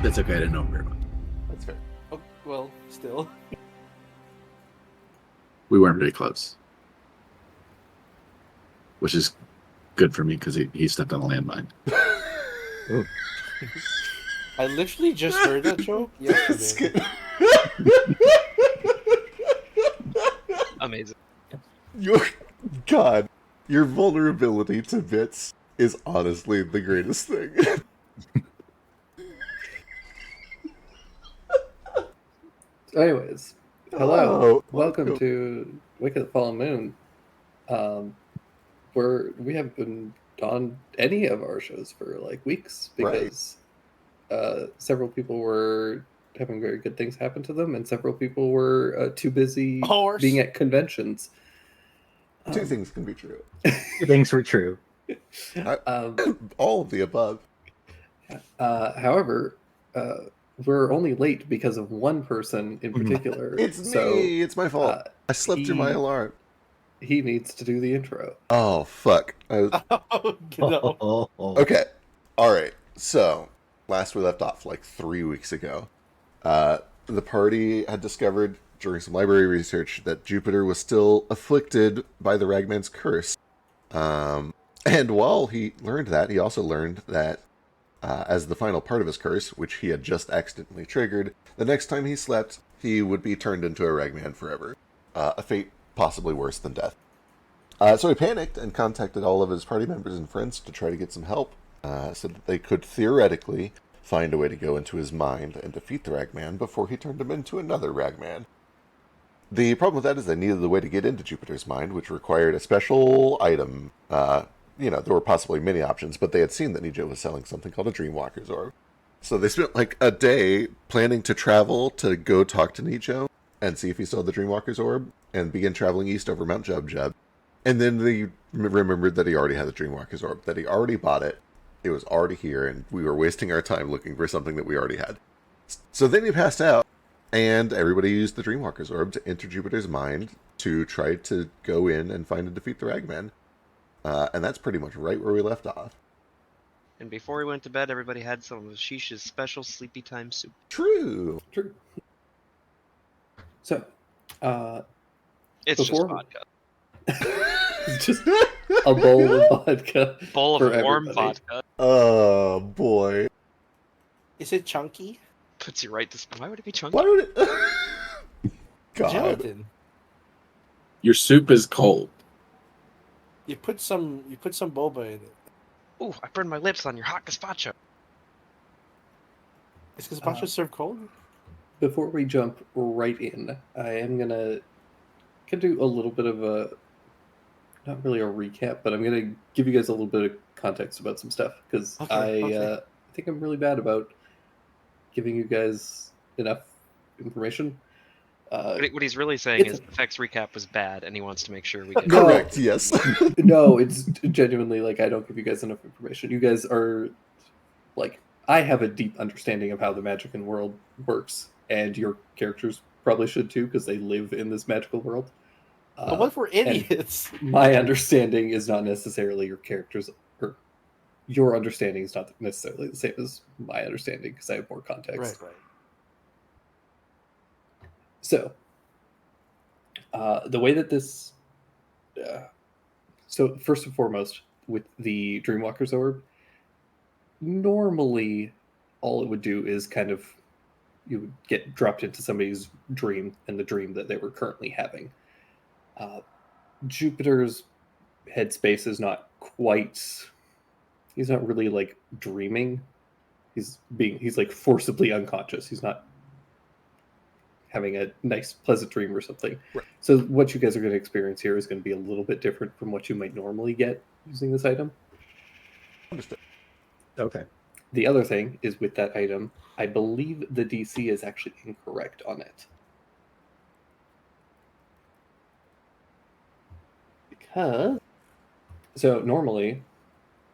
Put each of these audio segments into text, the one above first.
That's okay. I didn't know him very well. That's fair. Oh, well, still. We weren't very close, which is good for me because he stepped on a landmine. I literally just heard that joke yesterday. Amazing. Your vulnerability to bits is honestly the greatest thing. Anyways, hello. Oh, Welcome to Wake of the Fallen Moon. We haven't been on any of our shows for like weeks because several people were having very good things happen to them, and several people were too busy being at conventions. Two things can be true. Two things were true. All of the above. However, we're only late because of one person in particular. It's me. It's my fault. I slept through my alarm. He needs to do the intro. Oh, fuck. Oh, no. Okay. All right. So, last we left off, like 3 weeks ago, the party had discovered during some library research that Jupiter was still afflicted by the Ragman's curse. And while he learned that, he also learned that as the final part of his curse, which he had just accidentally triggered, the next time he slept, he would be turned into a Ragman forever. A fate possibly worse than death. So he panicked and contacted all of his party members and friends to try to get some help, so that they could theoretically find a way to go into his mind and defeat the Ragman before he turned him into another Ragman. The problem with that is they needed the way to get into Jupiter's mind, which required a special item. There were possibly many options, but they had seen that Nijo was selling something called a Dreamwalker's Orb. So they spent like a day planning to travel to go talk to Nijo and see if he saw the Dreamwalker's Orb, and begin traveling east over Mount Jub. And then they remembered that he already had the Dreamwalker's Orb, that he already bought it, it was already here, and we were wasting our time looking for something that we already had. So then he passed out, and everybody used the Dreamwalker's Orb to enter Jupiter's mind to try to go in and find and defeat the Ragman. And that's pretty much right where we left off. And before we went to bed, everybody had some of Shish's special sleepy time soup. True. So, it's just vodka. It's just a bowl of vodka. Bowl of warm vodka. Oh, boy. Is it chunky? Puts you right to... Why would it be chunky? Why would it... God. Gelatin. Your soup is cold. You put some boba in it. Ooh, I burned my lips on your hot gazpacho. Is gazpacho served cold? Before we jump right in, I am gonna do a little bit of a, not really a recap, but I'm gonna give you guys a little bit of context about some stuff, because I think I'm really bad about giving you guys enough information. What he's really saying is FX recap was bad, and he wants to make sure we get correct. Yes. No, it's genuinely like I don't give you guys enough information. You guys are like, I have a deep understanding of how the Magican world works, and your characters probably should too, because they live in this magical world. But what if we're idiots? My understanding is not necessarily your characters, or your understanding is not necessarily the same as my understanding, because I have more context. Right. So, the way that this... so, first and foremost, with the Dreamwalker's Orb, normally all it would do is kind of... you would get dropped into somebody's dream, and the dream that they were currently having. Jupiter's headspace is not quite... he's not really, like, dreaming. He's like, forcibly unconscious. He's not having a nice, pleasant dream or something. Right. So what you guys are going to experience here is going to be a little bit different from what you might normally get using this item. Understood. Okay. The other thing is with that item, I believe the DC is actually incorrect on it. Because... so normally,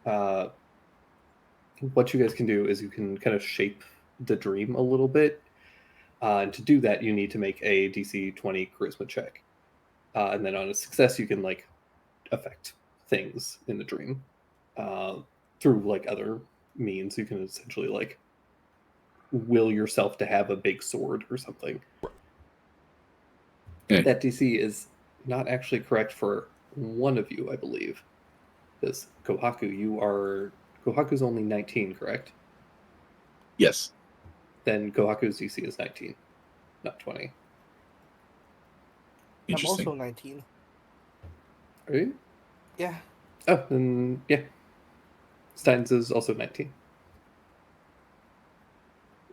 what you guys can do is you can kind of shape the dream a little bit. And to do that, you need to make a DC 20 charisma check. And then on a success, you can like affect things in the dream through like other means. You can essentially like will yourself to have a big sword or something. Okay. That DC is not actually correct for one of you, I believe. Because Kohaku's only 19, correct? Yes. Then Kohaku's DC is 19, not 20. I'm Interesting. also 19. Are you? Yeah. Oh, then yeah. Stein's is also 19.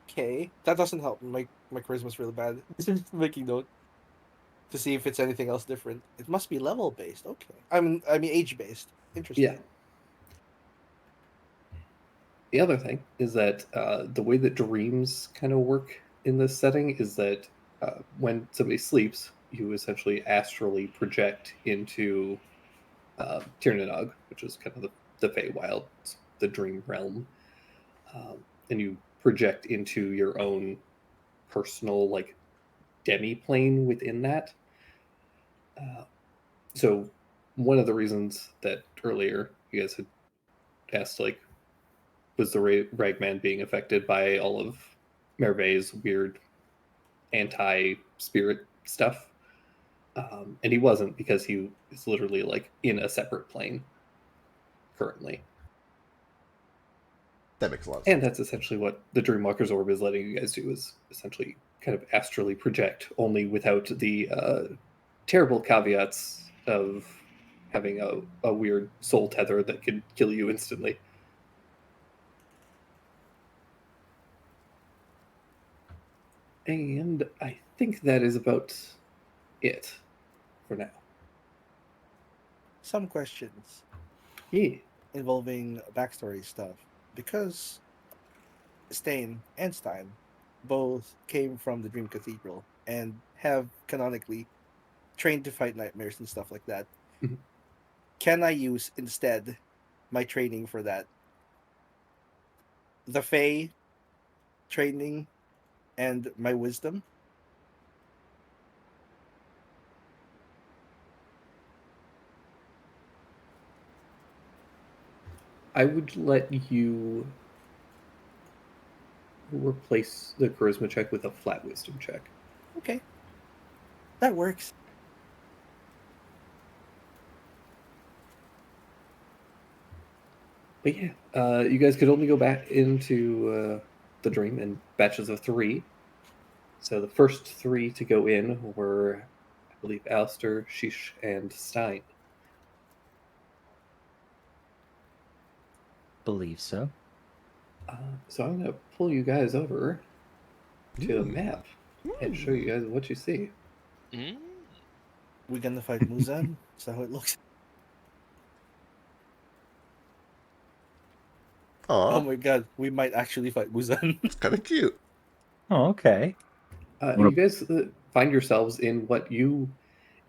Okay. That doesn't help. My charisma's really bad. Just making note to see if it's anything else different. It must be level based. Okay. I mean age based. Interesting. Yeah. The other thing is that the way that dreams kind of work in this setting is that when somebody sleeps, you essentially astrally project into Tirnanog, which is kind of the Feywild, the dream realm, and you project into your own personal like demi-plane within that. So one of the reasons that earlier you guys had asked, like, was the Ragman being affected by all of Merveille's weird anti-spirit stuff? And he wasn't, because he is literally like in a separate plane currently. That makes a lot of And sense. that's essentially what the Dreamwalker's Orb is letting you guys do, is essentially kind of astrally project, only without the terrible caveats of having a weird soul tether that could kill you instantly. And I think that is about it for now. Some questions Yeah. involving backstory stuff, because Stain and Stein both came from the Dream Cathedral and have canonically trained to fight nightmares and stuff like that. Mhm. Can I use instead my training for that the Fae training and my wisdom? I would let you replace the charisma check with a flat wisdom check. Okay, that works. But yeah, you guys could only go back into the dream in batches of 3. So the first 3 to go in were, I believe, Alistair, Sheesh, and Stein. Believe so. So I'm going to pull you guys over to the map and show you guys what you see. Mm? We're gonna fight Muzan. Is that how it looks? Oh Aw, my god, we might actually fight Muzan. it's kind of cute. Oh, okay. You guys find yourselves in what you,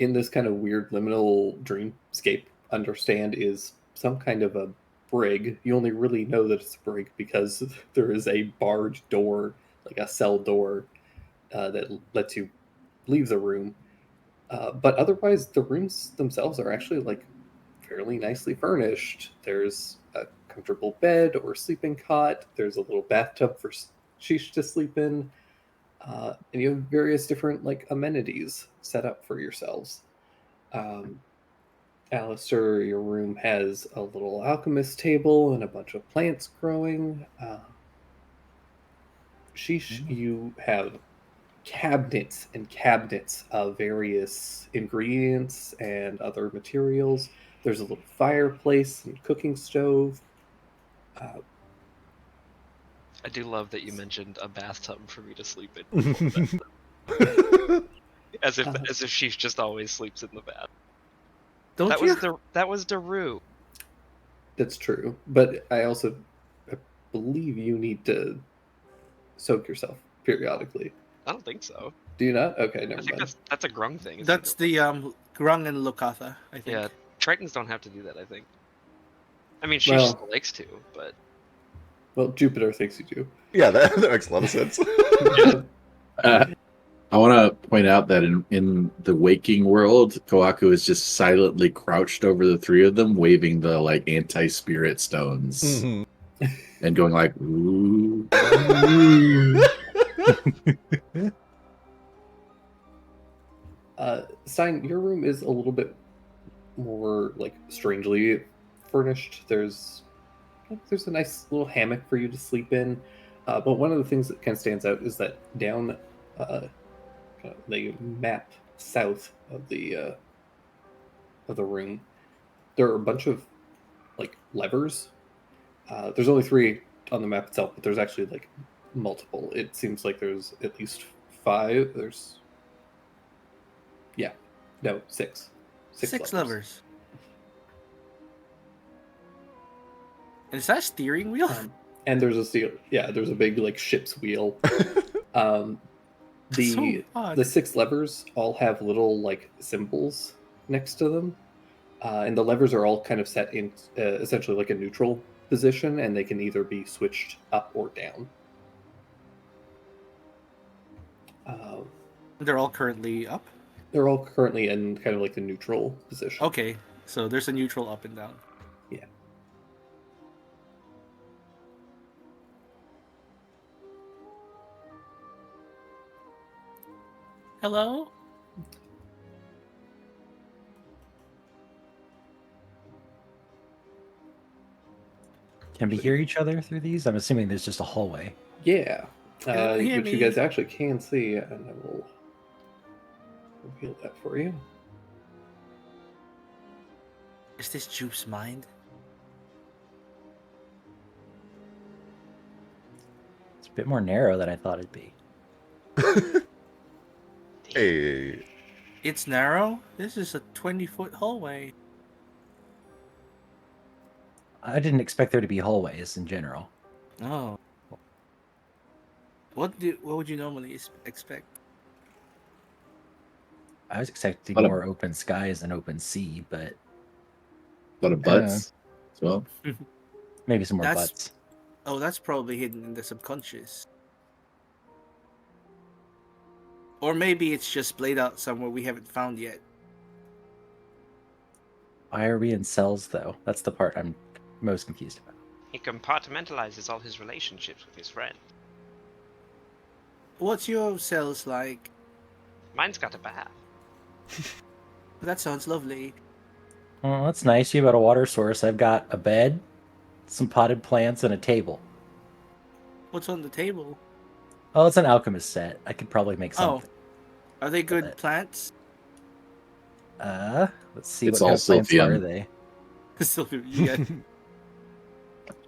in this kind of weird liminal dreamscape, understand is some kind of a brig. You only really know that it's a brig because there is a barred door, like a cell door, that lets you leave the room. But otherwise, the rooms themselves are actually like fairly nicely furnished. There's a comfortable bed or sleeping cot. There's a little bathtub for Sheesh to sleep in. And you have various different like amenities set up for yourselves. Alistair, your room has a little alchemist table and a bunch of plants growing. Sheesh, you have cabinets and cabinets of various ingredients and other materials. There's a little fireplace and cooking stove. I do love that you mentioned a bathtub for me to sleep in. As if she just always sleeps in the bath. Don't That you? was Daru. That's true, but I believe you need to soak yourself periodically. I don't think so. Do you not? Okay, I never think mind. that's a grung thing. isn't That's it? the Grung and Lokatha, I think. Yeah. Tritons don't have to do that, I think. I mean, she Well- still likes to, but Well, Jupiter thinks you do. Yeah, that makes a lot of sense. I want to point out that in the waking world, Kohaku is just silently crouched over the 3 of them, waving the like anti-spirit stones. Mhm. and going like, ooh. Stein, your room is a little bit more like strangely furnished. There's a nice little hammock for you to sleep in, but one of the things that kind of stands out is that down kind of the map south of the room, there are a bunch of like levers. There's only 3 on the map itself, but there's actually like multiple. It seems like there's at least 5. There's 6. 6 levers. And is that a steering wheel? And there's there's a big like ship's wheel. The So odd. the 6 levers all have little like symbols next to them, and the levers are all kind of set in essentially like a neutral position, and they can either be switched up or down. They're all currently up. They're all currently in kind of like the neutral position. Okay, so there's a neutral up and down. Yeah. Hello? Can we hear each other through these? I'm assuming there's just a hallway. Yeah. Can you hear Which you me? guys actually can see, and I will reveal that for you. Is this Jupe's mind? It's a bit more narrow than I thought it'd be. Hey, It's narrow? This is a 20-foot hallway. I didn't expect there to be hallways in general. Oh. What would you normally expect? I was expecting But a- more open skies and open sea, but A lot of butts as well. maybe some more That's- butts. Oh, that's probably hidden in the subconscious. Or maybe it's just played out somewhere we haven't found yet. Why are we in cells, though? That's the part I'm most confused about. He compartmentalizes all his relationships with his friend. What's your cells like? Mine's got a bath. That sounds lovely. Well, that's nice. You got a water source. I've got a bed, some potted plants, and a table. What's on the table? Oh, it's an alchemist set. I could probably make something. Are they good But- plants? Let's see It's what kind all of plants Sylphium. are they. You got-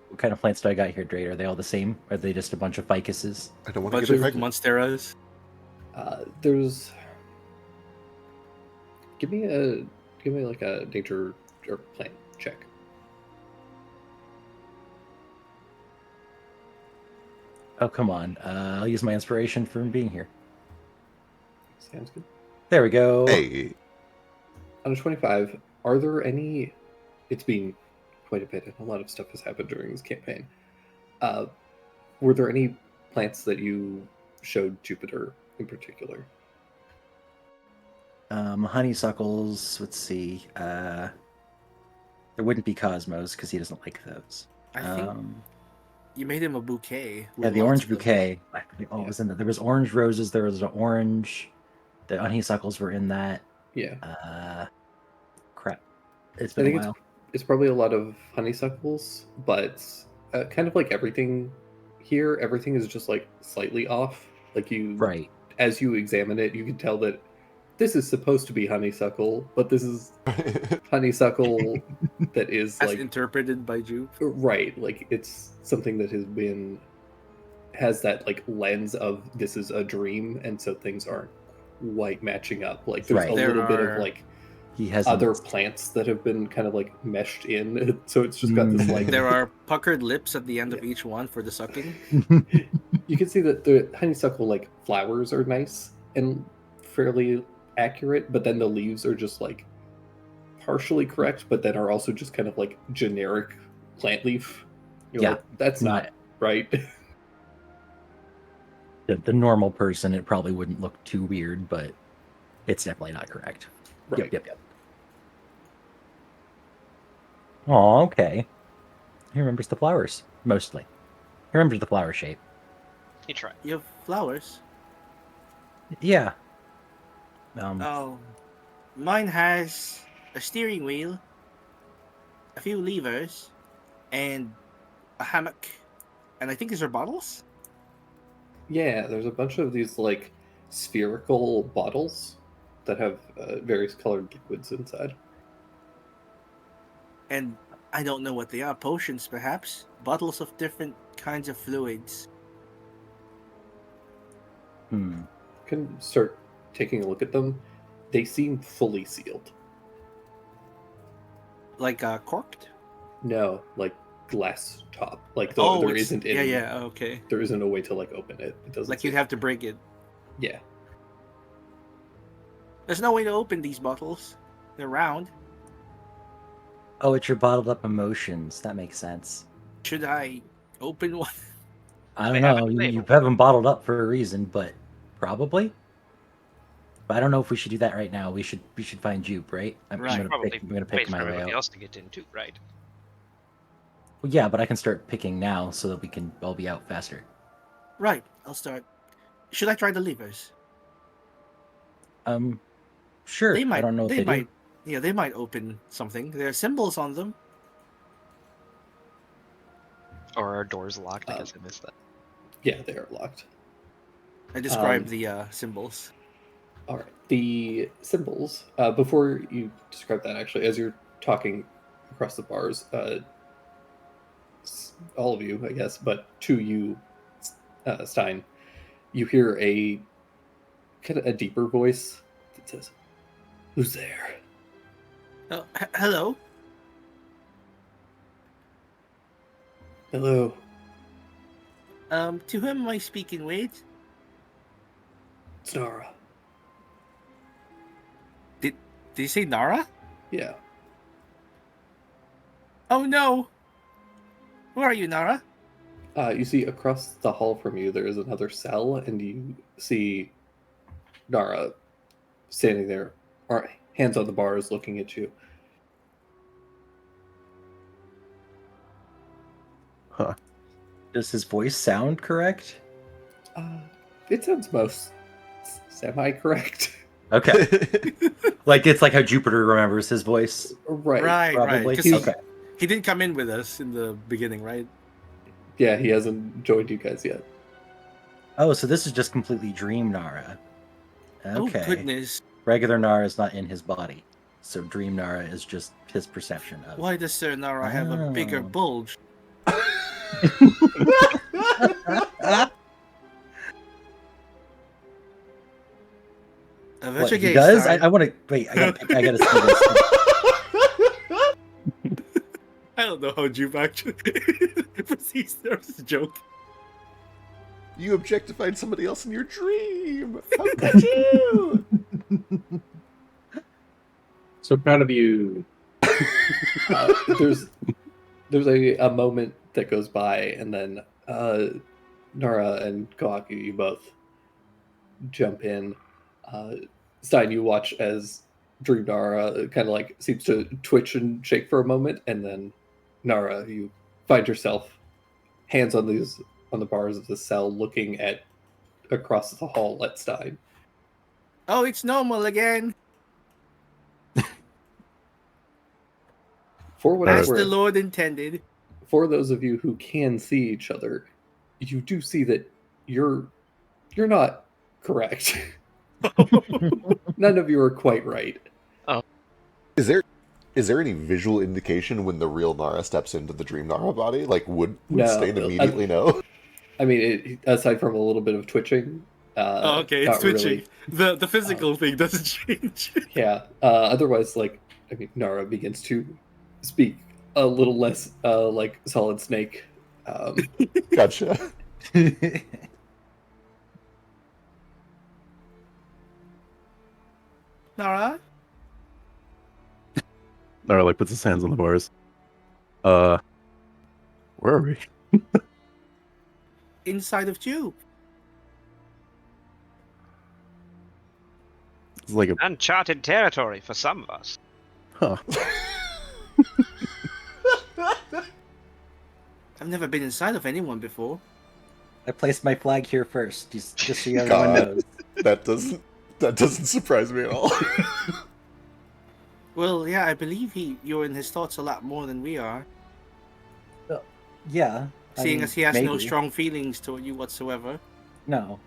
What kind of plants do I got here, Drake? Are they all the same? Are they just a bunch of ficuses? I don't want to bunch get of pregnant. monsteras. There's. Give me like a nature or plant check. Oh, come on. I'll use my inspiration from being here. Sounds good. There we go. Hey, On a 25, are there any? It's been quite a bit, and a lot of stuff has happened during this campaign. Were there any plants that you showed Jupiter in particular? Honeysuckles. Let's see. There wouldn't be Cosmos because he doesn't like those. I think you made him a bouquet. with Yeah, the lots orange of them. bouquet. I forget what was in there. There was orange roses. There was an orange. The honeysuckles were in that. Yeah, Crap. It's I been a think while. it's probably a lot of honeysuckles, but kind of like everything here, everything is just like slightly off. Like you, Right. as you examine it, you can tell that this is supposed to be honeysuckle, but this is honeysuckle that is As like interpreted by Jupe. right, like it's something that has that like lens of this is a dream, and so things aren't quite matching up. Like there's Right. a There little bit are- of like He has other plants that have been kind of like meshed in, so it's just got this like There are puckered lips at the end of each one for the sucking. you can see that the honeysuckle like flowers are nice and fairly accurate, but then the leaves are just like partially correct, but then are also just kind of like generic plant leaf. You're Yeah. like, that's not right. the normal person, it probably wouldn't look too weird, but it's definitely not correct. Right. Yep. Oh, okay. He remembers the flowers. mostly. He remembers the flower shape. He tried. You have flowers. Yeah. Oh, mine has a steering wheel, a few levers, and a hammock. And I think these are bottles. Yeah, there's a bunch of these like spherical bottles that have various colored liquids inside. And I don't know what they are. Potions, perhaps? Bottles of different kinds of fluids. Hmm. Can start taking a look at them. They seem fully sealed. Like corked? No, like glass top. Like Oh, there it's- isn't yeah, any, yeah, okay. there isn't a way to like open it. It doesn't Like seem- you'd have to break it. Yeah. There's no way to open these bottles. They're round. Oh, it's your bottled up emotions. That makes sense. Should I open one? I They don't have know. it You labeled. have them bottled up for a reason, but probably. But I don't know if we should do that right now. We should find Jupe, right? Right. Probably I'm gonna wait pick for my way everybody out. else to get in too, right? Well, yeah, but I can start picking now so that we can all be out faster. Right, I'll start. Should I try the levers? Sure. They might. I don't know if they might. do. Yeah, they might open something. There are symbols on them. Or are doors locked? I guess I missed that. Yeah, they are locked. I described the symbols. All right. The symbols. Before you describe that, actually, as you're talking across the bars, all of you, I guess, but to you, Stein, you hear a kind of a deeper voice that says, "Who's there?" Oh, hello. Hello. To whom am I speaking with? It's Nara. Did you say Nara? Yeah. Oh no. Where are you, Nara? You see across the hall from you, there is another cell, and you see Nara standing there, or hands on the bars, looking at you. Huh. Does his voice sound correct? It sounds most semi-correct. Okay. Like it's like how Jupiter remembers his voice. Right. Right. Probably. 'cause he, Okay. he didn't come in with us in the beginning, right? Yeah, he hasn't joined you guys yet. Oh, so this is just completely Dream Nara. Okay. Oh goodness. Regular Nara is not in his body. So Dream Nara is just his perception of. Why does Sir Nara have a bigger Oh. bulge? What, he does? I want to wait. I gotta see this. I don't know how Jupe actually proceeds. There's a joke. You objectified somebody else in your dream. How could you? So proud of you. There's a moment that goes by, and then Nara and Kohaku, you both jump in. Stein, you watch as Dream Nara kind of like seems to twitch and shake for a moment, and then Nara, you find yourself hands on the bars of the cell, looking at across the hall at Stein. Oh, it's normal again. For what As it's the worth, Lord intended. for those of you who can see each other, you do see that you're not correct. None of you are quite right. Is there any visual indication when the real Nara steps into the dream Nara body? Like, would No, Stain immediately know? I mean, aside from a little bit of twitching. Oh, okay, it's not twitching. really. The physical thing doesn't change. Yeah. Otherwise, like, I mean, Nara begins to speak a little less like Solid Snake. Gotcha. Nara? Nara like puts his hands on the bars. Where are we? Inside of Jupe. It's like a Uncharted territory for some of us. I've never been inside of anyone before. I placed my flag here first, just so everyone God. knows. That doesn't surprise me at all. Well, yeah, I believe you're in his thoughts a lot more than we are. Yeah. I Seeing mean, as he has no maybe. strong feelings toward you whatsoever. No.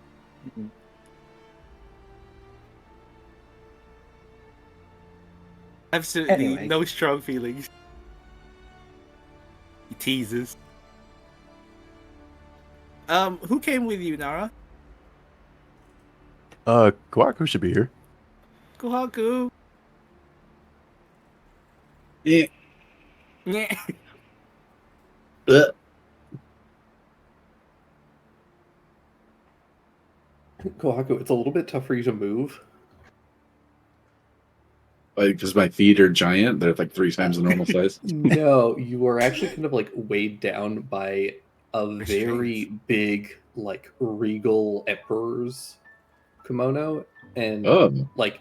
Mm-mm. Absolutely Anyway. no strong feelings. He teases. Who came with you, Nara? Kohaku should be here. Kohaku. Yeah. Yeah. Kohaku, it's a little bit tough for you to move. Because my feet are giant. They're like 3 times the normal size. No, you are actually kind of like weighed down by a very big, like regal emperor's kimono, and Oh. like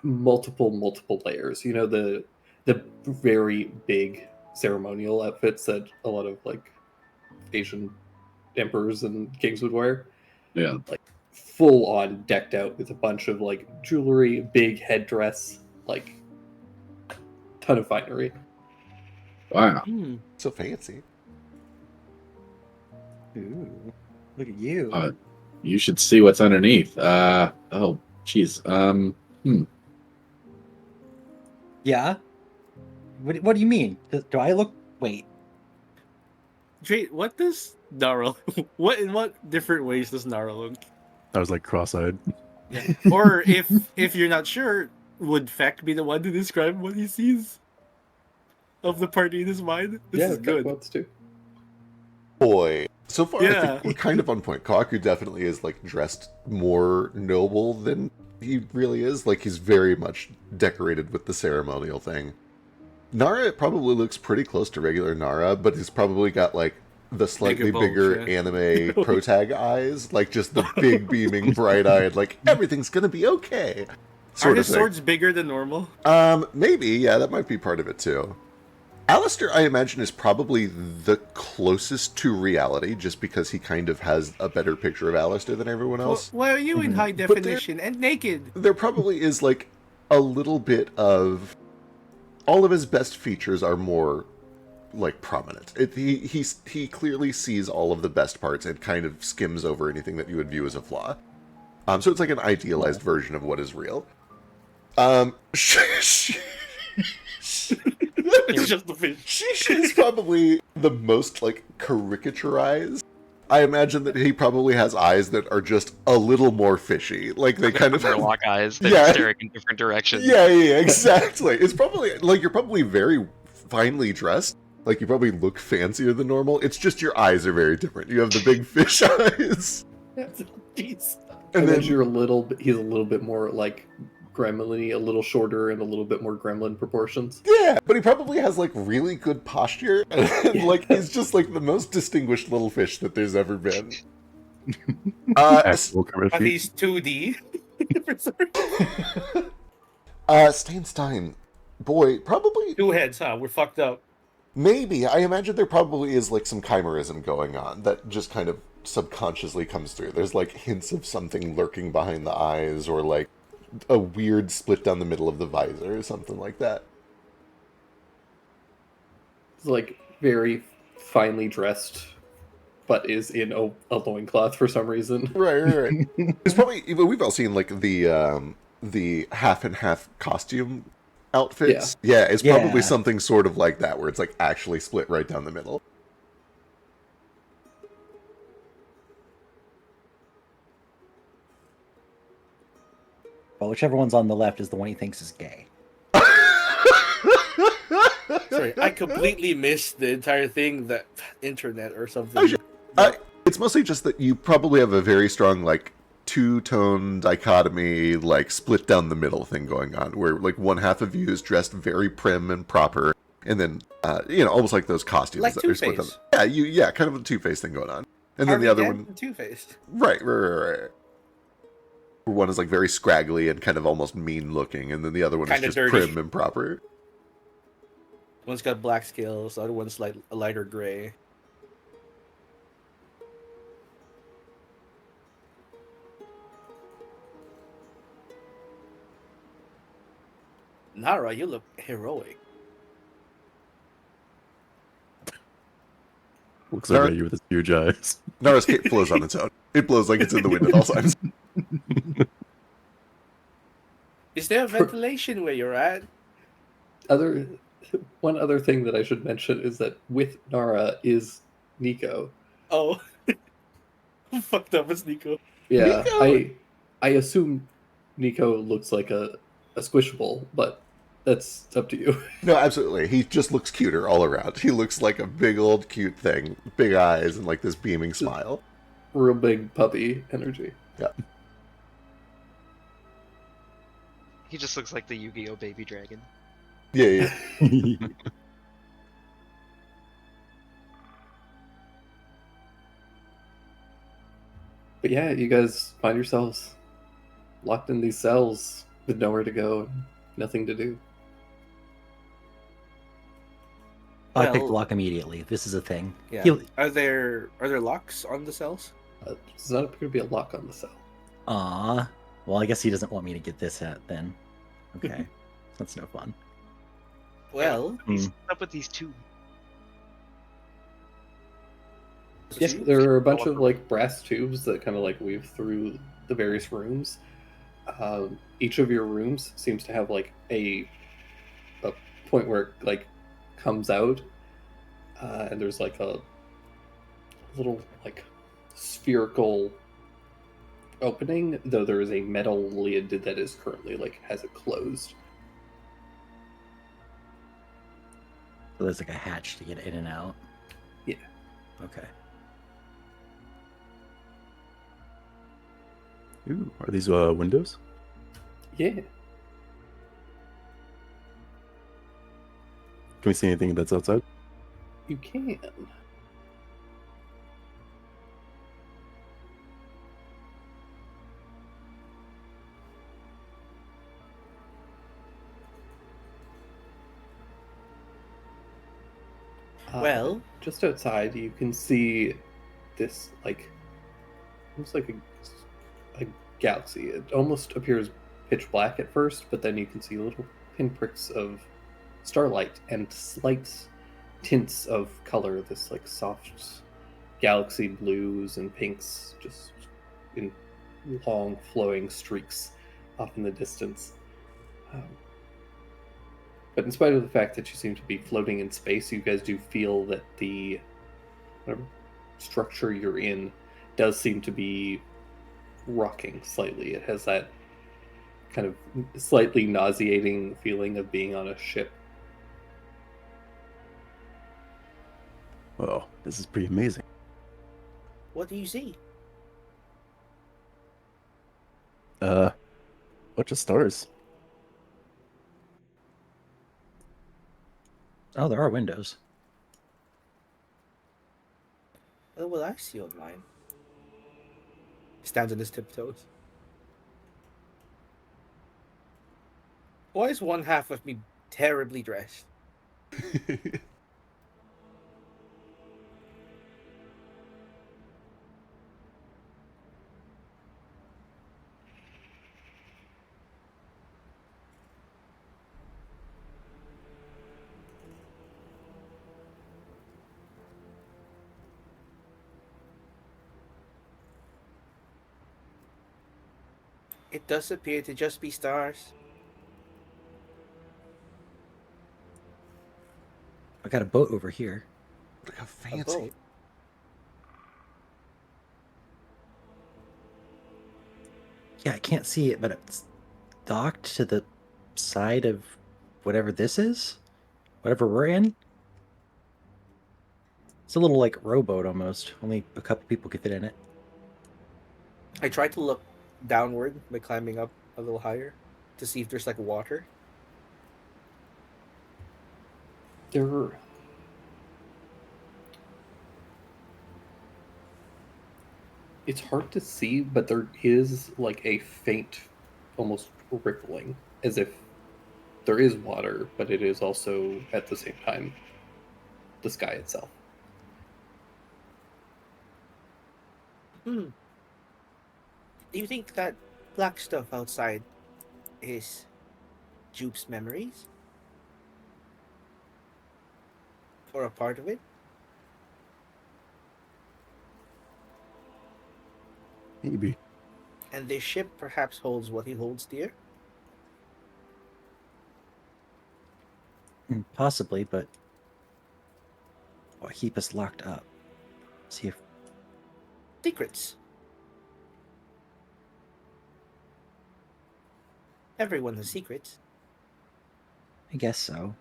multiple layers. You know, the very big ceremonial outfits that a lot of like Asian emperors and kings would wear. Yeah. Like full on decked out with a bunch of like jewelry, big headdress, like ton of finery. Wow. Hmm. So fancy. Ooh, look at you. You should see what's underneath. Oh, jeez. Yeah. What do you mean? Do I look? Wait. Jade, what does Nara? In what different ways does Nara look? I was like cross-eyed. Or if you're not sure, would Feck be the one to describe what he sees of the party in his mind? This is good. Wants to. Boy. So far, I Yeah. think we're kind of on point. Kaku definitely is like dressed more noble than he really is. Like he's very much decorated with the ceremonial thing. Nara probably looks pretty close to regular Nara, but he's probably got like the slightly Bigger bulge, bigger yeah. anime protag eyes, like just the big beaming bright-eyed, like everything's gonna be okay. Are Sort of his thing. swords bigger than normal? Maybe, yeah, that might be part of it too. Alistair, I imagine, is probably the closest to reality, just because he kind of has a better picture of Alistair than everyone else. Why are you in high But definition and naked? There probably is like a little bit of all of his best features are more like prominent. He clearly sees all of the best parts and kind of skims over anything that you would view as a flaw. So it's like an idealized version of what is real. It's just the fish. She's probably the most like caricaturized. I imagine that he probably has eyes that are just a little more fishy. Like they kind of lock eyes. They're Yeah. staring in different directions. Yeah, exactly. It's probably like you're probably very finely dressed. Like you probably look fancier than normal. It's just your eyes are very different. You have the big fish eyes. Jeez. And then he's a little bit more like gremlin-y, a little shorter and a little bit more gremlin proportions. yeah, but he probably has like really good posture and like he's just like the most distinguished little fish that there's ever been. Actual Kermit But feet. he's 2D. Steinstein, boy, probably 2 heads, huh? We're fucked up. maybe. I imagine there probably is like some chimerism going on that just kind of subconsciously comes through. There's like hints of something lurking behind the eyes or like a weird split down the middle of the visor or something like that. He's like very finely dressed, but is in a loincloth for some reason. Right. It's probably we've all seen like the half and half costume outfits. Yeah, it's probably Yeah. something sort of like that where it's like actually split right down the middle. Well, whichever one's on the left is the one he thinks is gay. Sorry, I completely missed the entire thing, that internet or something. Oh, sure. It's mostly just that you probably have a very strong like two-tone dichotomy, like split down the middle thing going on, where like one half of you is dressed very prim and proper, and then almost like those costumes Like that are split down. Two-Face. Yeah, kind of a Two-Face thing going on, and then Harvey the other Dent one, and Two-Faced. right. Where one is like very scraggly and kind of almost mean looking, and then the other one Kinda is just dirty. prim and proper. One's got black scales, the other one's like a lighter gray. Nara, you look heroic. Looks Nara- over at you with his huge eyes. Nara's cape flows on its own. It blows like it's in the wind at all times. Is there ventilation where you're at? One other thing that I should mention is that with Nara is Nico. Oh. Fucked up as Nico. Yeah, Nico! I assume Nico looks like a squishable, but that's up to you. No, absolutely. He just looks cuter all around. He looks like a big old cute thing. Big eyes and like this beaming smile. Real big puppy energy. He just looks like the Yu-Gi-Oh baby dragon. Yeah. But yeah, you guys find yourselves locked in these cells with nowhere to go and nothing to do. I picked Well- lock immediately. This is a thing. Yeah. He'll- Are there locks on the cells? Does not appear to be a lock on the cell. Aw. Well, I guess he doesn't want me to get this at then. Okay. That's no fun. Well, What's Hmm. up with these two? Yes, there are a bunch of like brass tubes that kind of like weave through the various rooms. Each of your rooms seems to have like a point where it like comes out, and there's like a little like spherical opening, though there is a metal lid that is currently like has it closed. So there's like a hatch to get in and out. Yeah. Okay. Ooh, are these windows? Yeah. Can we see anything that's outside? You can. Well, Just outside, you can see this like looks like a galaxy. It almost appears pitch black at first, but then you can see little pinpricks of starlight and slight tints of color. This like soft galaxy blues and pinks, just in long flowing streaks off in the distance. But in spite of the fact that you seem to be floating in space, you guys do feel that the whatever structure you're in does seem to be rocking slightly. It has that kind of slightly nauseating feeling of being on a ship. Oh, this is pretty amazing. what do you see? Bunch of stars. Oh, there are windows. What will I see on mine? Stands on his tiptoes. Why is one half of me terribly dressed? It does appear to just be stars. I got a boat over here. Look how A fancy. boat. Yeah, I can't see it, but it's docked to the side of whatever this is. Whatever we're in. It's a little like rowboat almost. Only a couple people could fit in it. I tried to look downward by climbing up a little higher to see if there's like water. There It's hard to see, but there is like a faint, almost rippling, as if there is water, but it is also at the same time the sky itself. Do you think that black stuff outside is Jupe's memories? Or a part of it? Maybe. And this ship perhaps holds what he holds dear? Possibly, but what keep us locked up? See if Secrets. Everyone has secrets. I guess so.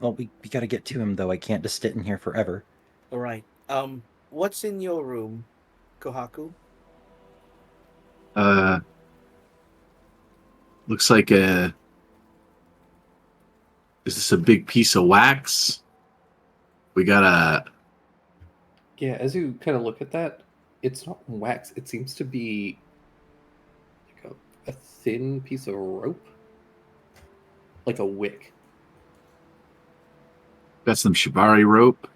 Well, we gotta get to him though. I can't just sit in here forever. Alright. What's in your room, Kohaku? Looks like a. Is this a big piece of wax? We got a. Yeah, as you kind of look at that, it's not wax. It seems to be like a thin piece of rope, like a wick. Got some shibari rope.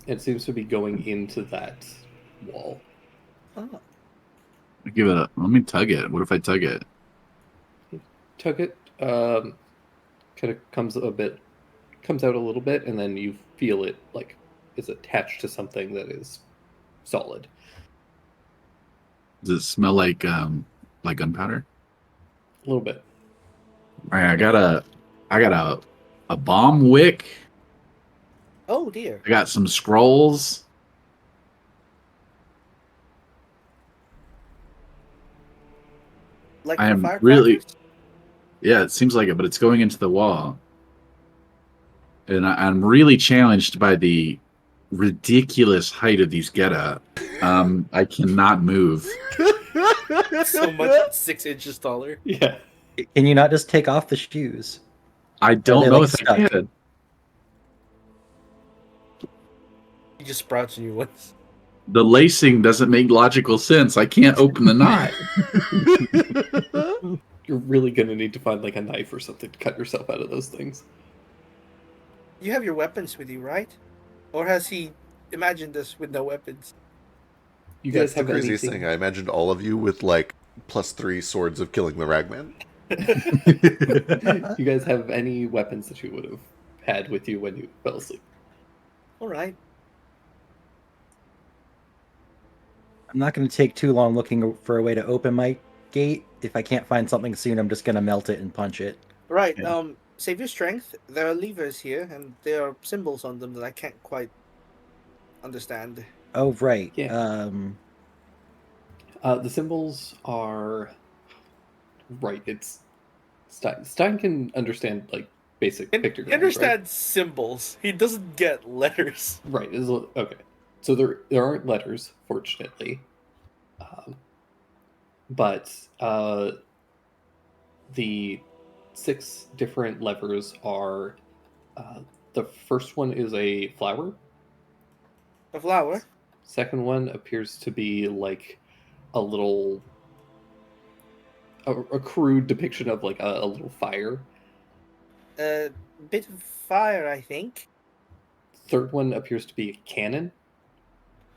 It seems to be going into that wall. Oh. Give it a. Let me tug it. What if I tug it? Tug it, kind of comes out a little bit, and then you feel it like is attached to something that is solid. Does it smell like gunpowder? A little bit. All right, I got a bomb wick. Oh dear. I got some scrolls. Like I the am firecrackers? really- Yeah, it seems like it, but it's going into the wall. And I'm really challenged by the ridiculous height of these geta. I cannot move. So much 6 inches taller. Yeah. Can you not just take off the shoes? I don't they, know like, if stuck? I can. He just sprouts new ones. The lacing doesn't make logical sense. I can't open the knot. You're really gonna need to find like a knife or something to cut yourself out of those things. You have your weapons with you, right? Or has he imagined this with no weapons? You Yeah, guys it's the have craziest anything? thing. I imagined all of you with like +3 swords of killing the ragman. You guys have any weapons that you would have had with you when you fell asleep? Alright. I'm not going to take too long looking for a way to open my gate. If I can't find something soon, I'm just going to melt it and punch it. Right, Yeah. save your strength. There are levers here, and there are symbols on them that I can't quite understand. Oh, right. Yeah. The symbols are right. It's Stein can understand like basic He pictograms. understands symbols. He doesn't get letters. Right. Okay. So there aren't letters, fortunately, but the 6 different levers are. The first one is a flower. A flower. Second one appears to be like a little, a crude depiction of like a little fire. A bit of fire, I think. Third one appears to be a cannon.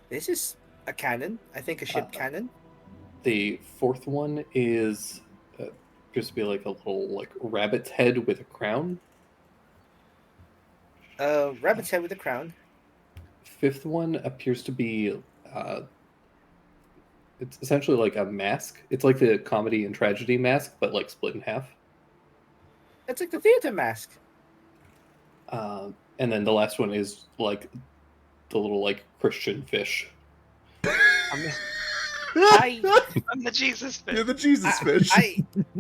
This is a cannon. I think a ship cannon. The fourth one is appears to be like a little like rabbit's head with a crown. Rabbit's head with a crown. Fifth one appears to be it's essentially like a mask. It's like the comedy and tragedy mask, but like split in half. It's like the theater mask. And then the last one is like the little like Christian fish. I'm the Jesus fish. You're the Jesus fish.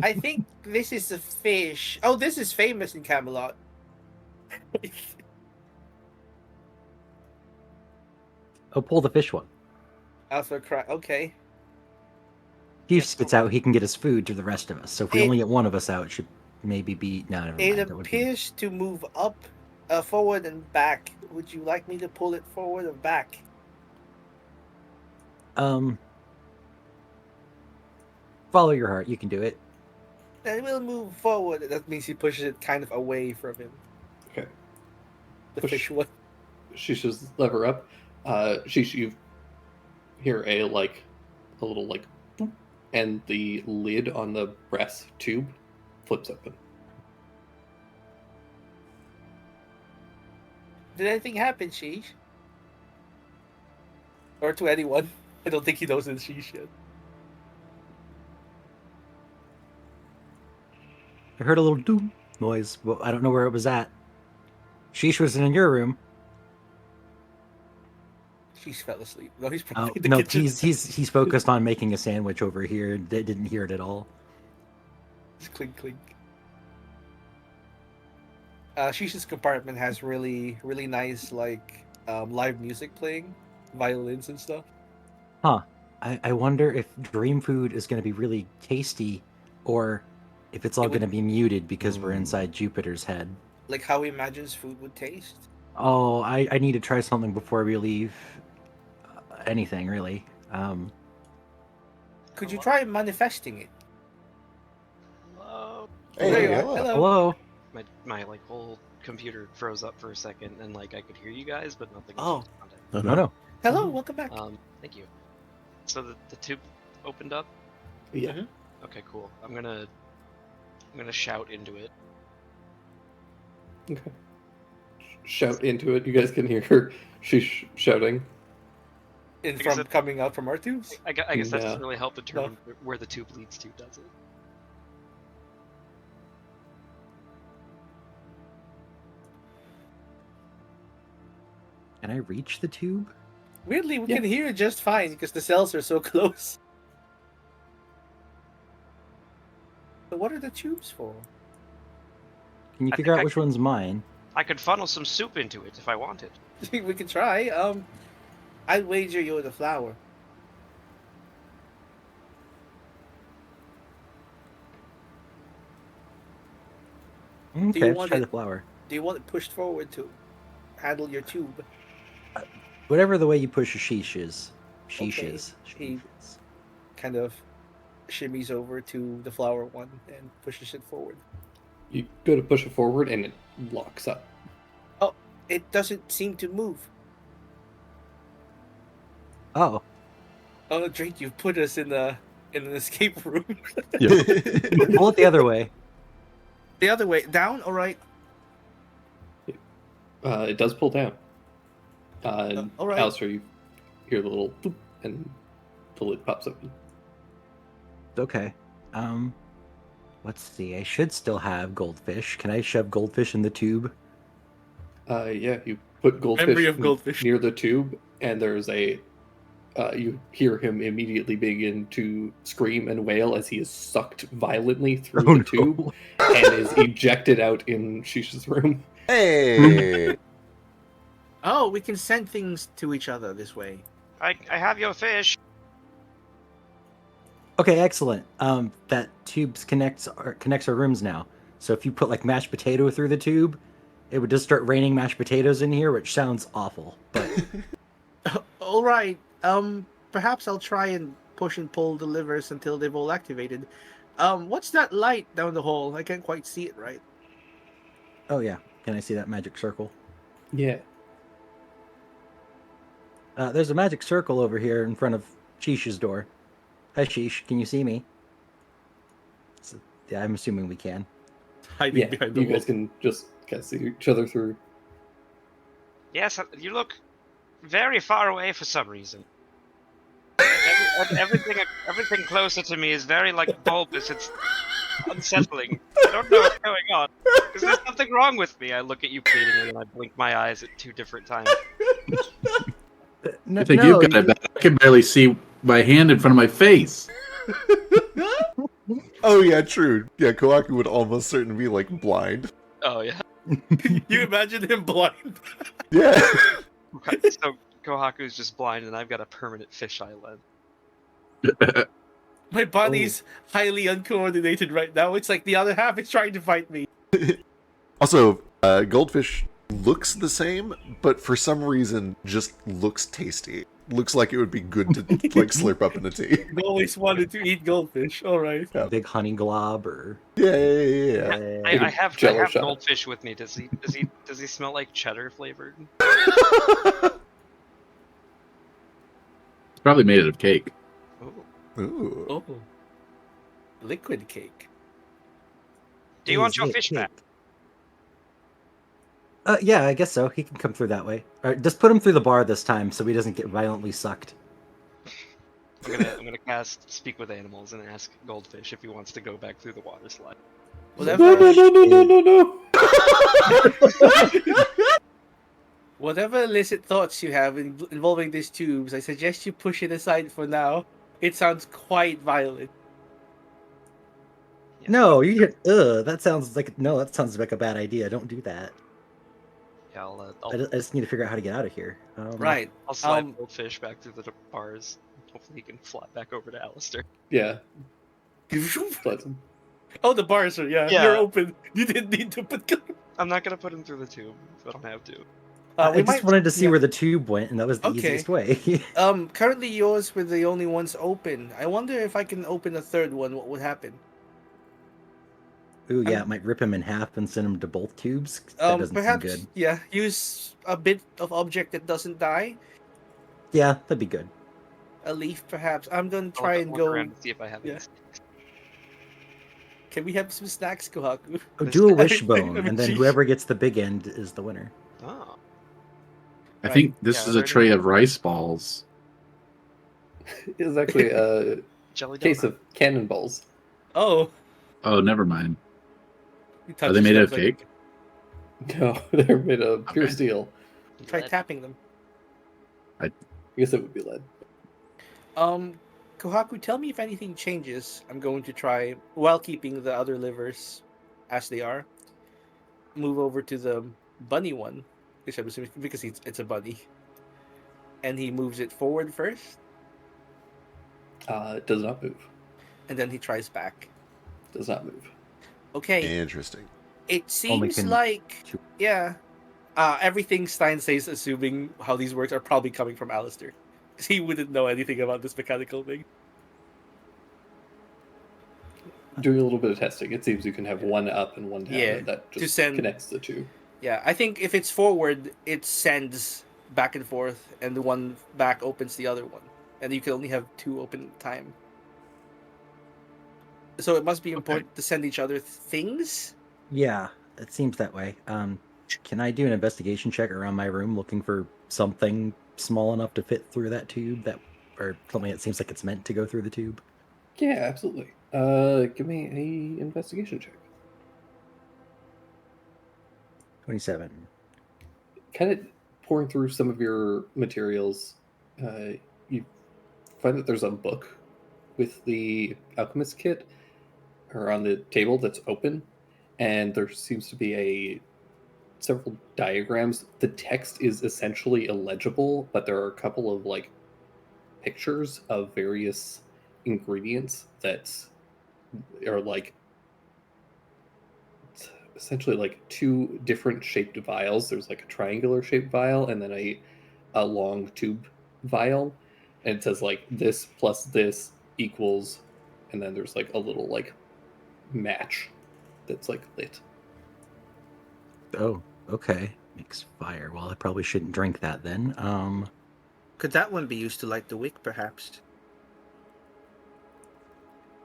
I think this is a fish. Oh, this is famous in Camelot. Oh, pull the fish one. Alpha cry. Okay. If he spits out, he can get his food to the rest of us. So if we only get one of us out, it should maybe be... No, never mind. It That would be- appears to move up, forward and back. Would you like me to pull it forward or back? Follow your heart. You can do it. Then it will move forward. That means he pushes it kind of away from him. Okay. The Push. fish one. Shisha's lever up. Shisha, you hear a like a little like, boop, and the lid on the brass tube flips open. Did anything happen, Sheesh? Or to anyone? I don't think he knows it's Sheesh yet. I heard a little doom noise, but I don't know where it was at. Sheesh was in your room. Sheesh fell asleep. No, he's Oh probably in the no, kitchen. he's focused on making a sandwich over here. They didn't hear it at all. Just clink clink. Sheesh's compartment has really nice like live music playing, violins and stuff. I wonder if dream food is going to be really tasty, or if it's all It would- going to be muted because we're Mm. inside Jupiter's head. Like how he imagines food would taste. Oh, I need to try something before we leave. Anything really. Could you try manifesting it? Hello. Hey, There you are. hello. Hello. Hello. My like whole computer froze up for a second, and like I could hear you guys, but nothing. Oh. was responding. No, no. Hello, welcome back. Thank you. So the tube opened up. Yeah. Mhm. Okay, cool. I'm gonna shout into it. Okay. Shout into it. You guys can hear her. She's shouting. In I guess from coming out from our tubes. I guess that Yeah. doesn't really help determine where the tube leads to, does it? Can I reach the tube? Weirdly, we Yeah. can hear it just fine because the cells are so close. So what are the tubes for? Can you I figure think out I which one's mine? I could funnel some soup into it if I wanted. We can try. I'd wager you're the flower. Okay, you let's want try it- the flower. Do you want it pushed forward to handle your tube? Whatever the way you push a sheesh is. Sheesh Okay, is. he- Sheesh is. Kind of shimmies over to the flower one and pushes it forward. You go to push it forward and it locks up. It doesn't seem to move. Oh, Oh, Drake, you've put us in an escape room. pull it the other way. The other way, down. All right. It does pull down. And all right. Alistair, you hear the little boop, and the lid pops open. Okay. Let's see. I should still have goldfish. Can I shove goldfish in the tube? Yeah, you put goldfish, Memory of goldfish. near the tube, and there's a. You hear him immediately begin to scream and wail as he is sucked violently through Oh, the tube and is ejected out in Shish's room. Hey. Oh, we can send things to each other this way. I have your fish. Okay, excellent. That tube connects our rooms now. So if you put like mashed potato through the tube, it would just start raining mashed potatoes in here, which sounds awful. But All right. Perhaps I'll try and push and pull the levers until they've all activated. What's that light down the hall? I can't quite see it right. oh yeah, can I see that magic circle? Yeah. There's a magic circle over here in front of Sheesh's door. Hi, Sheesh. Can you see me? Yeah, I'm assuming we can. Hiding Yeah, behind the you wall. guys can just kind of see each other through. Yes, you look very far away for some reason. Everything closer to me is very like bulbous. It's unsettling. I don't know what's going on. Is there something wrong with me? I look at you pleadingly and I blink my eyes at 2 different times. No, I think you've got it bad. I can barely see my hand in front of my face. Oh yeah, true. Yeah, Kohaku would almost certainly be like blind. Oh yeah. You imagine him blind. Yeah. So Kohaku's just blind and I've got a permanent fisheye lens. My body's highly uncoordinated right now. It's like the other half is trying to fight me. Also, goldfish looks the same, but for some reason just looks tasty. Looks like it would be good to like slurp up in a tea. I've always wanted to eat goldfish. All right. Big honey glob or Yeah. I have Jello shot. goldfish with me. Does he smell like cheddar flavored? It's probably made out of cake. Ooh. Ooh. Oh, liquid cake. Do you want your Is it fish back? cake? Yeah, I guess so. He can come through that way. All right, just put him through the bar this time so he doesn't get violently sucked. I'm gonna cast Speak with Animals and ask Goldfish if he wants to go back through the water slide. Whatever, No. whatever illicit thoughts you have involving these tubes, I suggest you push it aside for now. It sounds quite violent. Yes. No, you get. That sounds like a bad idea. Don't do that. Yeah, I just need to figure out how to get out of here. Right. I'll slide Um, Goldfish back through the bars. Hopefully he can fly back over to Alistair. Yeah. Floods him. Oh, the bars are Yeah. you're open. You didn't need to put. I'm not gonna put him through the tube if I don't have to. I we just wanted to see yeah. where the tube went, and that was the Okay. easiest way. Currently yours were the only ones open. I wonder if I can open a third one. What would happen? Ooh, yeah, it might rip him in half and send him to both tubes. That doesn't Perhaps seem good. yeah. Use a bit of object that doesn't die. Yeah, that'd be good. A leaf, perhaps. I'm gonna I'll try and look go. around and see if I have yeah. any. Can we have some snacks, Kohaku? Oh, do a I wishbone, mean, and then geez. whoever gets the big end is the winner. Oh. I Right. think this Yeah, is a they're tray gonna- of rice balls. It's actually a Jelly case donut. of cannonballs. Oh, Oh, never mind. he Are touches they made them, of like, cake? No, they're made of pure Okay. steel. Try Lead. tapping them. I guess it would be lead. Kohaku, tell me if anything changes. I'm going to try, while keeping the other livers as they are, move over to the bunny one, which I'm assuming because it's a bunny, and he moves it forward first, It does not move. and then he tries back. Does not move. Okay, Interesting. it Only seems can- like two- yeah, everything Stein says, assuming how these works, are probably coming from Alistair, because he wouldn't know anything about this mechanical thing. Doing a little bit of testing, it seems you can have one up and one down, Yeah, and that to just send- connects the two. Yeah, I think if it's forward, it sends back and forth, and the one back opens the other one, and you can only have two open at a time. So it must be important to send each other things. Yeah, it seems that way. Can I do an investigation check around my room looking for something small enough to fit through that tube or something that seems like it's meant to go through the tube? Yeah, absolutely. Give me a investigation check. 27. Kind of pouring through some of your materials, you find that there's a book with the alchemist kit or on the table that's open, and there seems to be several diagrams. The text is essentially illegible, but there are a couple of like pictures of various ingredients that are like essentially like two different shaped vials. There's like a triangular shaped vial and then a long tube vial, and it says like this plus this equals, and then there's like a little like match that's like lit. Oh, okay. Makes fire. Well, I probably shouldn't drink that then. Could that one be used to light the wick, perhaps?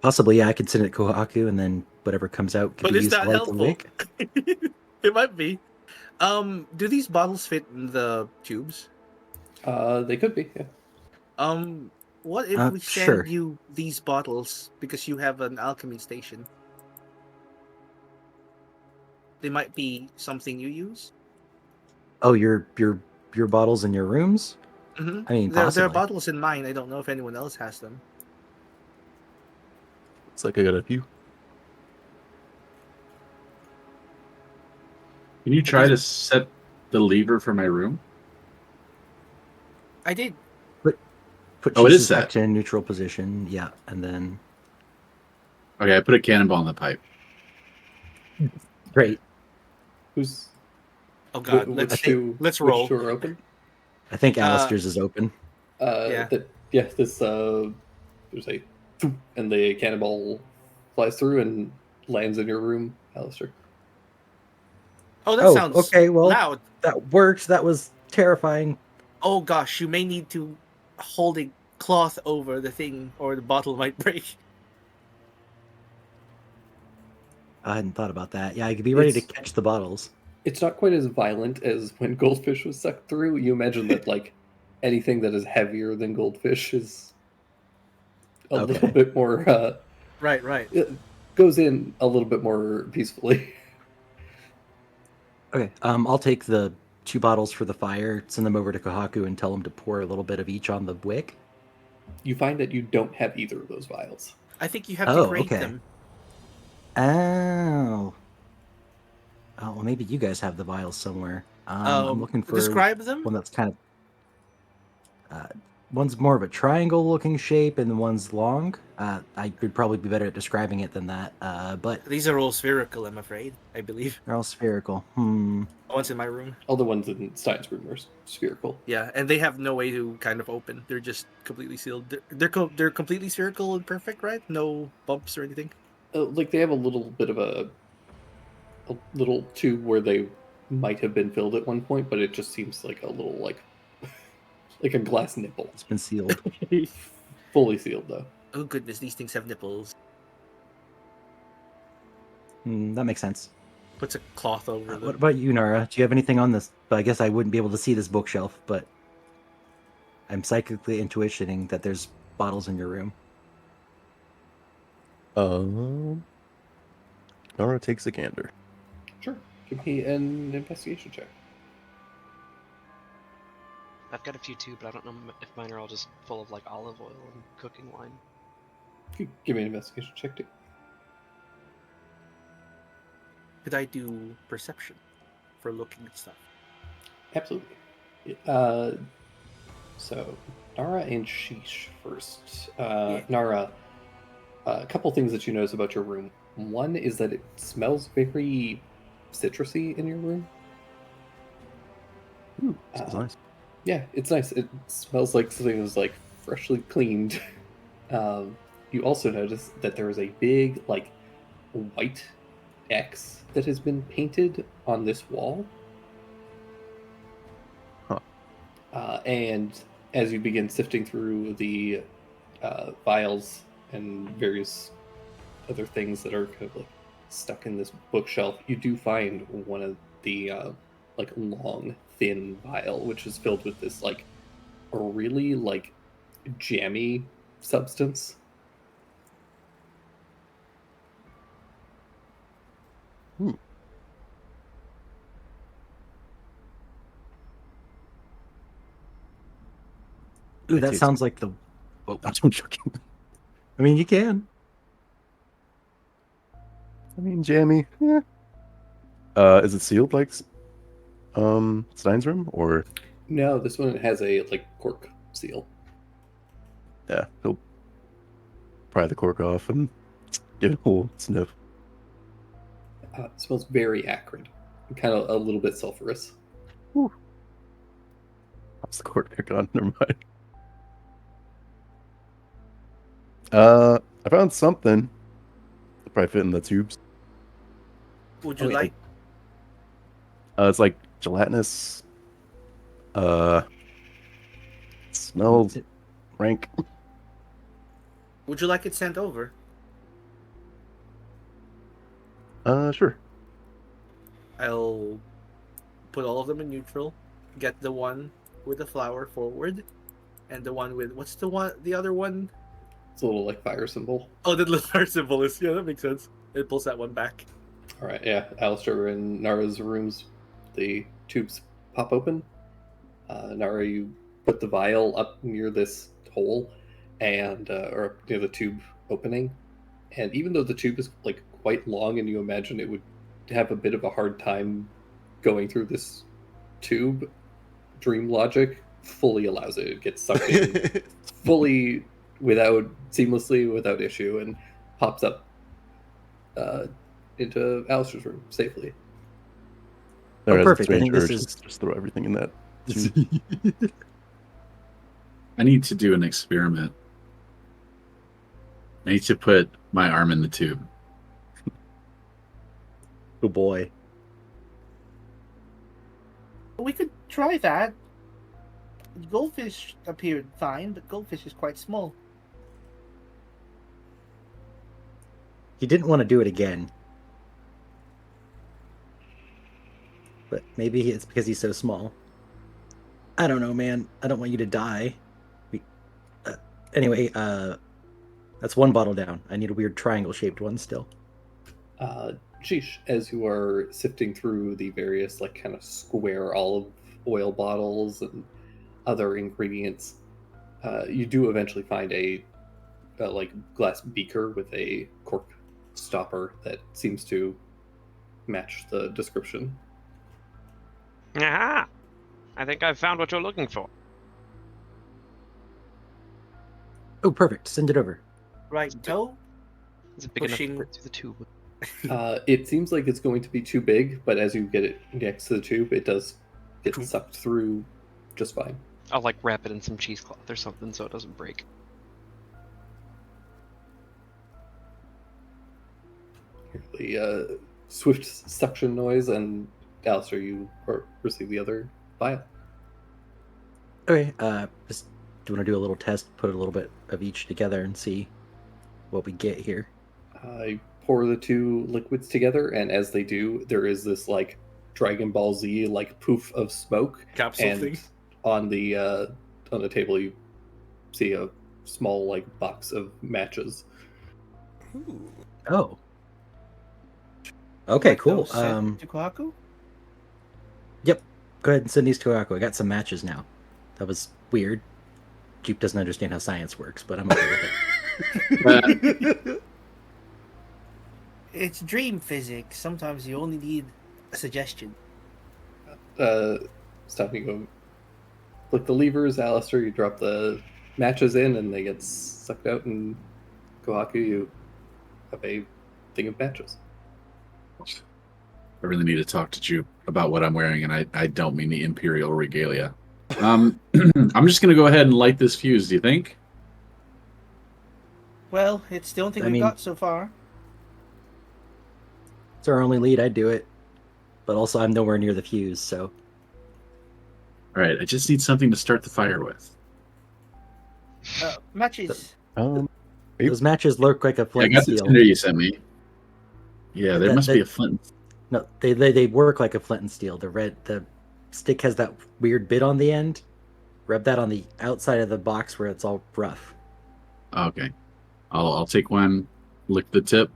Possibly, yeah, I could send it to Kohaku, and then whatever comes out could But be is used to that light helpful? the wick. It might be. Do these bottles fit in the tubes? They could be, yeah. What if we send sure. you these bottles because you have an alchemy station? They might be something you use. Oh, your bottles in your rooms? Mm-hmm. I mean, There are possibly. bottles in mine. I don't know if anyone else has them. It's like I got a few. Can you try to set the lever for my room? I did. Put Oh, it is Jesus back set. to neutral position. Yeah, and then Okay, I put a cannonball in the pipe. great. Who's Oh God, which let's two? let's which roll. two are open? I think Alistair's is open. Yeah. This there's a thump, and the cannonball flies through and lands in your room, Alistair. Oh, that Oh, sounds okay, well- loud. That worked. That was terrifying. Oh gosh, you may need to hold it cloth over the thing, or the bottle might break. I hadn't thought about that. Yeah, I could be ready to It's- catch the bottles. It's not quite as violent as when goldfish was sucked through. You imagine that like anything that is heavier than goldfish is a little Okay. bit more Right, right. it goes in a little bit more peacefully. Okay. I'll take the 2 bottles for the fire, send them over to Kohaku, and tell him to pour a little bit of each on the wick. You find that you don't have either of those vials. I think you have Oh, to create okay. them. Oh. Oh, well, maybe you guys have the vials somewhere. I'm looking for Describe them. one that's kind of. One's more of a triangle-looking shape, and the one's long. I could probably be better at describing it than that. But These are all spherical, I'm afraid. I believe. they're all spherical. One's in my room. All the ones in Stein's room are spherical. Yeah, and they have no way to kind of open. They're just completely sealed. They're completely spherical and perfect, right? No bumps or anything. Like they have a little bit of a little tube where they might have been filled at one point, but it just seems like a little like a glass nipple. It's been sealed. Fully sealed though. Oh goodness, these things have nipples. That makes sense. Puts a cloth over them. What about you, Nara? Do you have anything on this? I guess I wouldn't be able to see this bookshelf, but I'm psychically intuitioning that there's bottles in your room. Nara takes a gander. Sure. Give me an investigation check. I've got a few too, but I don't know if mine are all just full of like olive oil and cooking wine. Give me an investigation check too. Could I do perception for looking at stuff? Absolutely. So Nara and Sheesh first. Nara, a couple things that you notice about your room. One is that it smells very citrusy in your room. Ooh, smells nice. Yeah, it's nice. It smells like something was like freshly cleaned. You also notice that there is a big like white X that has been painted on this wall. Huh. And as you begin sifting through the vials and various other things that are kind of like stuck in this bookshelf, you do find one of the like long, thin vial, which is filled with this like a really like jammy substance. Ooh, I that taste sounds like the. Oh, I'm joking. I mean, you can. I mean, jammy. Yeah. Is it sealed like Stein's room, or No, this one has a like cork seal. yeah, he'll pry the cork off and give it a whole sniff. It smells very acrid, kind of a little bit sulfurous. Pops the cork back on. Never mind. I found something. It'll probably fit in the tubes. Would you Oh, yeah. like? It's like gelatinous. Smells rank. Would you like it sent over? Sure. I'll put all of them in neutral. Get the one with the flower forward, and the one with what's the one? The other one? It's a little like fire symbol. Oh, the little fire symbol is that makes sense. It pulls that one back. All right, yeah. Alistair and Nara's rooms, the tubes pop open. Nara, you put the vial up near this hole, and or up near the tube opening. And even though the tube is like quite long, and you imagine it would have a bit of a hard time going through this tube, Dream Logic fully allows it. It gets sucked in fully seamlessly without issue, and pops up into Alistair's room safely. There, as a perfect. I strange think this urge, is- just throw everything in that. I need to do an experiment. I need to put my arm in the tube. Oh boy. We could try that. goldfish appeared fine, but goldfish is quite small. He didn't want to do it again. But maybe it's because he's so small. I don't know, man. I don't want you to die. Anyway, that's one bottle down. I need a weird triangle-shaped one still. Sheesh, as you are sifting through the various like kind of square olive oil bottles and other ingredients, you do eventually find a like glass beaker with a cork stopper that seems to match the description. Aha! I think I've found what you're looking for. Oh, perfect. Send it over. Right toe? Is it big enough Pushing- to fit through the tube? It seems like it's going to be too big, but as you get it next to the tube, it does get sucked through just fine. I'll like wrap it in some cheesecloth or something so it doesn't break. The swift suction noise, and Alistair, you receive the other vial. Okay, just do you want to do a little test, put a little bit of each together and see what we get here? I pour the two liquids together, and as they do, there is this like Dragon Ball Z like poof of smoke. Capsule And thing. on the table, you see a small like box of matches. Ooh. Oh. Okay, Like cool. those sent to Kohaku? Yep. Go ahead and send these to Kohaku. I got some matches now. That was weird. Jeep doesn't understand how science works, but I'm okay with it. It's dream physics. Sometimes you only need a suggestion. Stop, you go click the levers, Alistair, you drop the matches in and they get sucked out, and Kohaku, you have a thing of matches. I really need to talk to Jupe about what I'm wearing, and I don't mean the Imperial regalia. I'm just going to go ahead and light this fuse, do you think? Well, it's the only thing I we've mean- got so far. It's our only lead. I'd do it. But also, I'm nowhere near the fuse, so. All right, I just need something to start the fire with. Matches. Yep. Those matches look like a I flint got the and steel. tinder you sent me. Yeah, there must be a flint. No, they work like a flint and steel. The stick has that weird bit on the end. Rub that on the outside of the box where it's all rough. Okay, I'll take one, lick the tip,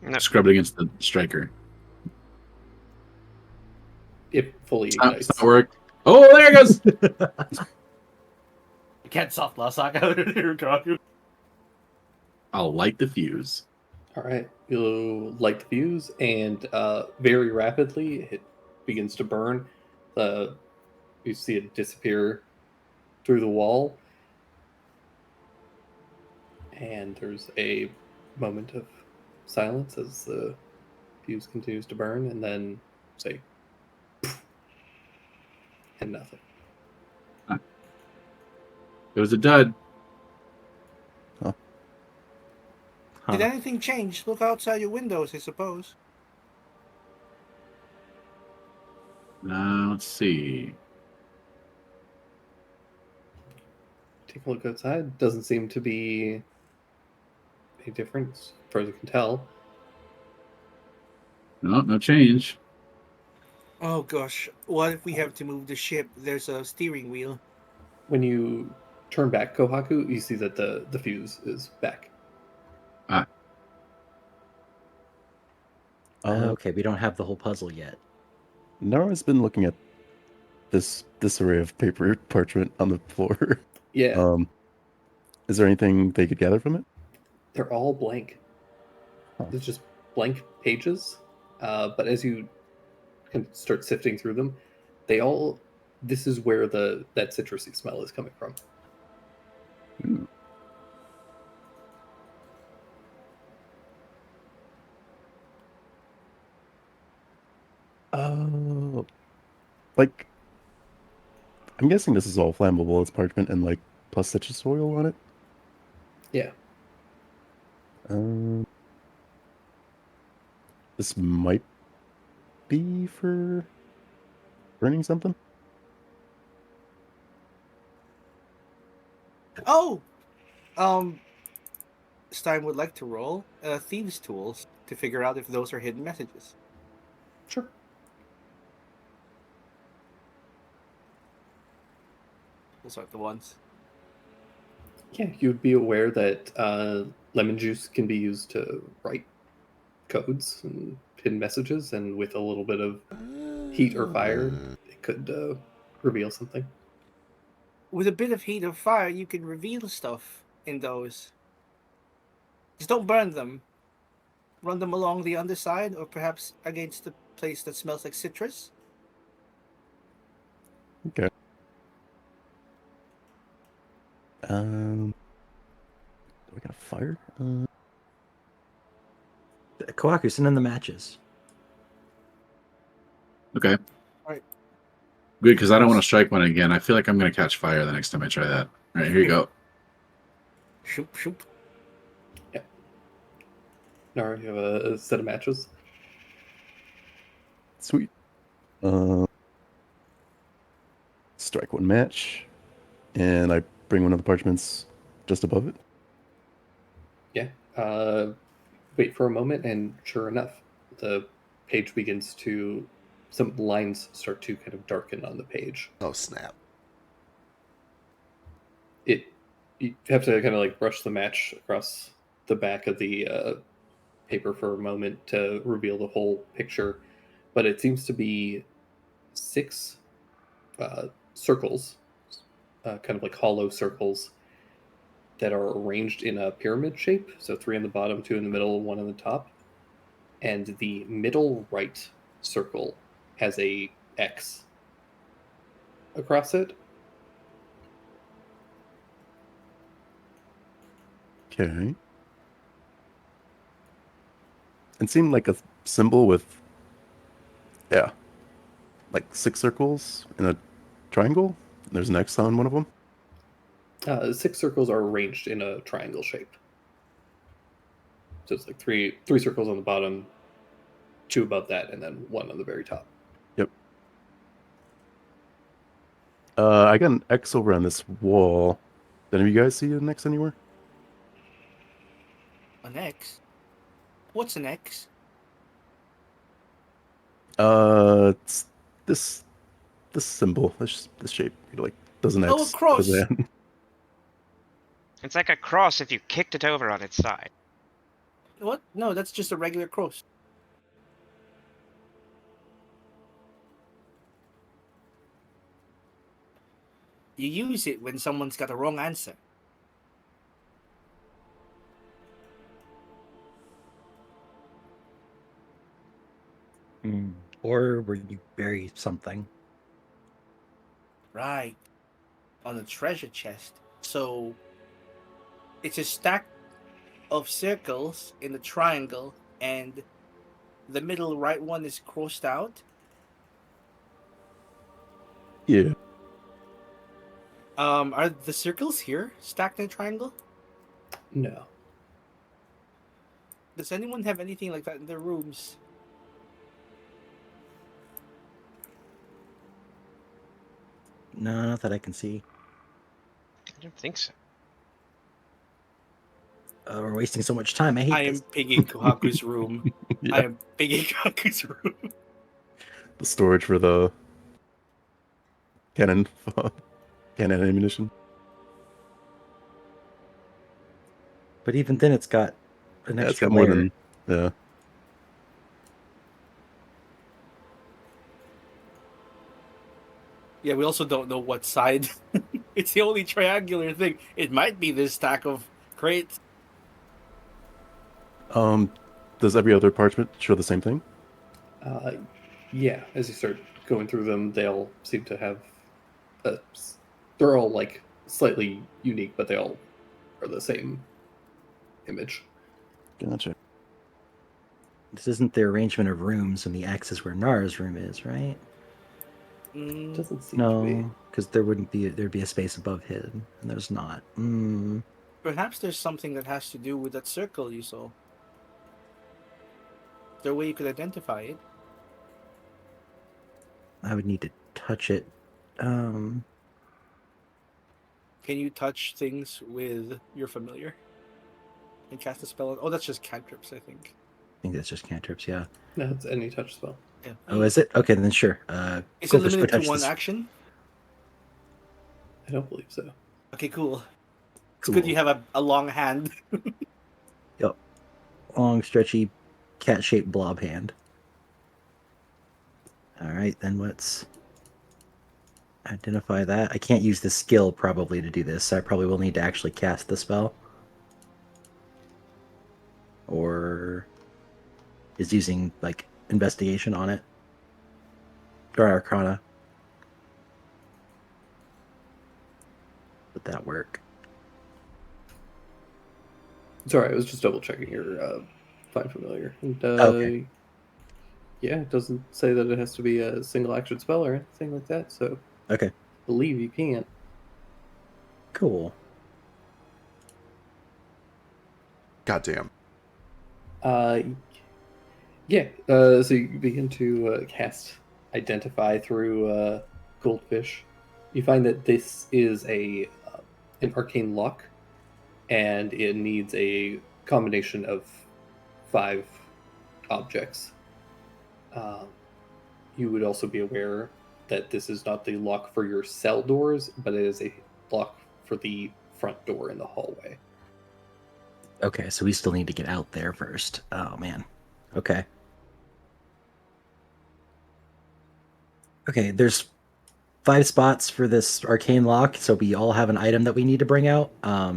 No. scrub it against the striker. It fully It's not, ignites. it's not work. Oh, there it goes. You can't soft lock out of here, Kohaku. I'll light the fuse. All right, you light the fuse, and very rapidly it begins to burn. You see it disappear through the wall, and there's a moment of silence as the fuse continues to burn, and then say, and nothing. It was a dud. Huh. Did anything change? Look outside your windows, I suppose. Let's see. Take a look outside. Doesn't seem to be a difference, as far as you can tell. No change. Oh gosh, what if we have to move the ship? There's a steering wheel. When you turn back Kohaku, you see that the fuse is back. Okay, we don't have the whole puzzle yet. Nara's been looking at this array of paper parchment on the floor. Yeah, Is there anything they could gather from it? they're all blank. Huh. It's just blank pages. But as you can start sifting through them, this is where that citrusy smell is coming from. Ooh. Oh, like I'm guessing this is all flammable. It's parchment and like plus citrus oil on it. Yeah. This might be for burning something. Oh, um, Stein would like to roll thieves' tools to figure out if those are hidden messages. Sure. Those are the ones. Yeah, you'd be aware that lemon juice can be used to write codes and hidden messages, and with a little bit of heat or fire, it could reveal something. With a bit of heat or fire, you can reveal stuff in those. Just don't burn them. Run them along the underside, or perhaps against the place that smells like citrus. Okay. Do we got a fire? Kawaku, send in the matches. Okay. Alright. Good, because I don't want to strike one again. I feel like I'm going to catch fire the next time I try that. All right, here you go. Shoop, shoop. Nara, you have a set of matches. Sweet. Strike one match, and I bring one of the parchments just above it. Yeah. Wait for a moment, and sure enough, the page begins to. Some lines start to kind of darken on the page. Oh, snap. You have to kind of like brush the match across the back of the paper for a moment to reveal the whole picture, but it seems to be 6 circles, kind of like hollow circles that are arranged in a pyramid shape. So 3 on the bottom, 2 in the middle, 1 on the top. And the middle right circle has a X across it. Okay. It seemed like a symbol with, like 6 circles in a triangle. There's an X on one of them. 6 circles are arranged in a triangle shape. So it's like three circles on the bottom, 2 above that, and then 1 on the very top. Yep. I got an X over on this wall. Did any of you guys see an X anywhere? An X? What's an X? It's this symbol, this shape. Like does an X. Oh, a cross. does that. It's like a cross if you kicked it over on its side. What? No, that's just a regular cross. You use it when someone's got a wrong answer. Or where you bury something. Right. On a treasure chest. So it's a stack of circles in a triangle, and the middle right one is crossed out. Yeah. Are the circles here stacked in a triangle? No. Does anyone have anything like that in their rooms? No, not that I can see. I don't think so. We're wasting so much time. I hate I am this. pigging Kohaku's room. Yeah. I am pigging Kohaku's room. The storage for the cannon ammunition. But even then, it's got an Yeah, it's extra got more layer. than yeah. Yeah, we also don't know what side. It's the only triangular thing. It might be this stack of crates. Does every other parchment show the same thing? Yeah, as you start going through them, they all seem to have. They're all like slightly unique, but they all are the same image. Gotcha. This isn't the arrangement of rooms, and the X is where Nara's room is, right? Mm, Doesn't seem to be. No, because there'd be a space above hidden, and there's not. perhaps there's something that has to do with that circle you saw. Is there a way you could identify it? I would need to touch it. Can you touch things with your familiar and cast a spell? Oh, that's just cantrips, I think. I think that's just cantrips. Yeah. No, it's any touch spell. Yeah. Oh, is it? Okay, then sure. Is Corpus, it go limited to touch one this. action? I don't believe so. Okay, cool. It's Cool. good you have a long hand. Yep. Long, stretchy, cat-shaped blob hand. All right, then let's identify that. I can't use the skill probably to do this, so I probably will need to actually cast the spell. Or is using like investigation on it or Arcana. Would that work? Sorry, I was just double checking your find familiar. And, Okay. Yeah, it doesn't say that it has to be a single action spell or anything like that. So Okay. I believe you can. Cool. Goddamn. Yeah. So you begin to cast Identify through Goldfish. You find that this is an arcane lock, and it needs a combination of 5 objects. You would also be aware that this is not the lock for your cell doors, but it is a lock for the front door in the hallway. Okay, so we still need to get out there first. Oh man. Okay. Okay, there's 5 spots for this arcane lock, so we all have an item that we need to bring out. By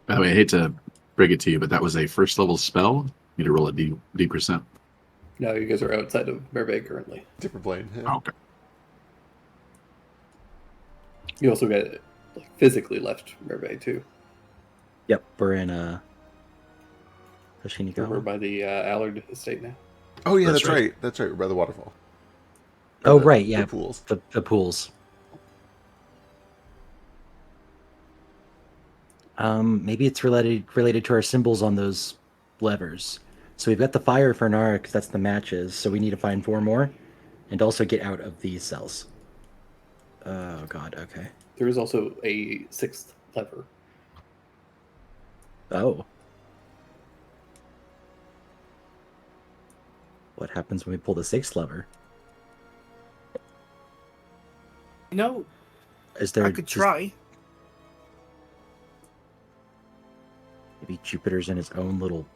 the way, I hate to break it to you, but that was a first level spell. You need to roll a D percent. No, you guys are outside of Merveille currently. Different plane. Yeah. Oh, okay. You also got physically left Merveille too. Yep, we're in Hashini We're Gala. by the Allard estate now. Oh yeah, That's that's right. That's right. We're by the waterfall. Oh The- right, the yeah. pools. The pools. Maybe it's related to our symbols on those levers. So we've got the fire for Nara because that's the matches. So we need to find 4 more, and also get out of these cells. Oh god. Okay. There is also a 6th lever. Oh. What happens when we pull the 6th lever? You know, Is there I could just- try. Maybe Jupiter's in his own little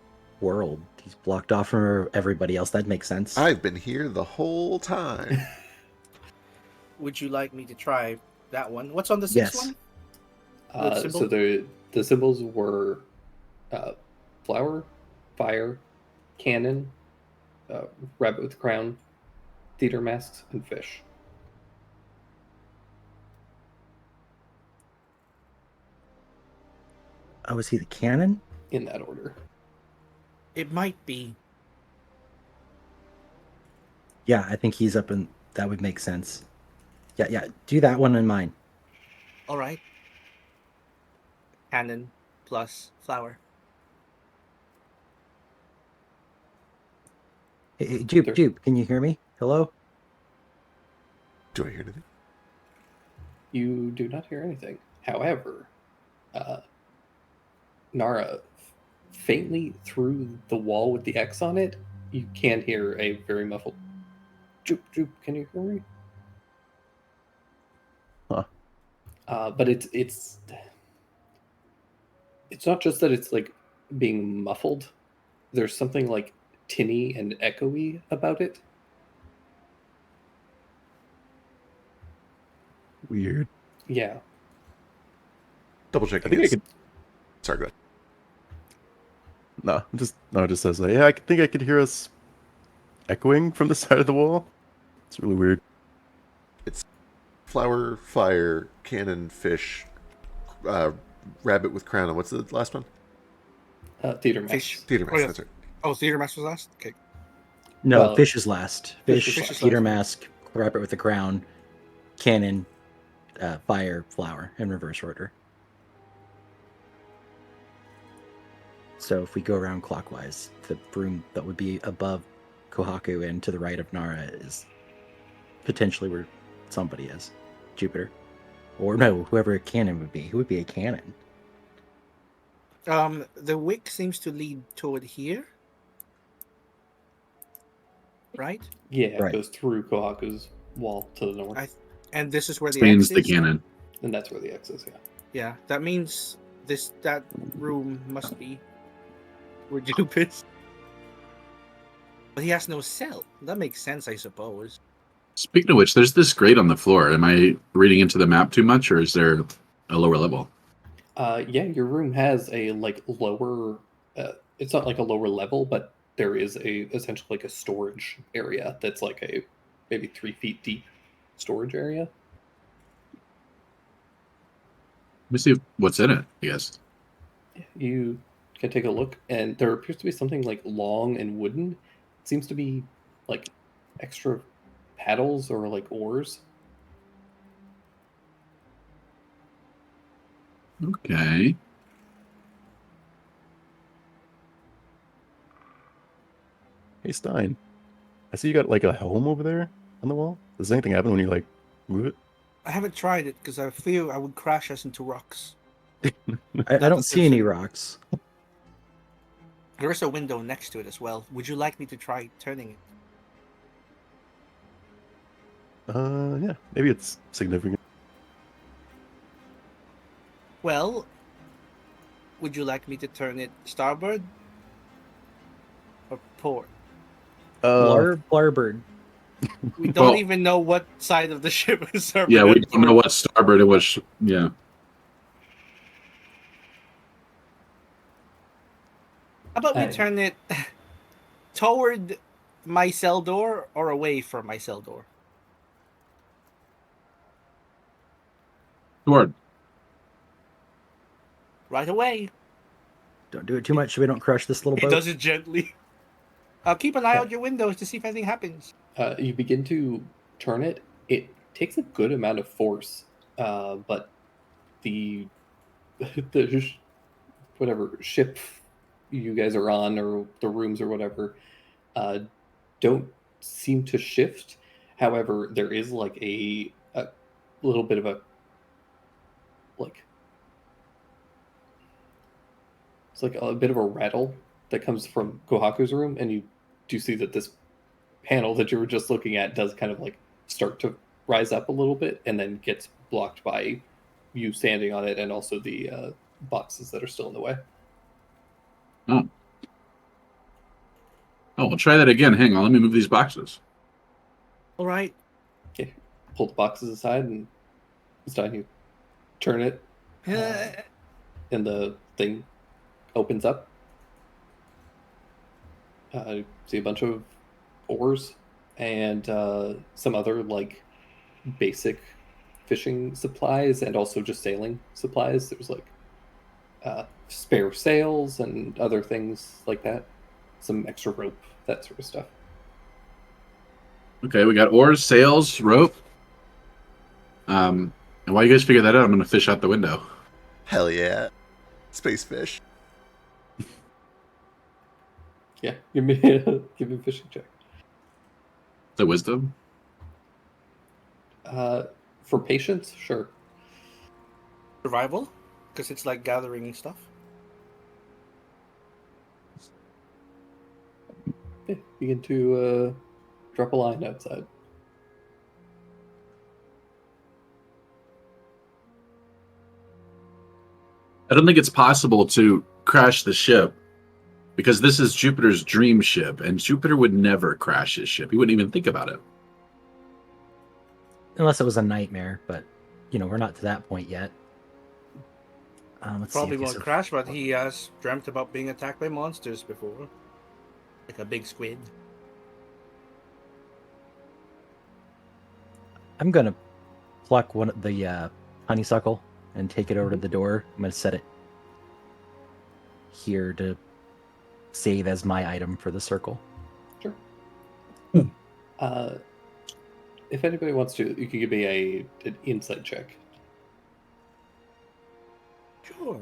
world. He's blocked off from everybody else. That makes sense. I've been here the whole time. Would you like me to try that one? What's on the sixth Yes. one? What So symbol? the symbols were flower, fire, cannon, rabbit with crown, theater masks, and fish. Oh, is he the cannon? In that order. It might be. Yeah, I think he's up in. That would make sense. Yeah. Do that one in mine. All right. Cannon plus flower. Hey, Jupe, can you hear me? Hello? Do I hear anything? You do not hear anything. However, Nara, faintly through the wall with the X on it, you can hear a very muffled "Joop, Joop, can you hear me?" Huh. But it's not just that it's like being muffled. There's something like tinny and echoey about it. Weird. Yeah. Double I checking. think I his- could. Sorry, go ahead. No, it just says yeah. I think I could hear us echoing from the side of the wall. It's really weird. Flower, fire, cannon, fish, rabbit with crown. And what's the last one? Theater masks. Fish. Theater mask. Oh, yeah. That's right. Oh, theater mask was last. Okay. No, Well, fish is last. Fish Fish, is last. Peter Mask, rabbit with the crown, cannon, fire, flower, in reverse order. So if we go around clockwise, the room that would be above Kohaku and to the right of Nara is potentially where somebody is. Jupiter. Or no, whoever a cannon would be. Who would be a cannon? The wick seems to lead toward here, right? Yeah, it Right. goes through Kohaku's wall to the north, And this is where the Spain's X the is. cannon. and that's where the X is. Yeah. Yeah, that means that room must be where Jupe is. But he has no cell. That makes sense, I suppose. Speaking of which, there's this grate on the floor. Am I reading into the map too much, or is there a lower level? Yeah, your room has a like lower. It's not like a lower level, but there is essentially like a storage area that's like a maybe 3 feet deep storage area. Let me see what's in it, I guess. You can take a look, and there appears to be something like long and wooden. It seems to be like extra paddles or like oars. Okay. Hey Stein, I see you got like a helm over there on the wall. Does anything happen when you like move it? I haven't tried it because I fear I would crash us into rocks. I don't see any rocks. There is a window next to it as well. Would you like me to try turning it? Yeah, maybe it's significant. Well, would you like me to turn it starboard or port? Blarbird. We don't Well- even know what side of the ship is starboard. Yeah, we and don't know port. what starboard it was. Yeah. How about we Hey. turn it toward my cell door or away from my cell door? Toward. Right away. Don't do it too much so we don't crush this little He boat. does it gently. I'll keep an eye out your windows to see if anything happens. You begin to turn it. It takes a good amount of force, but the whatever ship you guys are on, or the rooms or whatever, don't seem to shift. However, there is like a little bit of a it's like a bit of a rattle that comes from Kohaku's room, and you do see that this panel that you were just looking at does kind of like start to rise up a little bit and then gets blocked by you standing on it and also the boxes that are still in the way. Oh, we'll try that again. Hang on, let me move these boxes. All right. Okay, pull the boxes aside, and this time you turn it, and the thing opens up. You see a bunch of oars and some other like basic fishing supplies and also just sailing supplies. There's like spare sails and other things like that. Some extra rope, that sort of stuff. Okay, we got oars, sails, rope. And while you guys figure that out, I'm gonna fish out the window. Hell yeah. Space fish. Yeah, give me a fishing check. The wisdom. For patience, sure. Survival? Because it's like gathering stuff. Yeah, begin to drop a line outside. I don't think it's possible to crash the ship because this is Jupiter's dream ship, and Jupiter would never crash his ship. He wouldn't even think about it. Unless it was a nightmare, but we're not to that point yet. Let's see Probably if these won't are- crash, but he has dreamt about being attacked by monsters before. Like a big squid. I'm gonna pluck one of the honeysuckle and take it over to the door. I'm gonna set it here to save as my item for the circle. Sure. If anybody wants to, you can give me an insight check. Sure.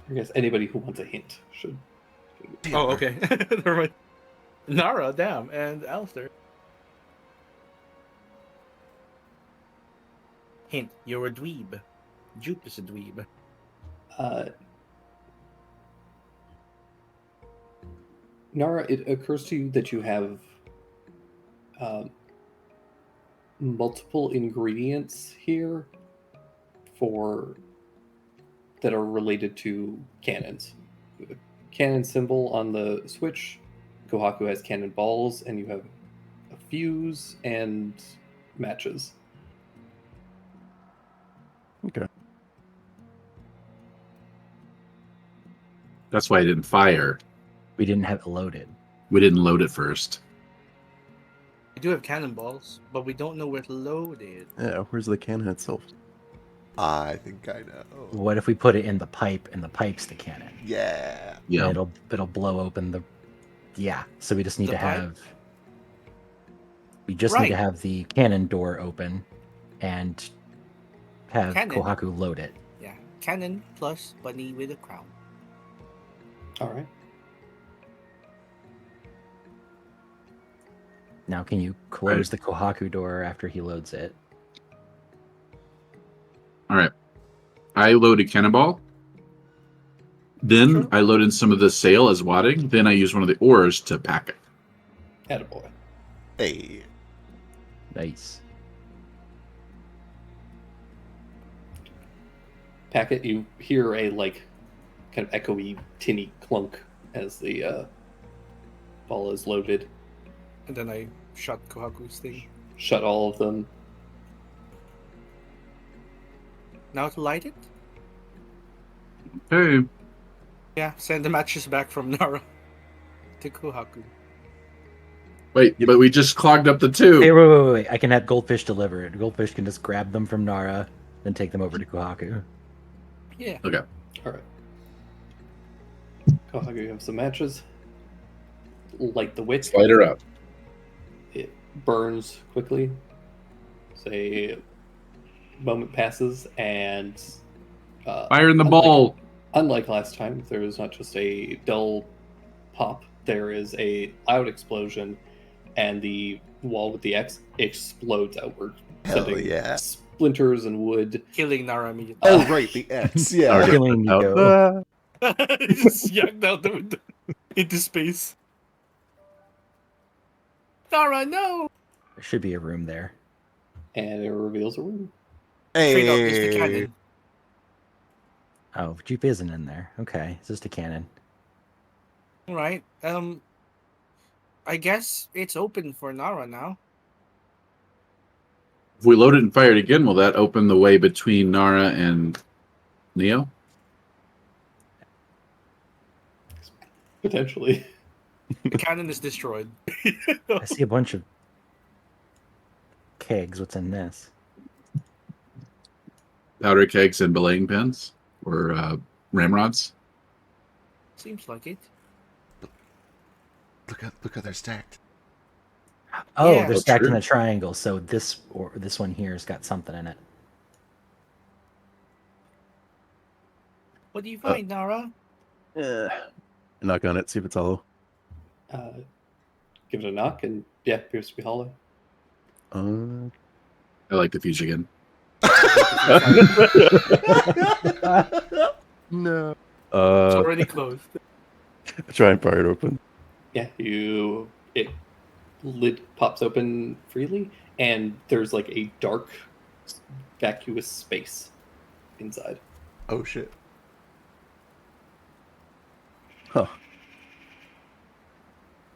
I guess anybody who wants a hint should. Oh, okay. Never mind. Nara, damn, and Alistair. Hint: you're a dweeb. Jupe is a dweeb. Nara, it occurs to you that you have multiple ingredients here that are related to cannons. The cannon symbol on the switch, Kohaku has cannon balls, and you have a fuse and matches. Okay. That's why I didn't fire. We didn't have it loaded. We didn't load it first. We do have cannonballs, but we don't know where to load it. Yeah, where's the cannon itself? I think I know. What if we put it in the pipe, and the pipe's the cannon? Yeah. Yeah. And it'll blow open the. Yeah. So we just need The to pipe? have. We just need to Right. have the cannon door open, and have Cannon. Kohaku load it. Yeah, cannon plus bunny with a crown. All right. Now, can you close the Kohaku door after he loads it? All right. I load a cannonball. Then Sure. I load in some of the sail as wadding. Then I use one of the oars to pack it. Attaboy. Hey. Nice. Packet, you hear a kind of echoey, tinny clunk as the ball is loaded. And then I shut Kohaku's thing. Shut all of them. Now to light it? Hey. Yeah, send the matches back from Nara to Kohaku. Wait, but we just clogged up the tube. Hey, wait. I can have Goldfish deliver it. Goldfish can just grab them from Nara, then take them over to Kohaku. Yeah. All right. Kohaku, you have some matches. Light the wick. Slide her up. It burns quickly. Say, moment passes, and Fire in the ball. unlike last time, there is not just a dull pop. There is a loud explosion, and the wall with the X explodes outward, Hell sending yeah. splinters and wood. Killing Nara immediately. Oh, right, the X. Yeah. Already Killing out. Nico. Just yanked out the window into space. Nara, no! There should be a room there. And it reveals a room. Straight up is the Hey. cannon. Oh, Jupe isn't in there. Okay, it's just a cannon. Right. I guess it's open for Nara now. If we load it and fire it again, will that open the way between Nara and Neo? Potentially. The cannon is destroyed. I see a bunch of kegs. What's in this? Powder kegs and belaying pins? Or ramrods? Seems like it. Look how they're stacked. Oh, Yeah. they're Oh, stacked in true. a triangle. So this one here has got something in it. What do you find, Nara? Knock on it, see if it's hollow. Give it a knock, and yeah, appears to be hollow. Uh, I like the fuse again. no. It's already closed. Try and fire it open. Yeah, lid pops open freely, and there's like a dark, vacuous space inside. Oh, shit. Huh.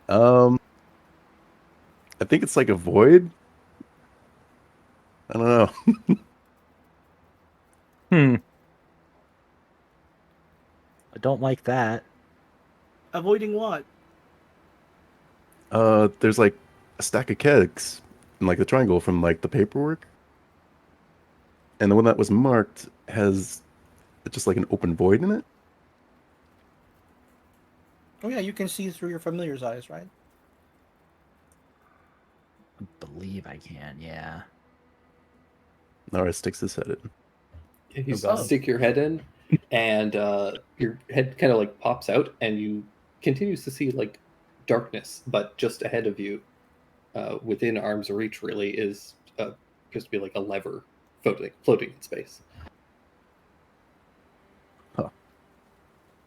I think it's like a void. I don't know. I don't like that. Avoiding what? There's like a stack of kegs in like the triangle from like the paperwork. And the one that was marked has just like an open void in it. Oh yeah, you can see through your familiar's eyes, right? I believe I can, yeah. Nara sticks his head in. You God. stick your head in, and your head kind of like pops out, and you continues to see like darkness, but just ahead of you, within arm's reach, really is appears to be like a lever floating in space.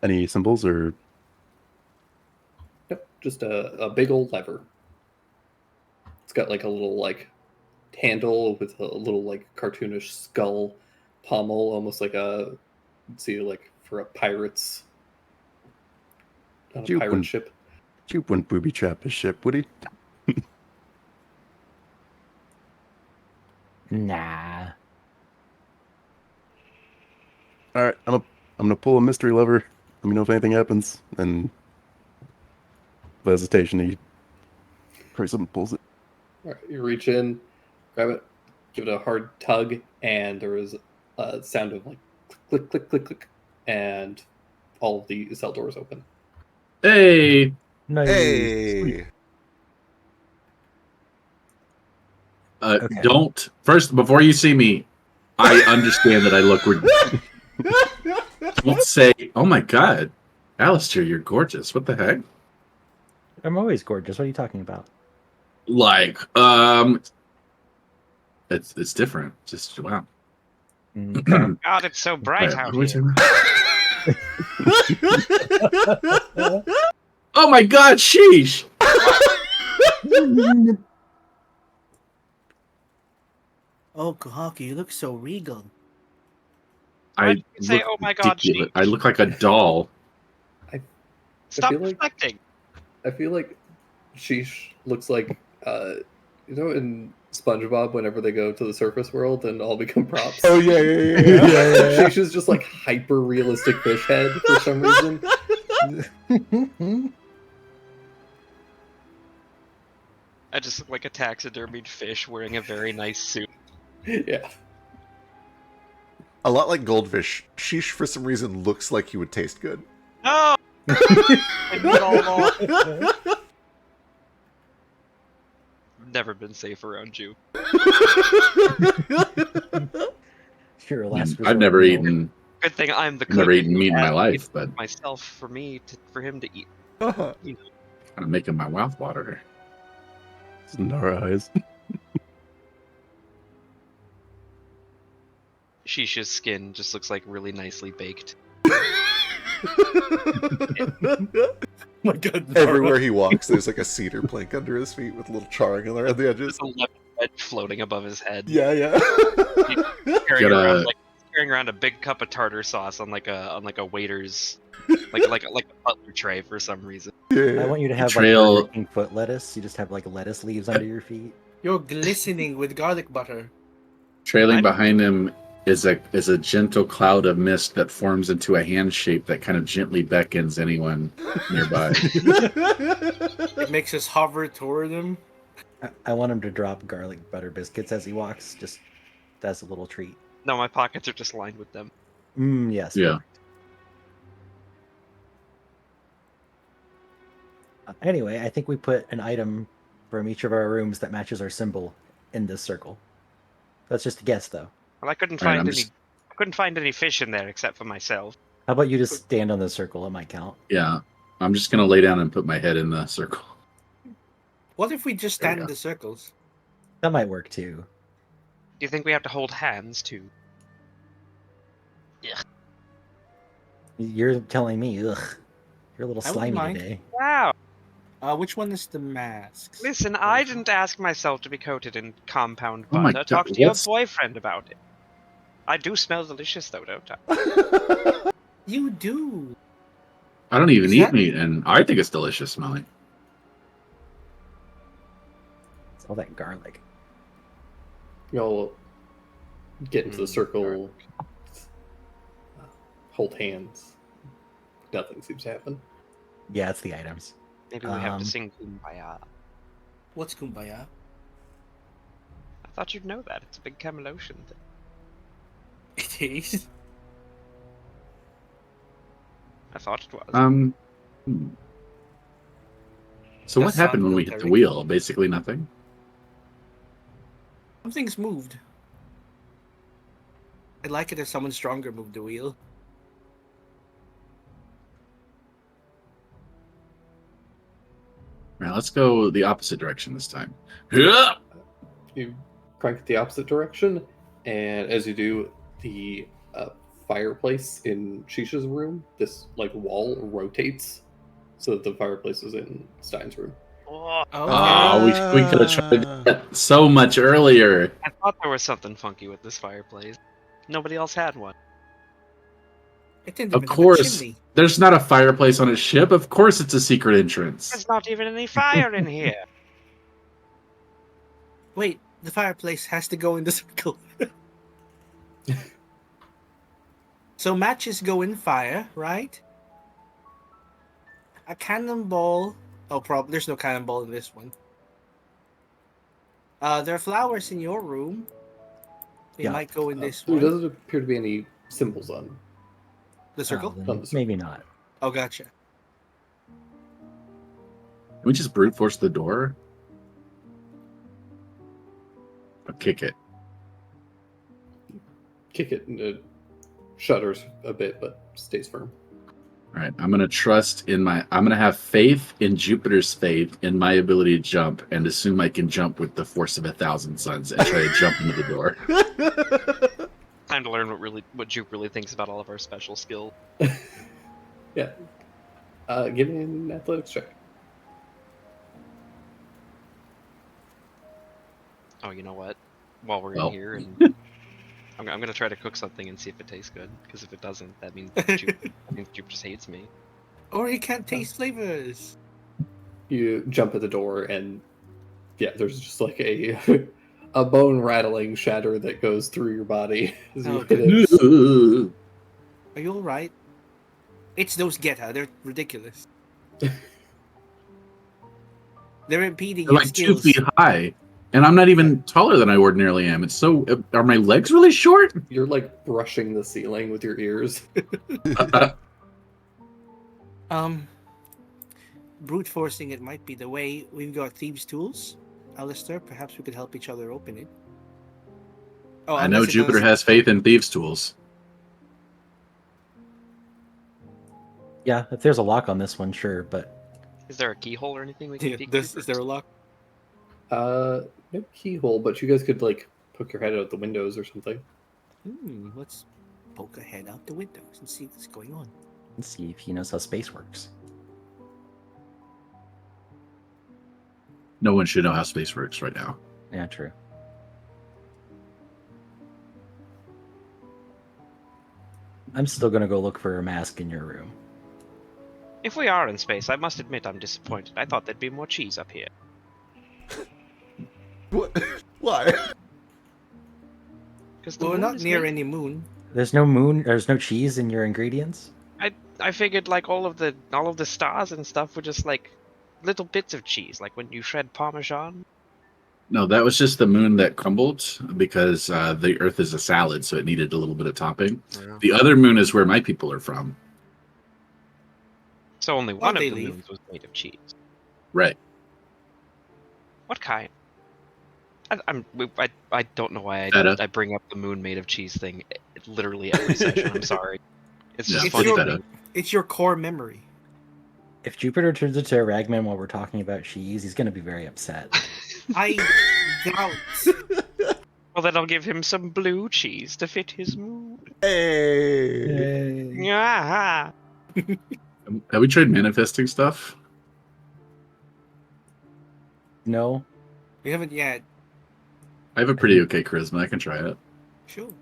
Any symbols or Yep, just a big old lever. It's got like a little like handle with a little like cartoonish skull pommel, almost like a see like for a pirate's on a You pirate wouldn't- ship. you wouldn't booby trap his ship, would he? Nah. All right, I'm gonna pull a mystery lever. Let me know if anything happens. And the hesitation, he tries something, pulls it. All right, you reach in, grab it, give it a hard tug, and there is a sound of like click, click, click, click, and all of the cell doors open. Hey, Nice. Hey. Okay. don't first before you see me. I understand that I look. Don't say, "Oh my God, Alistair, you're gorgeous." What the heck? I'm always gorgeous. What are you talking about? Like, it's different. Just wow. Okay. God, it's so bright Wait, out what was here. it? Oh my God, sheesh! Oh, Kohaki, you look so regal. Why I did you say, look "Oh my God, ridiculous. sheesh"? I look like a doll. Stop feel like- reflecting. I feel like Sheesh looks like you know in SpongeBob whenever they go to the surface world and all become props. Oh yeah. Sheesh is just like hyper realistic fish head for some reason. I just look like a taxidermied fish wearing a very nice suit. Yeah. A lot like Goldfish. Sheesh, for some reason, looks like he would taste good. No! I knew it all along. I've never been safe around you. You're a I last mean, resort I've never meal. eaten Good thing I'm the cook. never and eaten he meat in my adds life, but myself for him to eat. Uh-huh. I'm making my mouth water. It's in our eyes. Shisha's skin just looks like really nicely baked. My God, Everywhere he walks, there's like a cedar plank under his feet with a little charring around the edges. Just a lemon wedge floating above his head. Yeah. Carrying Gotta- around carrying around a big cup of tartar sauce on like a waiter's like a butler tray for some reason. I Yeah. want you to have Trail- like Burger King foot lettuce. You just have like lettuce leaves under your feet. You're glistening with garlic butter. Trailing I- behind him is a gentle cloud of mist that forms into a hand shape that kind of gently beckons anyone nearby. It makes us hover toward him. I want him to drop garlic butter biscuits as he walks, just as a little treat. No, my pockets are just lined with them. Yes. Yeah. perfect. Anyway, I think we put an item from each of our rooms that matches our symbol in this circle. That's just a guess, though. Well, I couldn't Alright, find I'm any. just- I couldn't find any fish in there except for myself. How about you just stand on the circle? It might count. Yeah, I'm just gonna lay down and put my head in the circle. What if we just There we stand in go. the circles? That might work too. Do you think we have to hold hands too? You're telling me, ugh. You're a little I wouldn't slimy mind. today. Wow. Which one is the masks? Listen, I didn't ask myself to be coated in compound Oh my butter. God, Talk to your what's- boyfriend about it. I do smell delicious though, don't I? You do. I don't even Is eat that- meat, and I think it's delicious smelling. It's all that garlic. Y'all get into the Mm, circle, hold hands. Nothing seems to happen. Yeah, it's the items. Maybe we have Um, to sing Kumbaya. What's kumbaya? I thought you'd know that. It's a big Camelocian thing. It is. I thought it was. Hmm. So That what happened when we hit the sounded wheel? Basically nothing. Something's moved. I'd like it if someone stronger moved the wheel. All right, let's go the opposite direction this time. Yeah. You crank it the opposite direction, And as you do, the fireplace in Shisha's room, this like wall rotates so that the fireplace is in Stein's room. Oh, Oh, we could have tried that so much earlier. I thought there was something funky with this fireplace. Nobody else had one. It didn't Of even have a course, chimney. there's not a fireplace on a ship. Of course, it's a secret entrance. There's not even any fire in here. Wait, the fireplace has to go in the circle. So matches go in fire, right? A cannonball. Oh, there's no cannonball in this one. There are flowers in your room. They Yeah. might go in this There one. doesn't appear to be any symbols on. The circle? Oh, then On the circle. maybe not. Oh, gotcha. Can we just brute force the door? Or kick it. Kick it and it shudders a bit, but stays firm. All right, I'm gonna have faith in Jupiter's faith in my ability to jump, and assume I can jump with the force of 1,000 suns, and try to jump into the door. Time to learn what Jupe really thinks about all of our special skills. Yeah. Give me an athletics check. Oh, you know what? While we're Well. in here, and I'm gonna try to cook something and see if it tastes good. Because if it doesn't, that means Jupe just hates me. Or you can't taste flavors. You jump at the door and yeah, there's just like a a bone rattling shatter that goes through your body as you Oh, hit it. Are you alright? It's those Geta. They're ridiculous. They're impeding They're your like 2 skills. feet high, and I'm not even taller than I ordinarily am. It's so. Are my legs really short? You're like brushing the ceiling with your ears. Brute forcing it might be the way. We've got thieves' tools. Alistair, perhaps we could help each other open it. Oh, I know unless it Jupiter does- has faith in thieves' tools. Yeah, if there's a lock on this one, sure, but Is there a keyhole or anything we can Yeah, peek is through? there a lock? No keyhole, but you guys could like poke your head out the windows or something. Let's poke a head out the windows and see what's going on. let's see if he knows how space works. No one should know how space works right now. Yeah, true. I'm still gonna go look for a mask in your room. If we are in space, I must admit I'm disappointed. I thought there'd be more cheese up here. What? Why? Because Well, we're not near any moon. There's no moon. There's no cheese in your ingredients. I figured like all of the stars and stuff were just like little bits of cheese, like when you shred Parmesan. No, that was just the moon that crumbled because the Earth is a salad, so it needed a little bit of topping. Yeah. The other moon is where my people are from. So only one of they the leave? moons was made of cheese. Right. What kind? I don't know why Feta. I bring up the moon made of cheese thing literally every session. I'm sorry. It's just Yeah, It's funny. your- feta. It's your core memory. If Jupiter turns into a ragman while we're talking about cheese, he's gonna be very upset. I doubt. Well, then I'll give him some blue cheese to fit his mood. Hey. Yeah. Have we tried manifesting stuff? No, We haven't yet. I have a pretty okay charisma. I can try it. Sure.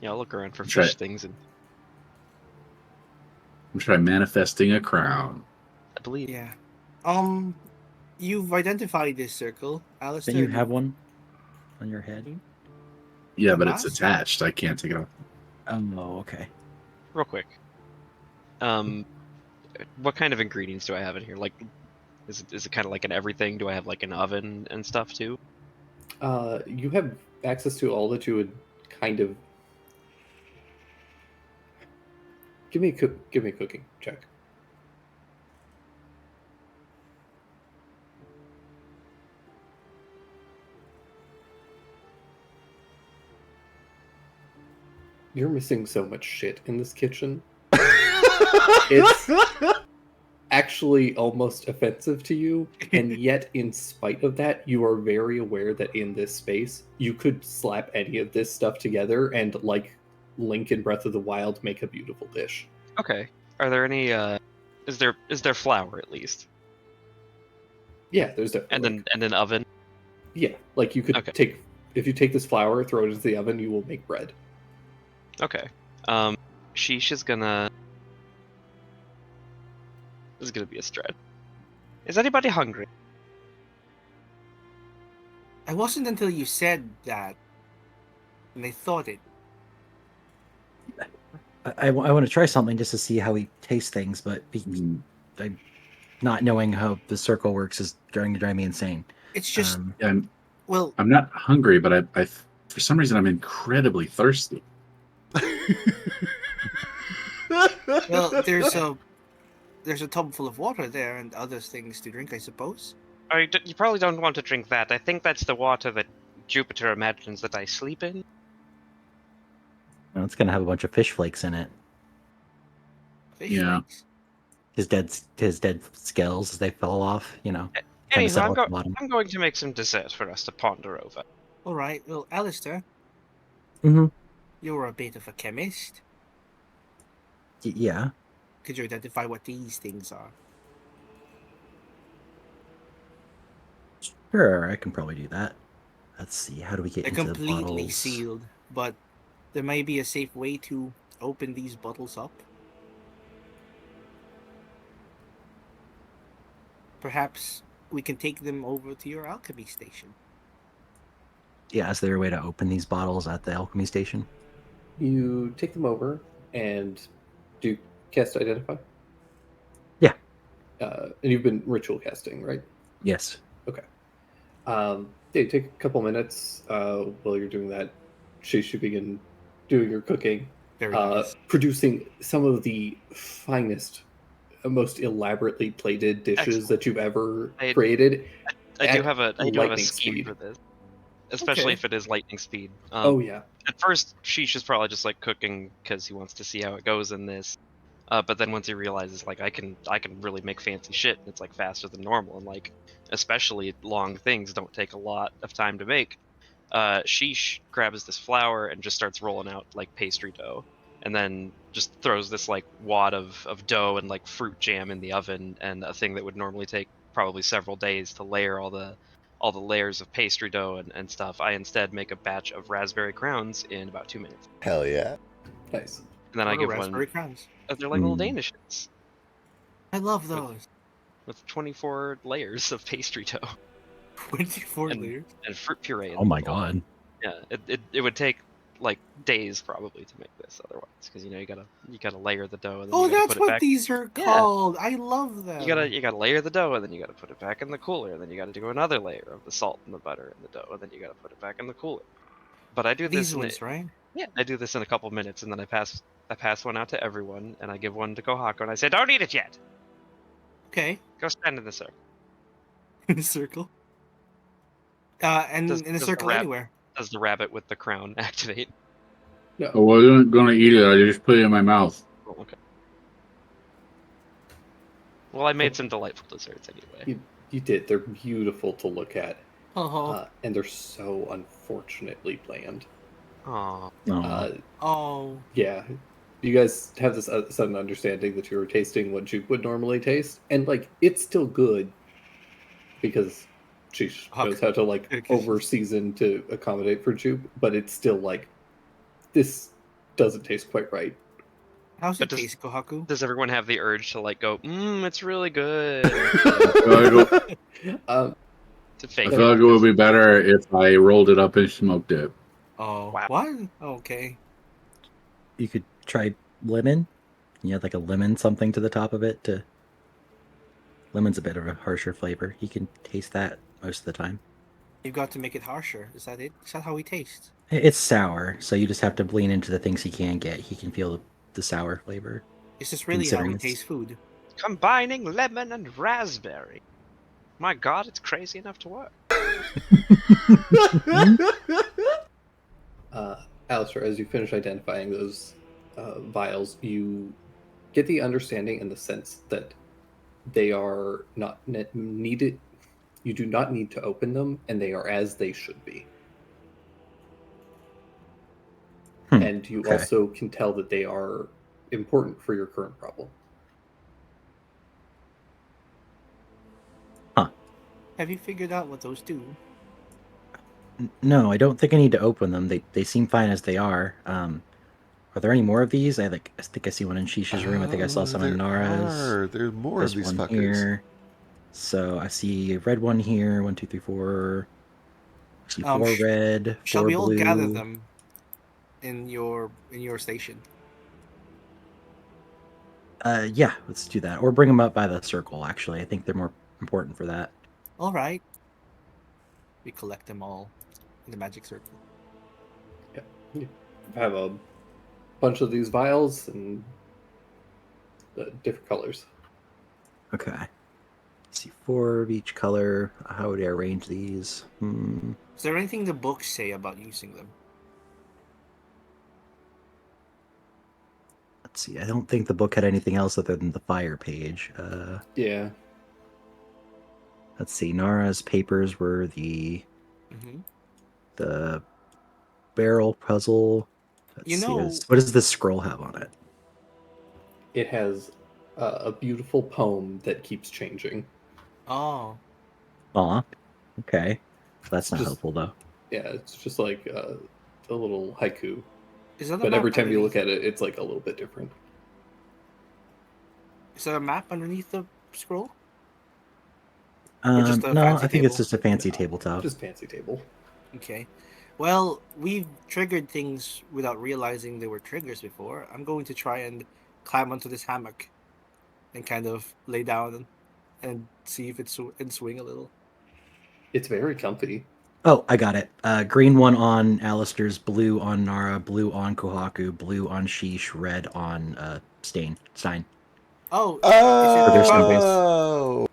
Yeah, I'll look around for Try fish it. things, and I'm trying manifesting a crown. I believe. Yeah. You've identified this circle, Alistair. then you have one on your head. Yeah, A but it's mask? attached. I can't take it off. Oh, okay. Real quick. What kind of ingredients do I have in here? Like, is it kind of like an everything? Do I have like an oven and stuff too? You have access to all that you would kind of. Give me a cooking check. You're missing so much shit in this kitchen. It's actually almost offensive to you, and yet in spite of that, you are very aware that in this space, you could slap any of this stuff together and, like Link in Breath of the Wild, make a beautiful dish. Okay. Are there any? Is there flour at least? Yeah, there's definitely. And an oven. Yeah, like you could Okay. if you take this flour, throw it into the oven, you will make bread. Okay. Sheesh is gonna. This is gonna be a stretch. Is anybody hungry? I wasn't until you said that, and I thought it. I want to try something just to see how he tastes things, but I'm not knowing how the circle works is going to drive me insane. It's just And well, I'm not hungry, but I for some reason I'm incredibly thirsty. well, there's a tub full of water there and other things to drink, I suppose. You probably don't want to drink that. I think that's the water that Jupiter imagines that I sleep in. Well, it's going to have a bunch of fish flakes in it. Fish Yeah. flakes. His dead scales as they fall off. Kinda Anywho, settle at the bottom. I'm going to make some dessert for us to ponder over. All right. Well, Alistair, Mm-hmm. you're a bit of a chemist. Yeah. Could you identify what these things are? Sure, I can probably do that. Let's see. How do we get They're into the completely bottles? sealed, but there may be a safe way to open these bottles up. Perhaps we can take them over to your alchemy station. Yeah, is there a way to open these bottles at the alchemy station? You take them over and do cast Identify? Yeah. And you've been ritual casting, right? Yes. Yeah, take a couple minutes while you're doing that. She should begin doing your cooking, Very nice. producing some of the finest, most elaborately plated dishes Excellent. that you've ever I- created. I At do have a lightning scheme speed. for this, especially Okay. if it is lightning speed. Oh yeah, At first, Sheesh is probably just like cooking because he wants to see how it goes in this. But then once he realizes like I can really make fancy shit, and it's like faster than normal, and like especially long things don't take a lot of time to make. Sheesh grabs this flour and just starts rolling out like pastry dough, and then just throws this like wad of dough and like fruit jam in the oven, and a thing that would normally take probably several days to layer all the layers of pastry dough and stuff. I instead make a batch of raspberry crowns in about 2 minutes, Hell yeah. nice. and then I What are give raspberry one. crowns. They're like little Mm. danishes I love those. with 24 layers of pastry dough 24 And- layers. and fruit puree. in Oh my the middle. god. Yeah, it would take like days probably to make this otherwise, because you gotta layer the dough and then Oh, you gotta that's put it what back. these are Yeah. called. I love them. You gotta layer the dough, and then you gotta put it back in the cooler, and then you gotta do another layer of the salt and the butter and the dough, and then you gotta put it back in the cooler. But I do this These in ones, right? I do this in a couple minutes, and then I pass one out to everyone, and I give one to Kohaku, and I say, "Don't eat it yet. Okay. Go stand in the circle." In a circle. And Does- in a does the circle rab- anywhere. Does the rabbit with the crown activate? No, I wasn't gonna eat it. I just put it in my mouth. Oh, okay. Well, I made some delightful desserts anyway. you did. They're beautiful to look at, Oh. and they're so unfortunately bland. Aw. Oh. Uh, Yeah, you guys have this sudden understanding that you're tasting what Juke would normally taste, and like it's still good because she knows how to like Okay. over season to accommodate for Juke, but it's still like this doesn't taste quite right. How's But it does- taste, Kohaku? Does everyone have the urge to like go, it's really good? Um, To I fake feel like it would be better if I rolled it up and smoked it. Oh, Wow. what? Okay. You could try lemon. You add like a lemon something to the top of it to. Lemon's a bit of a harsher flavor. You can taste that most of the time. You've got to make it harsher. Is that it? Is that how he tastes? It's sour, so you just have to lean into the things he can get. He can feel the sour flavor. Is this really how Considering he it's- tastes food? combining lemon and raspberry. My God, it's crazy enough to work. Alistair, as you finish identifying those vials, you get the understanding and the sense that they are not needed. You do not need to open them, and they are as they should be. And you okay. also can tell that they are important for your current problem. Have you figured out what those do? No, I don't think I need to open them. They seem fine as they are. Are there any more of these? I think I see one in Shisha's room. I think I saw some in Nara's. There's more There's of these one fuckers. here. So I see a red one here. 1, 2, 3, 4. I see Um, 4 sh- red, Shall 4 we all blue. gather them in your station? Yeah, let's do that. Or bring them up by the circle. Actually, I think they're more important for that. All right. We collect them all in the magic circle. Yeah, you have a bunch of these vials and different colors. Okay. Let's see 4 of each color. How would I arrange these? Is there anything the books say about using them? Let's see. I don't think the book had anything else other than the fire page. Yeah. Let's see. Nara's papers were the barrel puzzle. Let's You see. know- What does this scroll have on it? It has a beautiful poem that keeps changing. Oh, Aw. Okay. That's not Just- helpful though. Yeah, it's just like a little haiku. is that a But map every time you look underneath- at it, it's like a little bit different. Is there a map underneath the scroll? just a No, fancy I think it's table? just a fancy No, tabletop. Just fancy table. Okay. Well, we've triggered things without realizing they were triggers before. I'm going to try and climb onto this hammock and kind of lay down and see if it's and swing a little. It's very comfy. Oh, I got it. Green one on Alistair's, blue on Nara, blue on Kohaku, blue on Sheesh, red on Stein. Oh, their symbols. Oh,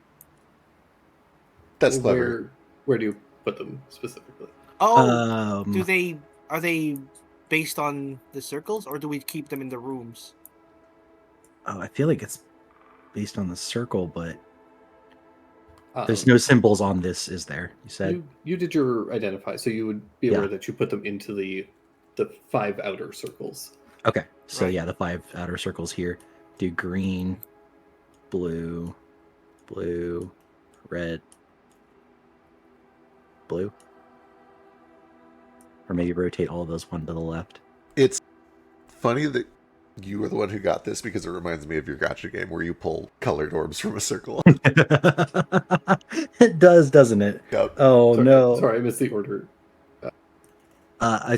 that's clever. Where do you put them specifically? oh, are they based on the circles, or do we keep them in the rooms? I feel like it's based on the circle, but there's Um, no symbols on this, is there? You said? You did your identify, so you would be Yeah. aware that you put them into the 5 outer circles. Okay. So Right. yeah, the 5 outer circles here. Do green, blue, red, blue. Or maybe rotate all of those one to the left. It's funny that you were the one who got this because it reminds me of your gotcha game where you pull colored orbs from a circle. It does, doesn't it? Yep. Oh Sorry, no. Sorry, I missed the order. I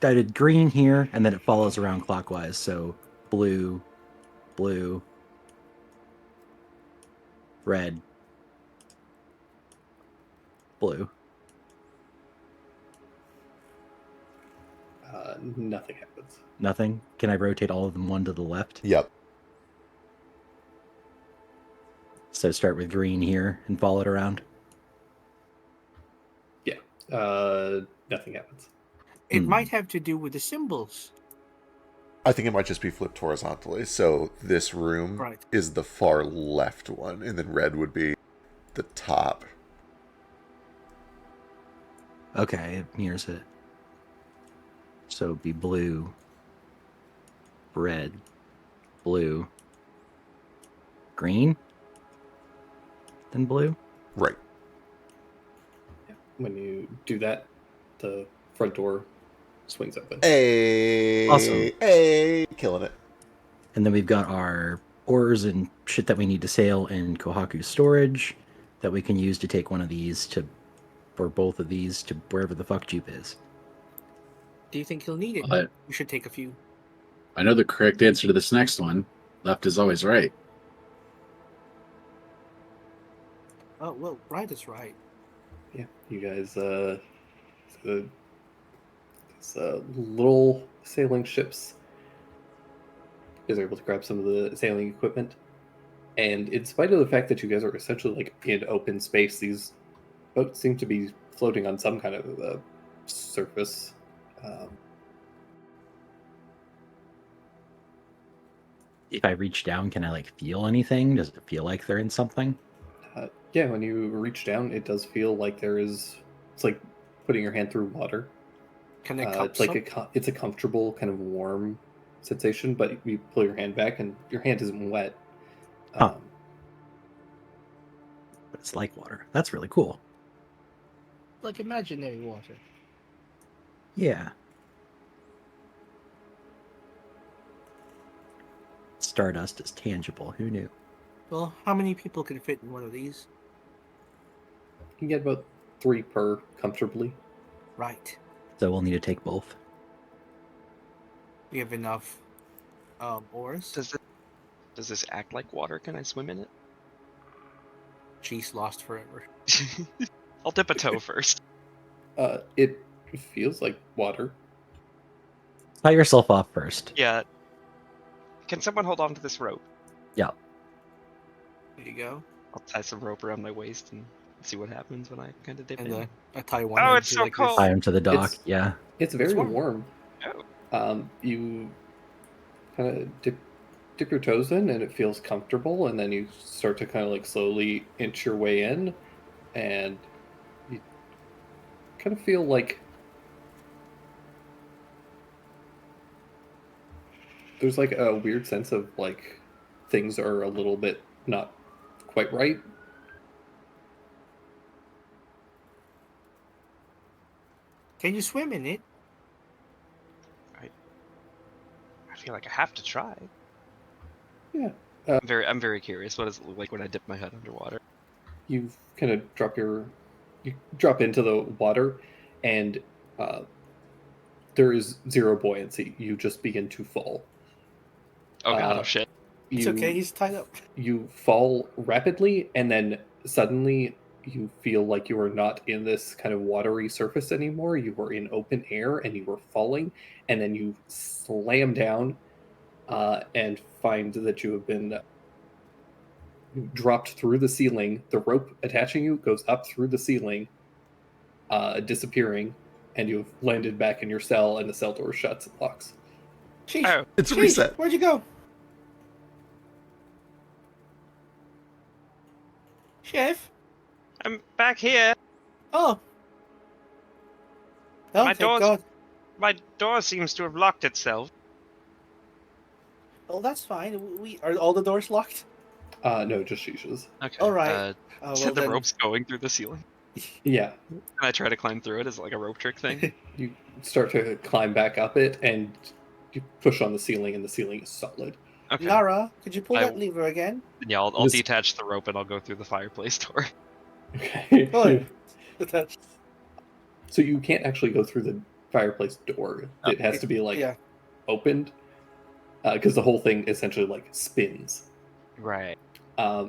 did green here, and then it follows around clockwise. So blue, red, blue. Nothing happens. Nothing. Can I rotate all of them one to the left? Yep. So start with green here and follow it around. Yeah. Nothing happens. It might have to do with the symbols. I think it might just be flipped horizontally. So this room Right. is the far left one, and then red would be the top. Okay, it mirrors it. So it'd be blue, red, blue, green, then blue. Right. When you do that, the front door swings open. Hey. Awesome. Hey. Killing it. And then we've got our ores and shit that we need to sail in Kohaku's storage that we can use to take one of these or both of these to wherever the fuck Jupe is. Do you think he'll need it? I- We should take a few. I know the correct answer to this next one. Left is always right. Oh well, right is right. Yeah, you guys, these little sailing ships. You guys are able to grab some of the sailing equipment, and in spite of the fact that you guys are essentially like in open space, these boats seem to be floating on some kind of surface. if I reach down, can I like feel anything? Does it feel like they're in something? Yeah, when you reach down, it does feel like there is. It's like putting your hand through water. Can I cup It's like some? it's a comfortable kind of warm sensation, but you pull your hand back and your hand isn't wet. Huh. But it's like water. That's really cool. Like imaginary water. Yeah. Stardust is tangible. Who knew? Well, how many people can fit in one of these? You can get about 3 per comfortably. Right. So we'll need to take both. We have enough oars. Does this act like water? Can I swim in it? She's lost forever. I'll dip a toe first. It feels like water. Tie yourself off first. Yeah. Can someone hold on to this rope? Yeah. There you go. I'll tie some rope around my waist and see what happens when I kind of dip And in. I tie one. Oh, end it's to so like this. cold. Tie him to the dock. It's- Yeah. It's very warm. warm. Oh. You kind of dip your toes in, and it feels comfortable, and then you start to kind of like slowly inch your way in, and you kind of feel like there's like a weird sense of like things are a little bit not quite right. Can you swim in it? I feel like I have to try. Yeah. I'm very curious. What does it look like when I dip my head underwater? You kind of you drop into the water, and there is zero buoyancy. You just begin to fall. Oh god, Uh, oh shit. It's You- okay. He's tied up. You fall rapidly, and then suddenly you feel like you are not in this kind of watery surface anymore. You are in open air, and you are falling, and then you slam down and find that you have been dropped through the ceiling. The rope attaching you goes up through the ceiling, disappearing, and you've landed back in your cell, and the cell door shuts and locks. Sheesh. Oh, It's a Sheesh, reset. Where'd you go? Chef? I'm back here. Oh. Oh, My thank door's- God. My door seems to have locked itself. Oh, that's fine. Are all the doors locked? No, just Shisha's. Okay. All right. Oh, So well the then. rope's going through the ceiling. Yeah, And I try to climb through it as like a rope trick thing. you start to climb back up it, and you push on the ceiling, and the ceiling is solid. Okay. Lara, could you pull I- that lever again? Yeah, I'll This- detach the rope and I'll go through the fireplace door. Okay. Oh, yeah. That's- So you can't actually go through the fireplace door. It has to be like yeah. opened, because the whole thing essentially like spins. Right.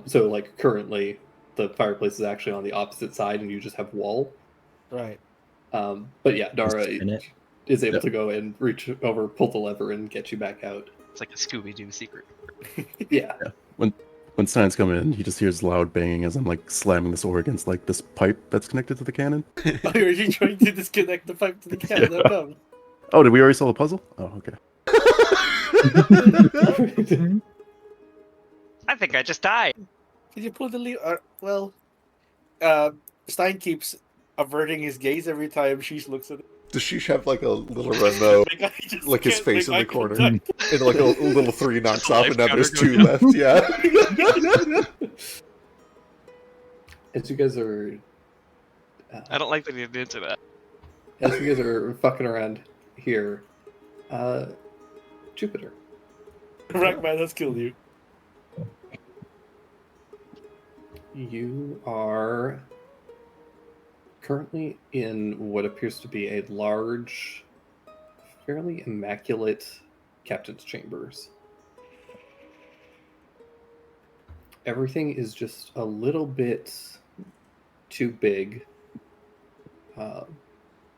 So like currently, the fireplace is actually on the opposite side, and you just have wall. Right. But yeah, Dara spin it. is able Yep. to go and reach over, pull the lever, and get you back out. It's like a Scooby-Doo secret. Yeah. When Stein's coming in, he just hears loud banging as I'm like slamming this oar against like this pipe that's connected to the cannon. Oh, are you trying to disconnect the pipe to the cannon? Yeah. No. Oh, did we already solve a puzzle? Oh, okay. I think I just died. Did you pull the lever? Stein keeps averting his gaze every time she looks at it. Does Sheesh have like a little Remo, Like, I just like his can't face make in the eye corner, contact. and like a little 3 knocks Just a off, life and now there's counter 2 going left? Yeah. As you guys are, I don't like that he did to that. as you guys are fucking around here, Jupiter. Rackman has killed you. You are currently in what appears to be a large, fairly immaculate captain's chambers. Everything is just a little bit too big.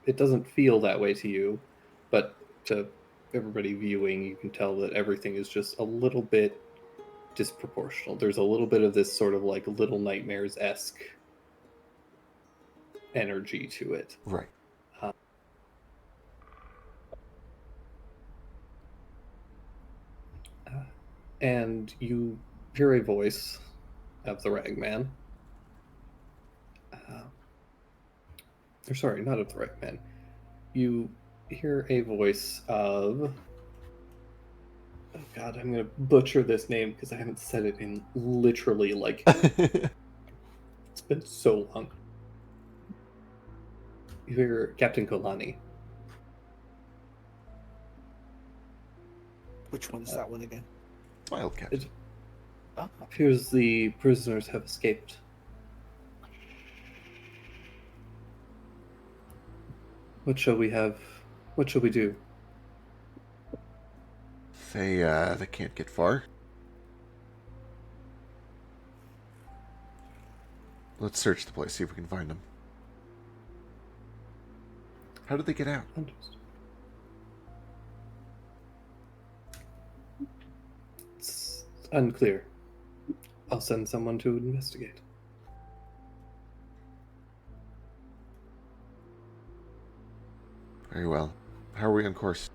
It doesn't feel that way to you, but to everybody viewing, you can tell that everything is just a little bit disproportional. There's a little bit of this sort of like Little Nightmares-esque energy to it. Right. and you hear a voice of the Ragman. Or sorry, not of the Ragman. You hear a voice of... Oh god, I'm gonna butcher this name because I haven't said it in literally like... It's been so long. You hear Captain Kolani. Which one's that one again? Smile, Captain. It Oh, appears the prisoners have escaped. What shall we have? What shall we do? They can't get far. Let's search the place, see if we can find them. How did they get out? Understood. It's unclear. I'll send someone to investigate. Very well. How are we on course?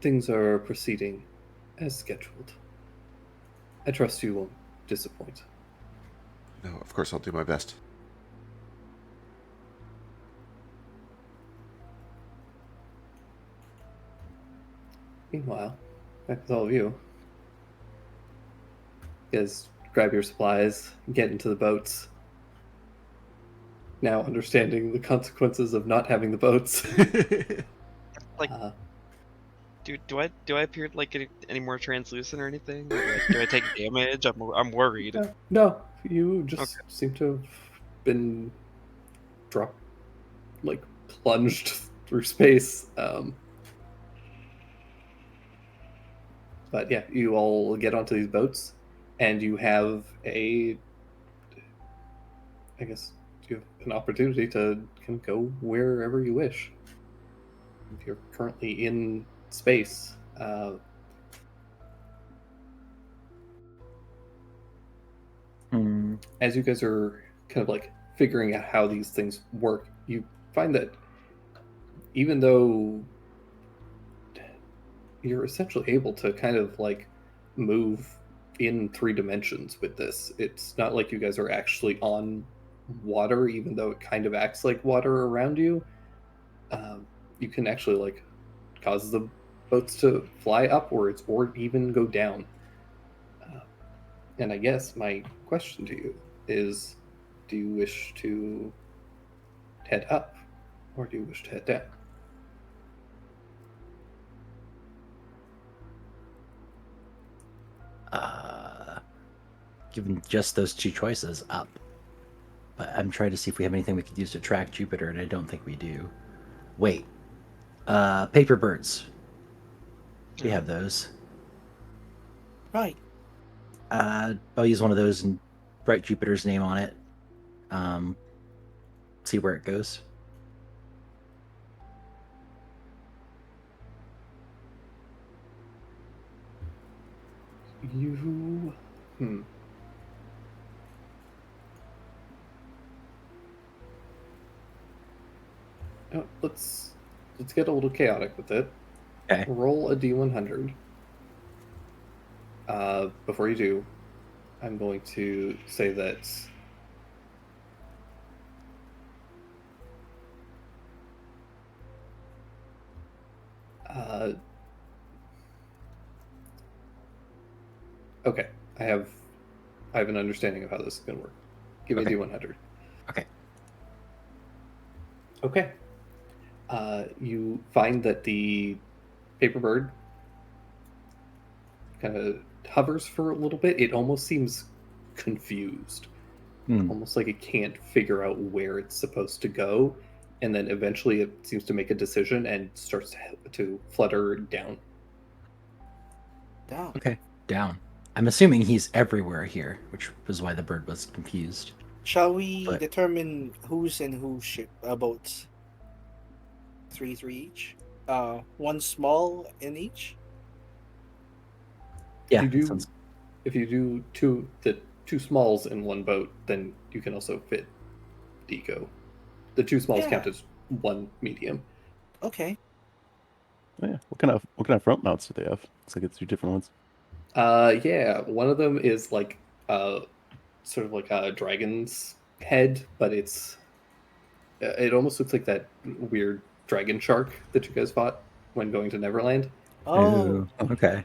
Things are proceeding as scheduled. I trust you won't disappoint. No, of course I'll do my best. Meanwhile, back with all of you. You guys grab your supplies, get into the boats. Now understanding the consequences of not having the boats. Like, do I appear like any more translucent or anything? Or, like, do I take damage? I'm worried. No, you just seem to have been dropped, like plunged through space. But yeah, you all get onto these boats, and you have you have an opportunity to kind of go wherever you wish. If you're currently in space, as you guys are kind of like figuring out how these things work, you find that even though you're essentially able to kind of like move in 3 dimensions with this, it's not like you guys are actually on water, even though it kind of acts like water around you. You can actually like cause the boats to fly upwards or even go down. And I guess my question to you is, do you wish to head up or do you wish to head down? Given just those 2 choices, up. But I'm trying to see if we have anything we could use to track Jupiter, and I don't think we do. Wait. Paper birds. We have those. right. I'll use one of those and write Jupiter's name on it. See where it goes. You... Oh, let's get a little chaotic with it. Okay. Roll a d100. Before you do, I'm going to say that okay, I have an understanding of how this is going to work. Give me Okay. a d100. Okay. Okay. You find that the paper bird kind of hovers for a little bit. It almost seems confused, almost like it can't figure out where it's supposed to go, and then eventually it seems to make a decision and starts to flutter down. Down. Okay. Down. I'm assuming he's everywhere here, which was why the bird was confused. Shall we But- determine who's in whose ship boats? 3 each. 1 small in each. Yeah. You do- sounds- If you do the two smalls in one boat, then you can also fit Deco. The 2 smalls Yeah. count as 1 medium. Okay. Oh, yeah. What kind of front mounts do they have? Looks like it's 2 different ones. Yeah, one of them is like sort of like a dragon's head, but it almost looks like that weird dragon shark that you guys fought when going to Neverland. Oh, Ooh, okay.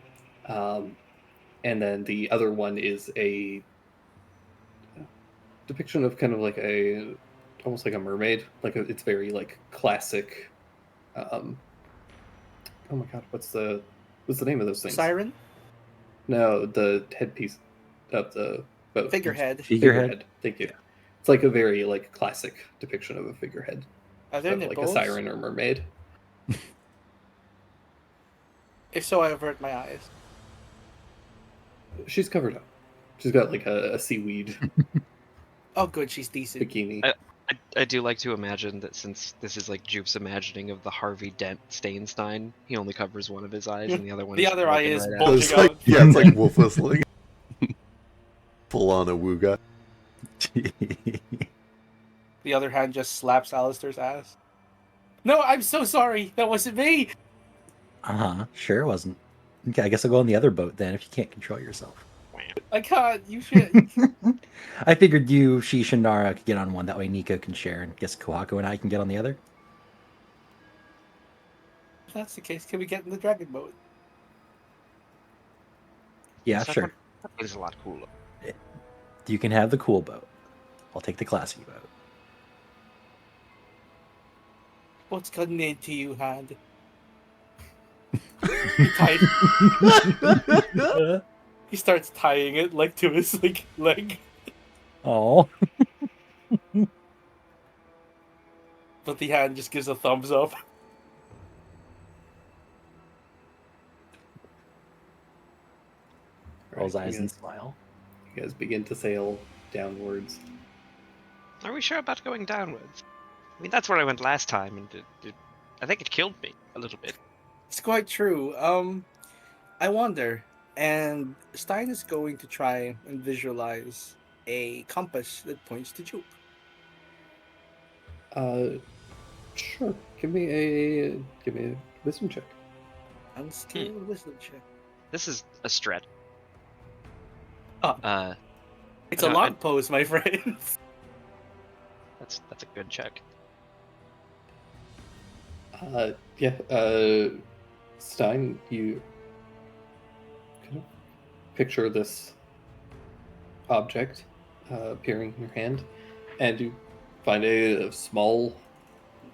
And then the other one is a depiction of kind of like almost like a mermaid. It's very like classic. Oh my god, what's the name of those things? siren, No, the headpiece of the boat. figurehead. Figurehead. Thank you. It's like a very like classic depiction of a figurehead, Are there of like a nipples? siren or mermaid. If so, I avert my eyes. She's covered up. She's got like a seaweed Oh, good, she's decent. bikini. I do like to imagine that since this is like Jupe's imagining of the Harvey Dent Stainstein, he only covers one of his eyes and the other one. The is other eye looking is right at bulging him. It's like, out. yeah, it's like wolf whistling. Full on a wooga. The other hand just slaps Alistair's ass. No, I'm so sorry. That wasn't me. Sure it wasn't. Okay, I guess I'll go on the other boat then if you can't control yourself. I can't. You should. I figured you, Sheesh, and Nara could get on one. That way Nico can share, and guess Kohaku and I can get on the other. If that's the case, can we get in the dragon boat? Yeah, That sure. one- that one is a lot cooler. You can have the cool boat. I'll take the classy boat. What's gotten into you, hand? He tied. He starts tying it like to his like leg, Oh. but the hand just gives a thumbs up. Rolls Right, eyes you and guys- smile. You guys begin to sail downwards. Are we sure about going downwards? I mean, that's where I went last time, and I think it killed me a little bit. It's quite true. I wonder, and Stein is going to try and visualize a compass that points to Jupe. Sure. Give me a wisdom check. Unskilled wisdom check. This is a stretch. Oh. It's a No, log pose, my friends. That's a good check. Stein, you kind of picture this object appearing in your hand, and you find a small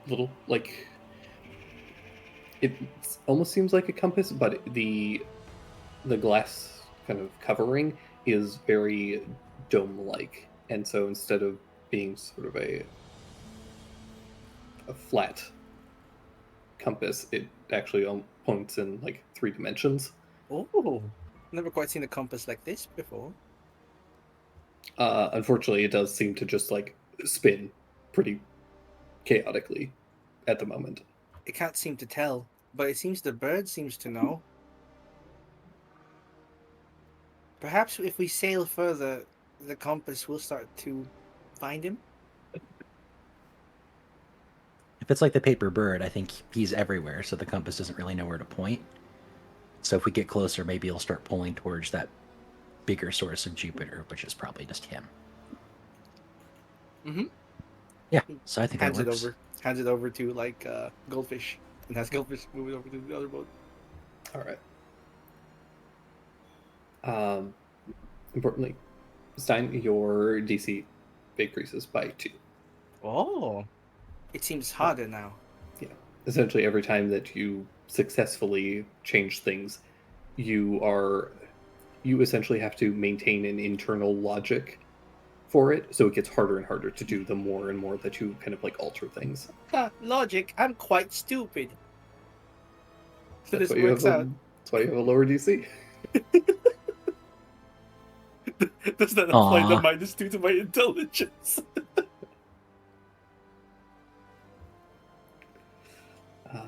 little, like, it almost seems like a compass, but the glass kind of covering is very dome-like, and so instead of being sort of a flat compass, it actually points in like 3 dimensions. Oh, never quite seen a compass like this before. Unfortunately, it does seem to just like spin pretty chaotically at the moment. It can't seem to tell, but it seems the bird seems to know. Perhaps if we sail further, the compass will start to find him. If it's like the paper bird, I think he's everywhere, so the compass doesn't really know where to point. So if we get closer, maybe he'll start pulling towards that bigger source of Jupiter, which is probably just him. Mm-hmm. Yeah, so I think that Hands it works. over. Hands it over to like Goldfish, and has Goldfish move it over to the other boat. All right. Importantly, Stein, your DC increases by 2. Oh, it seems harder now. Essentially, every time that you successfully change things, you essentially have to maintain an internal logic for it, so it gets harder and harder to do the more and more that you kind of like alter things. Ha, logic. I'm quite stupid. So That's this why you works have out. that's why you have a lower DC. Does that apply the Aw. -2 to my intelligence?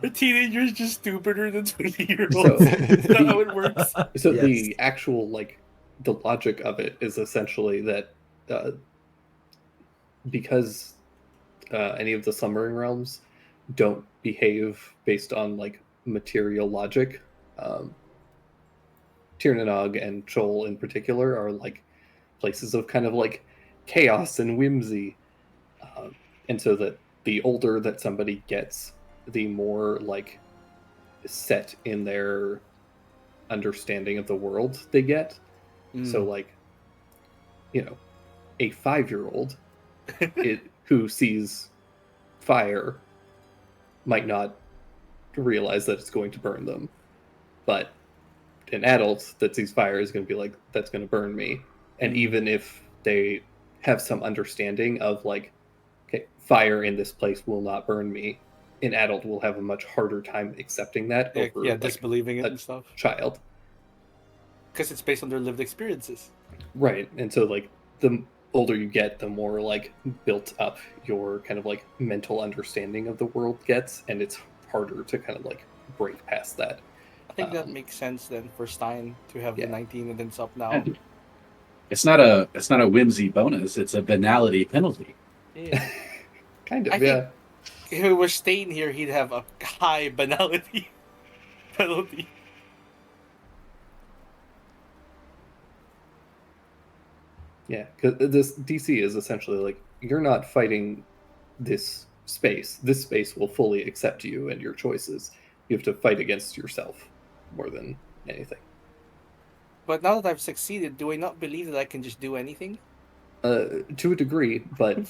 A teenager is just stupider than 20-year-olds. So- That's not how it works. So Yes. the actual like the logic of it is essentially that because any of the slumbering realms don't behave based on like material logic. Tirnanog and Chol in particular are like places of kind of like chaos and whimsy. And so that the older that somebody gets, the more like set in their understanding of the world they get. So like, you know, a 5-year-old who sees fire might not realize that it's going to burn them, but an adult that sees fire is going to be like, that's going to burn me. And even if they have some understanding of like, okay, fire in this place will not burn me, an adult will have a much harder time accepting that over Yeah, like, disbelieving it a and stuff. child. Because it's based on their lived experiences. Right. And so like the older you get, the more like built up your kind of like mental understanding of the world gets, and it's harder to kind of like break past that. I think that makes sense then for Stein to have Yeah. the 19 and then it's up now. And it's not a whimsy bonus. It's a banality penalty. Yeah. Kind of, I yeah. think if it was Stein here, he'd have a high banality penalty. Yeah, because this DC is essentially like, you're not fighting this space. This space will fully accept you and your choices. You have to fight against yourself more than anything. But now that I've succeeded, do I not believe that I can just do anything? To a degree, but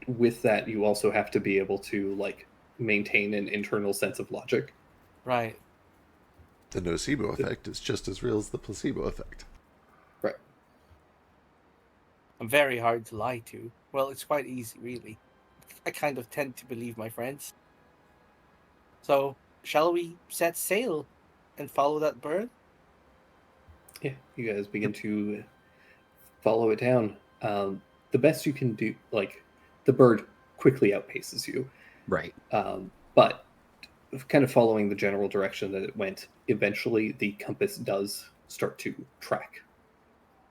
with that, you also have to be able to like maintain an internal sense of logic. Right. The nocebo effect is just as real as the placebo effect. Right. I'm very hard to lie to. Well, it's quite easy, really. I kind of tend to believe my friends. So, shall we set sail and follow that bird? Yeah, you guys begin to follow it down. The best you can do, like, the bird quickly outpaces you. Right. But kind of following the general direction that it went, eventually the compass does start to track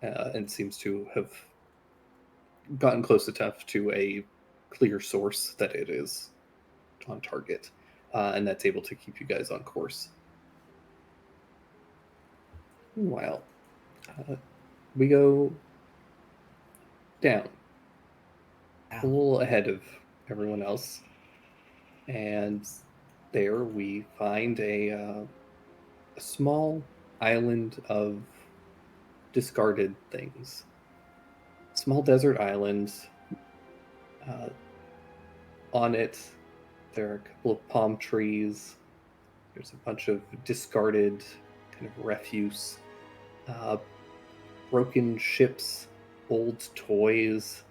and seems to have gotten close enough to a clear source that it is on target, and that's able to keep you guys on course. Meanwhile, we go down a little ahead of everyone else, and there we find a small island of discarded things. Small desert island. On it, there are a couple of palm trees. There's a bunch of discarded kind of refuse, broken ships, old toys,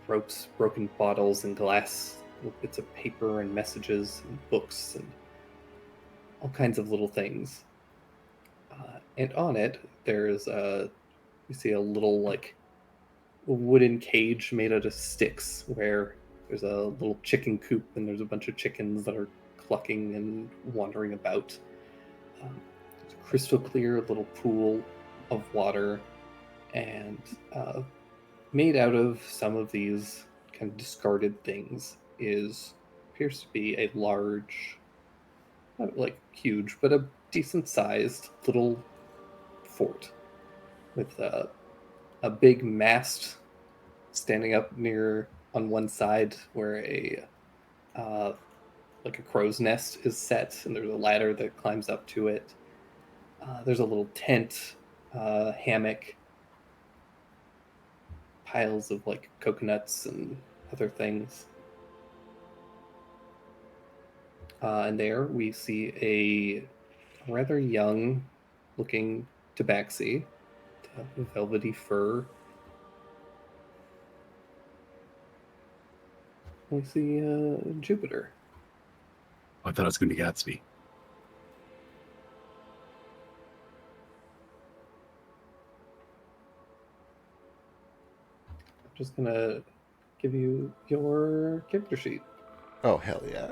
ropes, broken bottles, and glass, little bits of paper and messages and books and all kinds of little things. And on it, there's you see a little like wooden cage made out of sticks where there's a little chicken coop and there's a bunch of chickens that are clucking and wandering about. There's a crystal clear little pool of water, and made out of some of these kind of discarded things appears to be a large, not like huge, but a decent sized little fort with a big mast standing up near on one side where a like a crow's nest is set, and there's a ladder that climbs up to it. There's a little tent, hammock, piles of like coconuts and other things. And there we see a rather young looking tabaxi, velvety fur. We see Jupiter. I thought it was going to be Gatsby. I'm just gonna give you your character sheet. Oh, hell yeah.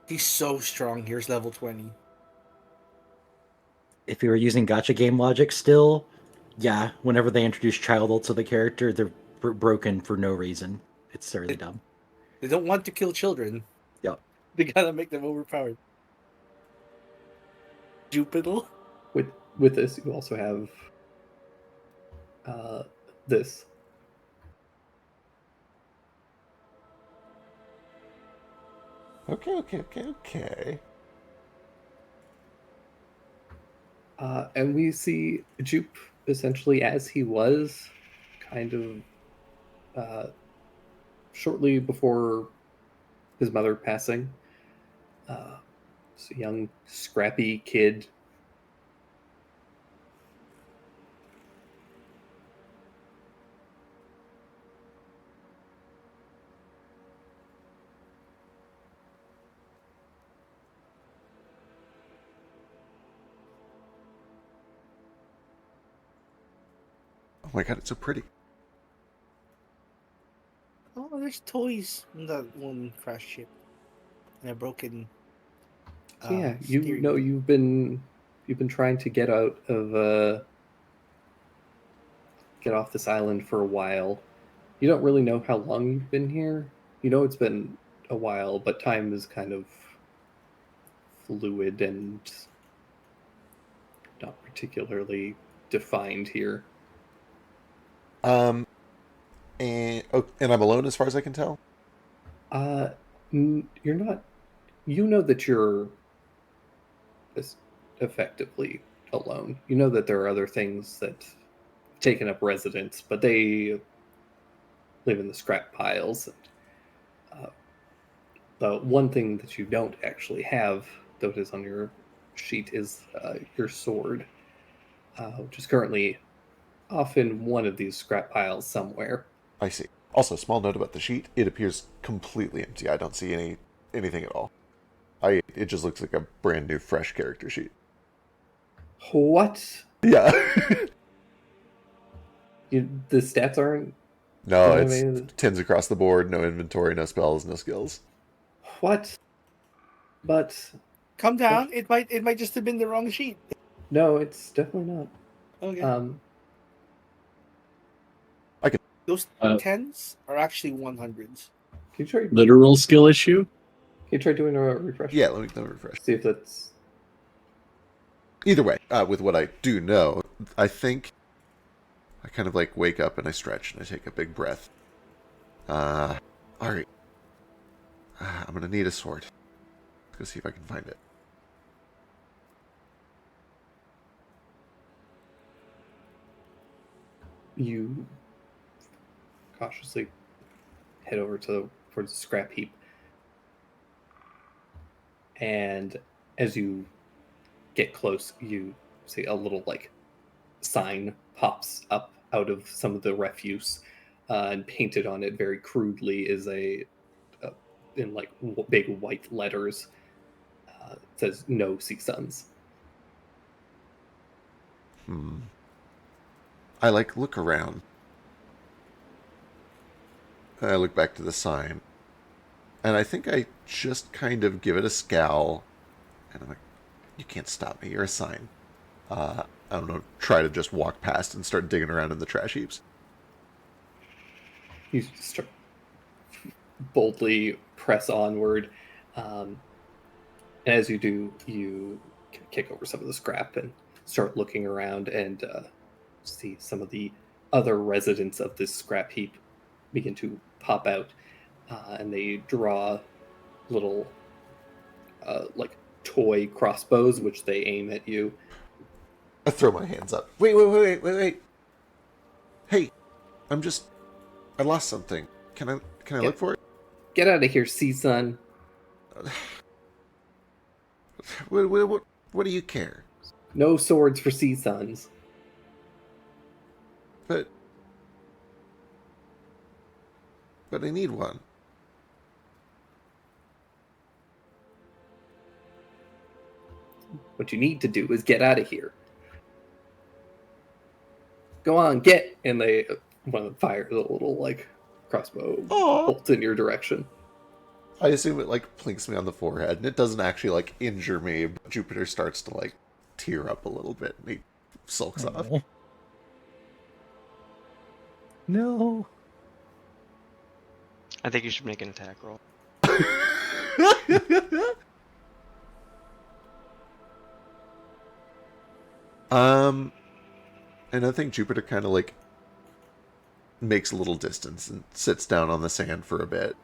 He's so strong. Here's level 20. If you were using gacha game logic still, yeah, whenever they introduce child ults to the character, they're broken for no reason. It's really dumb. They don't want to kill children. Yep. They gotta make them overpowered. Jupiter. With this, you also have this. Okay. And we see Jupe essentially as he was, kind of shortly before his mother passing. This young, scrappy kid. Oh my god, it's so pretty. Oh, there's toys in that one crash ship. And a broken. So yeah, you steering know wheel. you've been trying to get out of get off this island for a while. You don't really know how long you've been here. You know it's been a while, but time is kind of fluid and not particularly defined here. And I'm alone as far as I can tell. You're not. You know that you're effectively alone. You know that there are other things that have taken up residence, but they live in the scrap piles. The one thing that you don't actually have, though it is on your sheet, is your sword, which is currently off in one of these scrap piles somewhere. I see. Also, small note about the sheet: it appears completely empty. I don't see anything at all. It just looks like a brand new, fresh character sheet. What? Yeah. The stats aren't. No, I it's mean- 10s across the board. No inventory, no spells, no skills. What? But Calm down. It might just have been the wrong sheet. no, it's definitely not. Okay. Those Uh, 10s are actually 100s. Can you try? Literal skill issue. Can you try doing a refresh? Yeah, let me refresh. See if that's. Either way, with what I do know, I think I kind of like wake up and I stretch and I take a big breath. All right. I'm gonna need a sword. Let's go see if I can find it. You cautiously head over towards the scrap heap, and as you get close, you see a little like sign pops up out of some of the refuse, and painted on it very crudely is a in like big white letters. It says "No Sea Suns." I look around. I look back to the sign. And I think I just kind of give it a scowl. And I'm like, you can't stop me. You're a sign. I don't know, try to just walk past and start digging around in the trash heaps. You start boldly press onward. And as you do, you kick over some of the scrap and start looking around and see some of the other residents of this scrap heap begin to pop out. And they draw little like toy crossbows, which they aim at you. I throw my hands up. Wait. Hey, I lost something. Can I look for it? Get out of here, Sea Sun. What do you care? No swords for Sea Suns. But I need one. What you need to do is get out of here. Go on, get! And they one of them fires a little like crossbow bolt in your direction. I assume it like plinks me on the forehead, and it doesn't actually like injure me. But Jupiter starts to like tear up a little bit, and he sulks off. Oh. No. I think you should make an attack roll. And I think Jupiter kind of like makes a little distance and sits down on the sand for a bit.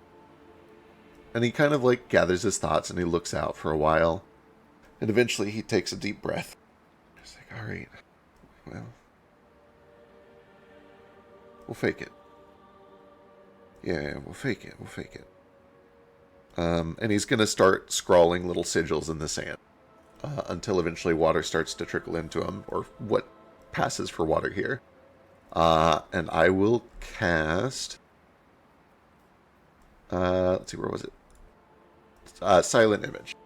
And he kind of like gathers his thoughts and he looks out for a while. And eventually he takes a deep breath. He's like, all right, well, we'll fake it. Yeah, we'll fake it. We'll fake it. And he's going to start scrawling little sigils in the sand until eventually water starts to trickle into him, or what passes for water here. And I will cast... let's see, where was it? Silent Image.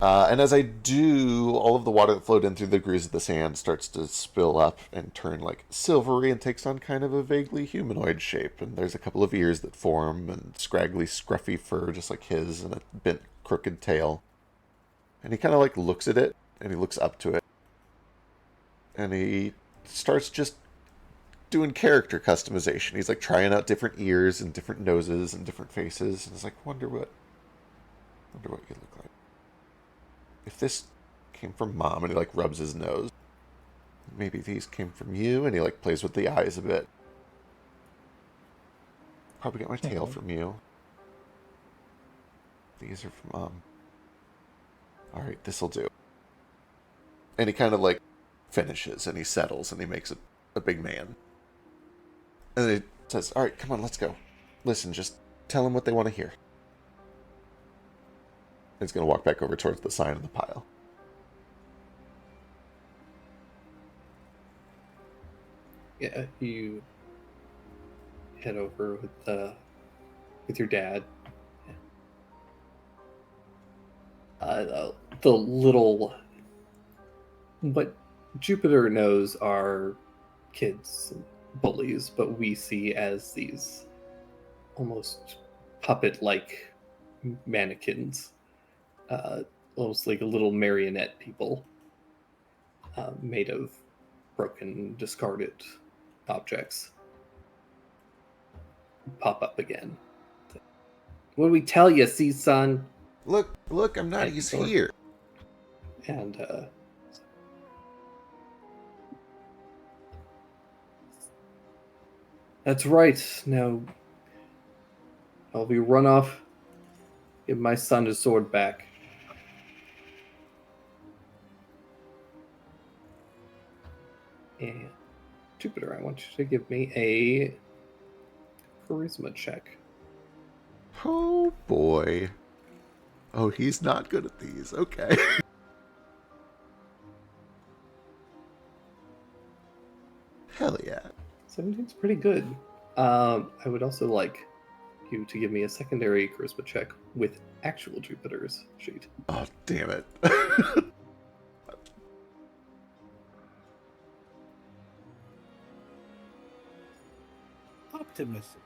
And as I do, all of the water that flowed in through the grooves of the sand starts to spill up and turn like silvery and takes on kind of a vaguely humanoid shape. And there's a couple of ears that form and scraggly, scruffy fur just like his and a bent, crooked tail. And he kind of like looks at it and he looks up to it. And he starts just doing character customization. He's like trying out different ears and different noses and different faces. And it's like, wonder what you look like. If this came from Mom, and he like rubs his nose. Maybe these came from you, and he like plays with the eyes a bit. Probably got my tail from you. These are from Mom. Alright, this'll do. And he kind of like finishes, and he settles, and he makes a big man. And then he says, alright, come on, let's go. Listen, just tell them what they want to hear. He's going to walk back over towards the sign in the pile. Yeah, you head over with your dad. The little... What Jupiter knows are kids and bullies, but we see as these almost puppet-like mannequins. Almost like a little marionette people made of broken, discarded objects pop up again. What do we tell you, see, son? Look, I'm not. He's here. And that's right. Now I'll be run off. Give my son his sword back. And Jupiter, I want you to give me a charisma check. Oh boy. Oh, he's not good at these. Okay. Hell yeah. 17's pretty good. I would also like you to give me a secondary charisma check with actual Jupiter's sheet. Oh, damn it. Optimistic.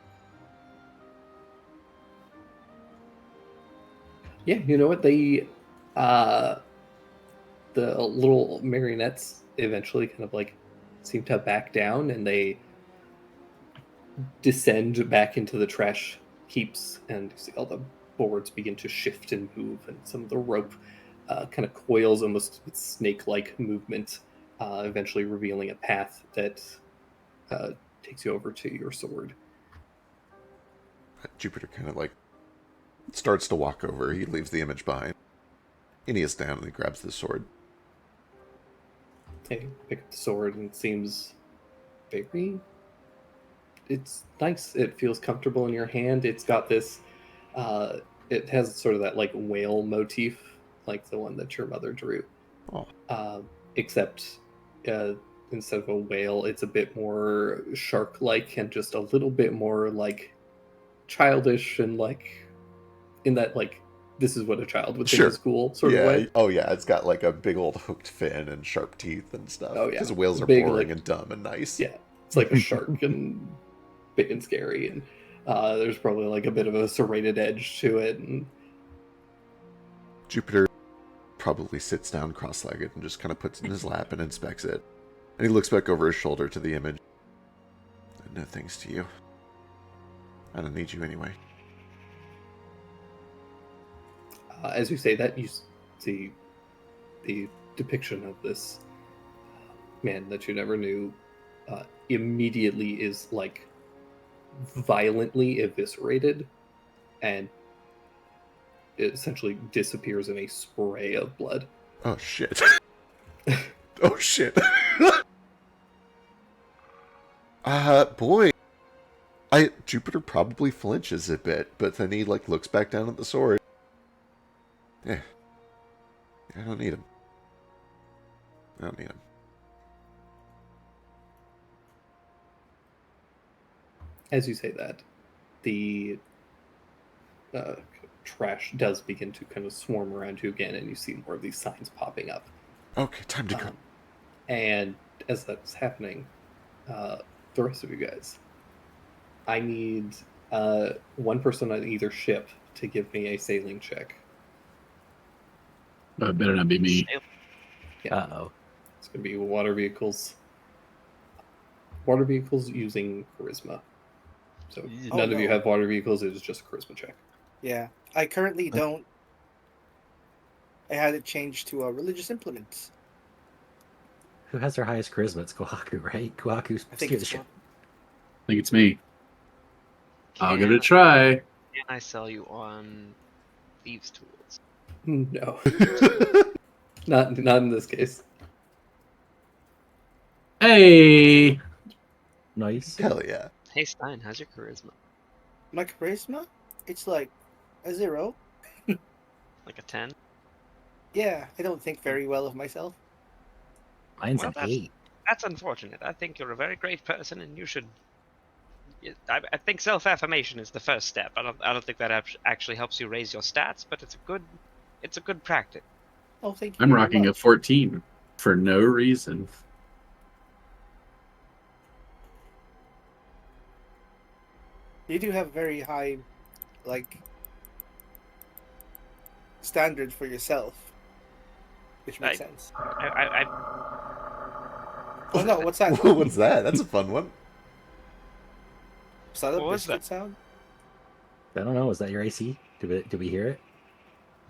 Yeah, you know what? The little marionettes eventually kind of like seem to back down, and they descend back into the trash heaps, and you see all the boards begin to shift and move, and some of the rope kind of coils almost with snake-like movement, eventually revealing a path that takes you over to your sword. Jupiter kind of like starts to walk over. He leaves the image behind. He kneels down and he grabs the sword. Hey, pick up the sword, and it seems very... It's nice. It feels comfortable in your hand. It's got this... it has sort of that like whale motif, like the one that your mother drew. Oh. Except instead of a whale, it's a bit more shark-like and just a little bit more like childish, and like in that like this is what a child would think is cool sort of way. Oh yeah, it's got like a big old hooked fin and sharp teeth and stuff. Oh yeah, because whales are big, boring like, and dumb and nice. Yeah, it's like a shark and big and scary, and there's probably like a bit of a serrated edge to it. And Jupiter probably sits down cross-legged and just kind of puts it in his lap and inspects it. And he looks back over his shoulder to the image. No thanks to you. I don't need you anyway. As you say that, you see the depiction of this man that you never knew immediately is like violently eviscerated and it essentially disappears in a spray of blood. Oh shit. Oh shit. Boy. Jupiter probably flinches a bit, but then he like looks back down at the sword. Yeah. I don't need him. I don't need him. As you say that, the trash does begin to kind of swarm around you again, and you see more of these signs popping up. Okay, time to go. And as that's happening, the rest of you guys, I need one person on either ship to give me a sailing check. It better not be me. Yeah. Uh-oh. It's going to be water vehicles. Water vehicles using charisma. So Oh, none of you no. have water vehicles. It is just a charisma check. Yeah, I currently don't. I had it changed to religious implements. Who has our highest charisma? It's Kohaku, right? Kohaku I think steers the it's ship. one. I think it's me. I'll give it a Can- try. Can I sell you on thieves' tools? No, not in this case. Hey! Nice. Hell yeah. Hey Stein, how's your charisma? My charisma, it's like a 0. Like a 10? Yeah, I don't think very well of myself. Mine's Well, an that's- 8. That's unfortunate. I think you're a very great person, and you should. I think self-affirmation is the first step. I don't think that actually helps you raise your stats, but it's a good practice. Oh, thank you. I'm very rocking a much. 14 for no reason. You do have very high, like, standards for yourself, which makes sense. I Oh no, what's that? What's that? That's a fun one. Was that a What was biscuit that? sound? I don't know. Is that your AC? Did we hear it?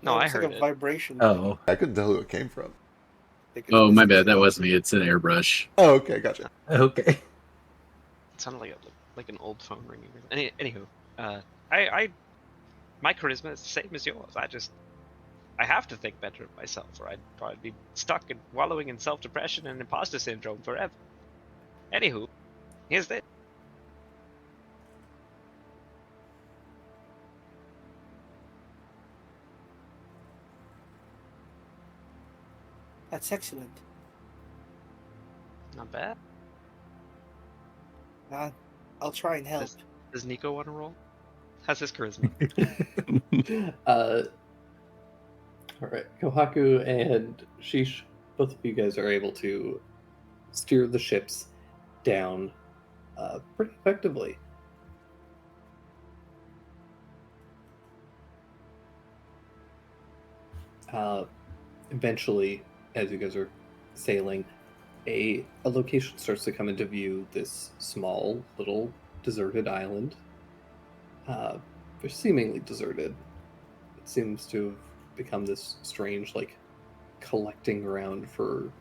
No, I it's heard like a it. vibration. Oh. I couldn't tell who it came from. I think it's Oh, my biscuits. bad. That was me. It's an airbrush. Oh, okay, gotcha. Okay. It sounded like an old phone ringing. Anywho, my charisma is the same as yours. I have to think better of myself, or I'd probably be stuck and wallowing in self-depression and imposter syndrome forever. Anywho, here's this. That's excellent. Not bad. I'll try and help. Does Nico want to roll? How's his charisma? All right, Kohaku and Sheesh, both of you guys are able to steer the ships down pretty effectively. Eventually, as you guys are sailing, a location starts to come into view. This small, little, deserted island. They're seemingly deserted. It seems to have become this strange, like, collecting ground for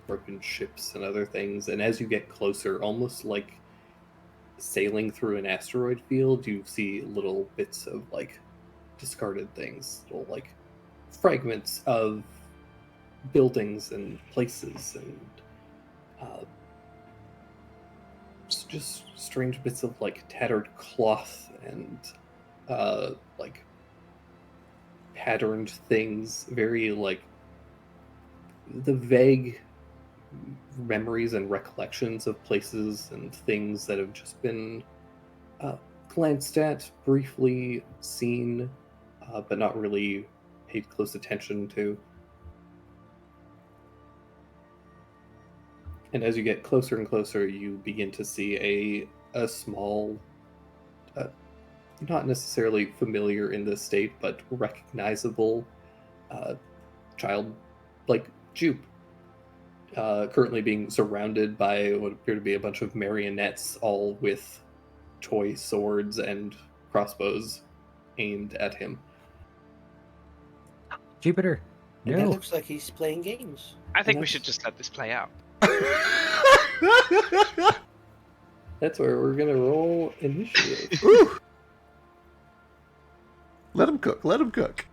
broken ships and other things. And as you get closer, almost like sailing through an asteroid field, you see little bits of, like, discarded things, little, like, fragments of buildings and places and just strange bits of, like, tattered cloth and like patterned things, very like the vague memories and recollections of places and things that have just been glanced at, briefly seen, but not really paid close attention to. And as you get closer and closer, you begin to see a small, not necessarily familiar in this state, but recognizable child like Jupe. Currently being surrounded by what appear to be a bunch of marionettes, all with toy swords and crossbows aimed at him. Jupiter. And it No. looks like he's playing games. I think we that's- should just let this play out. That's where we're gonna roll initiative. Ooh. Let him cook. Let him cook.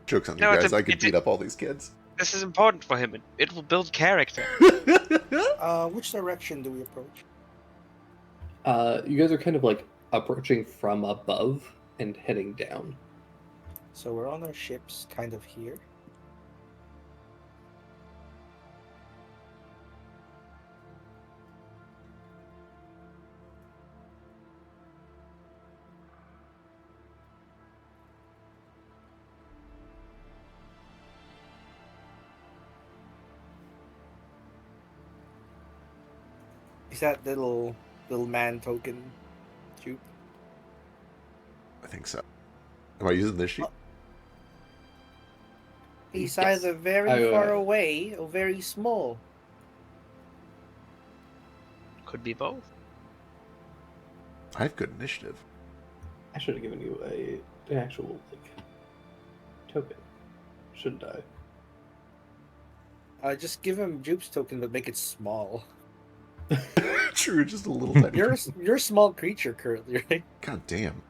Joke's on you No, it's guys. a- I could it's a- beat up all these kids. This is important for him. It will build character. Which direction do we approach? You guys are kind of like approaching from above and heading down. So we're on our ships, kind of here. Is that little man token, Jupe? I think so. Am I using this sheet? He's Yes. either very I, far away or very small. Could be both. I have good initiative. I should have given you an actual token, shouldn't I? Just give him Jupe's token, but make it small. True, just a little tiny. You're a small creature currently, right? God damn.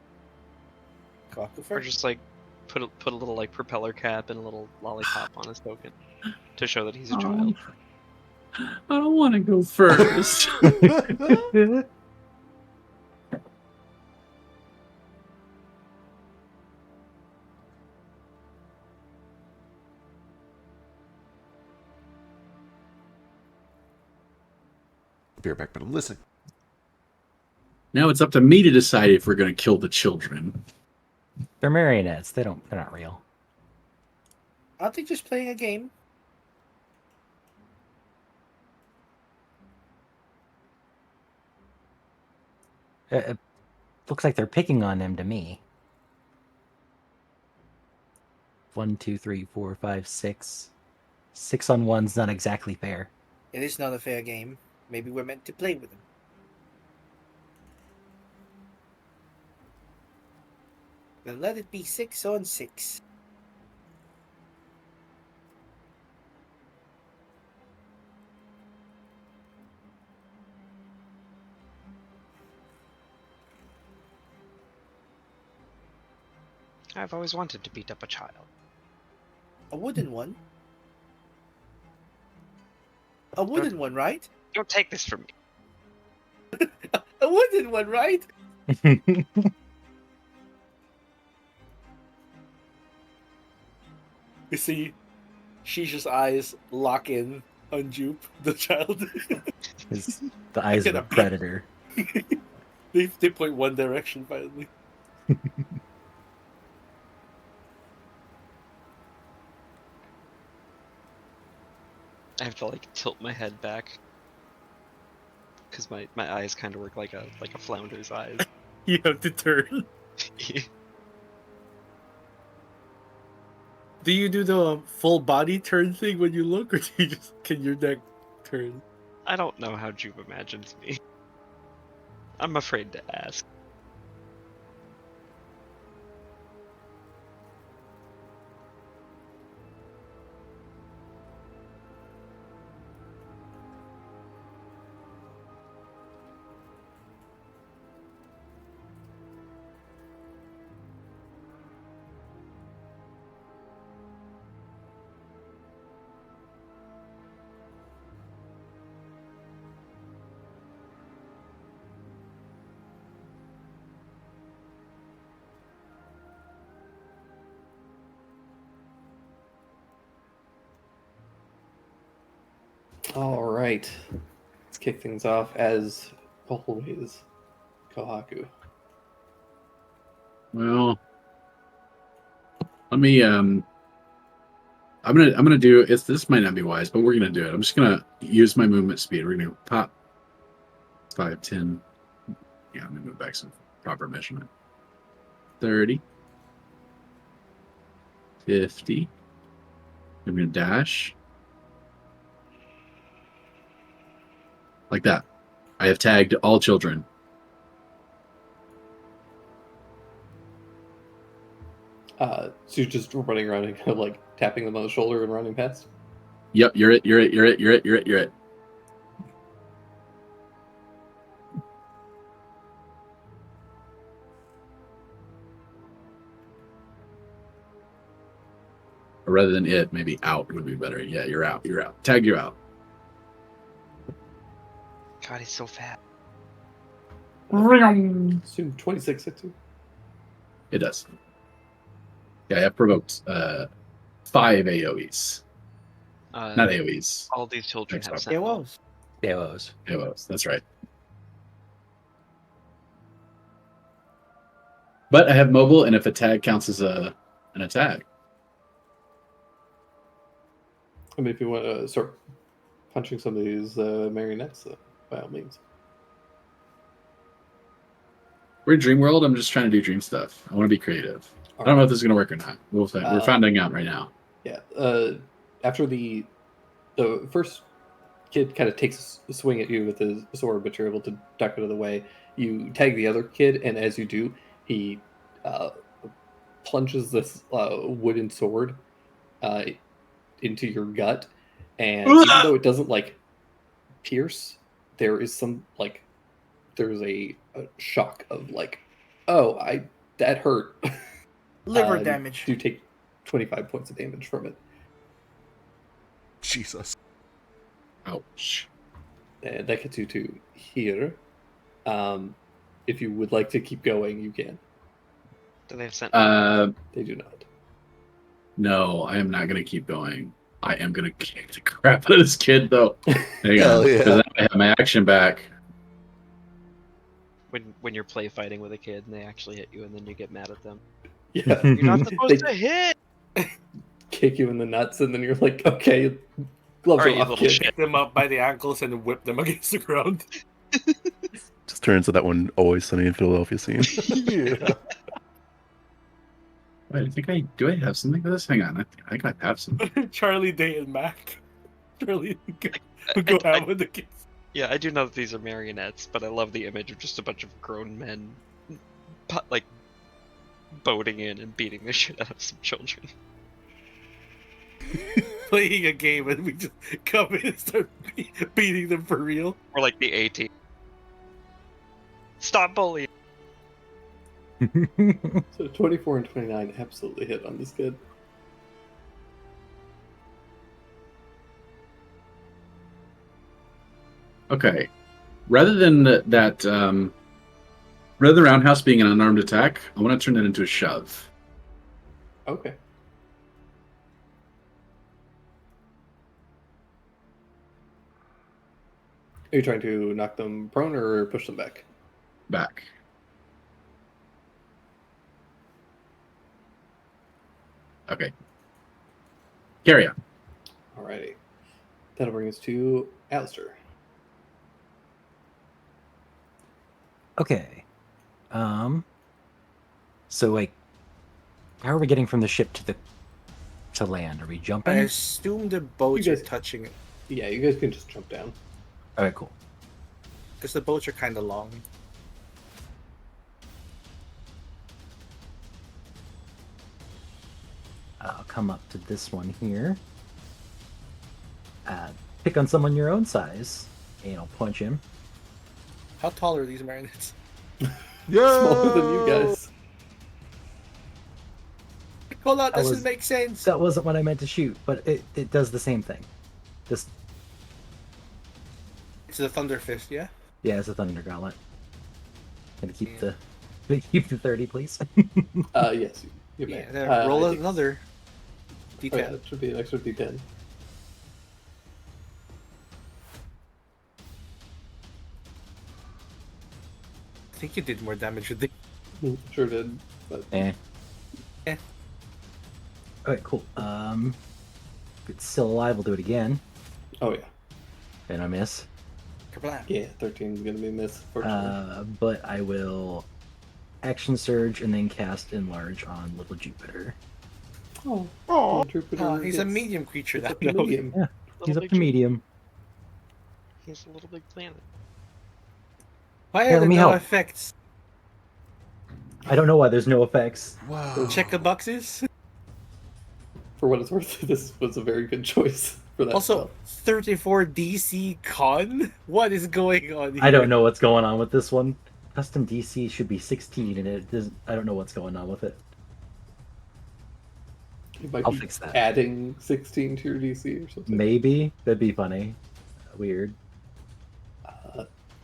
Or Cocklefer? just like put a little like propeller cap and a little lollipop on his token to show that he's a child. I don't want to go first. Be right back, but I'm listening. Now it's up to me to decide if we're going to kill the children. They're marionettes. They're not real. Aren't they just playing a game? It looks like they're picking on him to me. 1, 2, 3, 4, 5, 6. 6 on 1's not exactly fair. It is not a fair game. Maybe we're meant to play with them. Then let it be 6 on 6. I've always wanted to beat up a child. A wooden one. A wooden one, right? Don't take this from me. A wooden one, right? You see Shisha's eyes lock in on Jupe, the child. The eyes of a predator. They point one direction finally. I have to like tilt my head back because my eyes kind of work like a flounder's eyes. You have to turn. Do you do the full body turn thing when you look, or do you just can your neck turn? I don't know how Jupe imagines me. I'm afraid to ask. All right, let's kick things off as always. Kohaku. Well, let me. I'm gonna do it. This might not be wise, but we're gonna do it. I'm just gonna use my movement speed. We're gonna pop 5, 10. Yeah, I'm gonna move back some proper measurement. 30, 50. I'm gonna dash like that. I have tagged all children. So you're just running around and kind of like tapping them on the shoulder and running past. Yep, you're it. You're it. You're it. You're it. You're it. You're it. Or rather than it, maybe out would be better. Yeah, you're out. You're out. Tag, you're out. God, he's so fat. Assume 26 hits you. It does. Yeah, I provoked 5 AoEs. Not AoEs. All these children have Next It sentinel. was. AOs. AoEs. That's right. But I have mobile, and if a tag counts as an attack. I mean, if you want to start punching some of these marionettes, by all means. We're in Dream World. I'm just trying to do dream stuff. I want to be creative. I don't know if this is going to work or not. We'll find. We're finding out right now. Yeah. After the first kid kind of takes a swing at you with his sword, but you're able to duck out of the way. You tag the other kid, and as you do, he plunges this wooden sword into your gut, and even though it doesn't like pierce, there is some like there's a shock of like, oh, that hurt. Liver damage. You take 25 points of damage from it. Jesus. Ouch. And that gets you to here. If you would like to keep going, you can. Do they have sentinel? They do not. No, I am not going to keep going. I am going to kick the crap out of this kid, though. Hang Hell on. yeah. Because I have my action back. When you're play fighting with a kid and they actually hit you and then you get mad at them. Yeah. You're not supposed They to hit! kick you in the nuts, and then you're like, okay, gloves Alright, are you off, little kid. shit. Pick them up by the ankles and whip them against the ground. Just turns to that one Always Sunny in Philadelphia scene. Yeah. Wait, do I have something for this? Hang on. I think I have something. Charlie Day and Mac. Charlie go I- out with the kids. Yeah, I do know that these are marionettes, but I love the image of just a bunch of grown men, like, boating in and beating the shit out of some children. Playing a game and we just come in and start beating them for real. Or like the A-Team. Stop bullying! So 24 and 29 absolutely hit on this kid. Okay. Rather than that, rather than roundhouse being an unarmed attack, I want to turn that into a shove. Okay. Are you trying to knock them prone or push them back? Back. Okay. Carry on. Alrighty. That'll bring us to Alistair. Okay. So like, how are we getting from the ship to land? Are we I jumping? assume the boats You are guys- touching it Yeah, you guys can just jump down. Alright, cool. because the boats are kind of long. I'll come up to this one here. Pick on someone your own size, and I'll punch him. How tall are these marionettes? Smaller than you guys. Hold on, That doesn't was- make sense. That wasn't what I meant to shoot, but it does the same thing. Just It's the Thunder Fist, yeah? yeah, it's a thunder gauntlet. Gonna keep the 30, please. Yes, you may. Yeah, then roll I think- another Oh, yeah, D10. that should be an extra D10. I think you did more damage with the. Sure did. But Eh. Eh. Alright, cool. If it's still alive, we'll do it again. oh yeah, And I miss. Kablam. yeah, 13 is gonna be a miss. Fortunately. But I will action surge and then cast enlarge on little Jupiter. Oh, Jupiter Oh, he's a gets- medium creature gets now. up to medium. Yeah, he's Little up to big medium. He's a little big planet. Why Here, are let there me no help. effects? I don't know why there's no effects. Wow. Check the boxes. For what it's worth, this was a very good choice for that. Also, spell. 34 DC con. What is going on here? I don't know what's going on with this one. Custom DC should be 16, and it doesn't. I don't know what's going on with it. You might I'll be fix that. adding 16 to your DC or something. Maybe that'd be funny. Weird.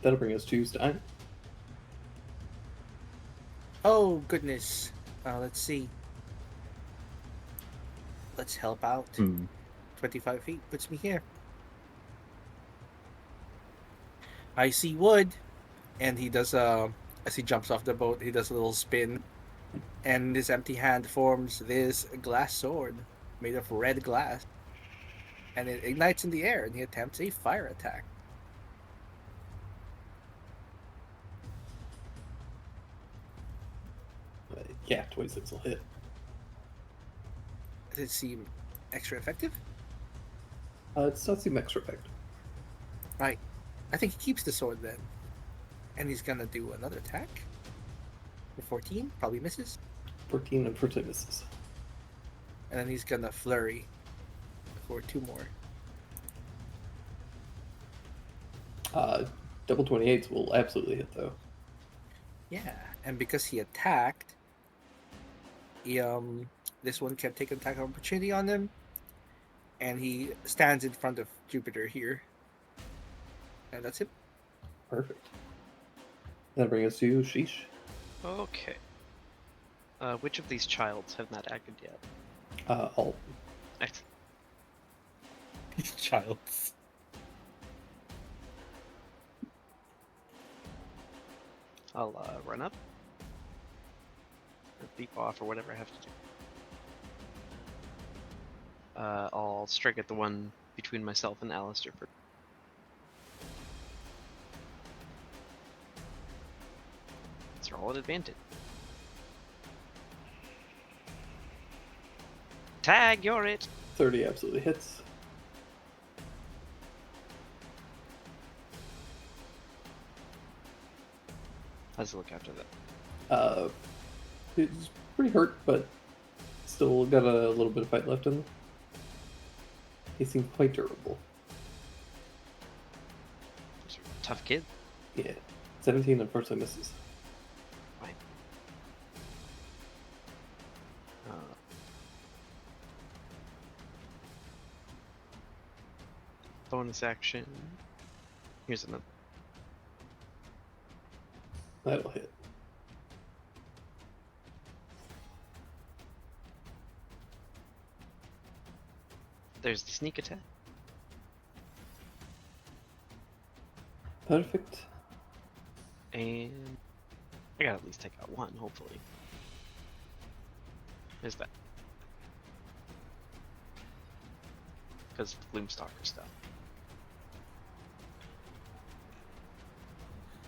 That'll bring us to Stein. Oh goodness. Let's see. Let's help out. 25 feet puts me here. I see wood, and he does as he jumps off the boat, he does a little spin, and his empty hand forms this glass sword made of red glass, and it ignites in the air, and he attempts a fire attack. Yeah, 26 will hit. Does it seem extra effective? It does not seem extra effective. Right. I think he keeps the sword then. And he's gonna do another attack. For 14, probably misses. 14 unfortunately misses. And then he's gonna flurry for 2 more. Double 28s will absolutely hit though. Yeah, and because he attacked, he this one kept taking attack of opportunity on him, and he stands in front of Jupiter here, and that's it. Perfect. That brings us to Sheesh. Okay. Which of these childs have not acted yet? All. Excellent. Childs. I'll run up. Or beep off or whatever I have to do. I'll strike at the one between myself and Alistair for. It's all at advantage. Tag, you're it! 30 absolutely hits. Let's look after that. He's pretty hurt, but still got a little bit of fight left in him. He seems quite durable. He's a tough kid. Yeah. 17 unfortunately misses. Fine. Bonus action. Here's another. That'll hit. There's the sneak attack. Perfect. And I gotta at least take out one, hopefully. There's that. Because Gloomstalker stuff.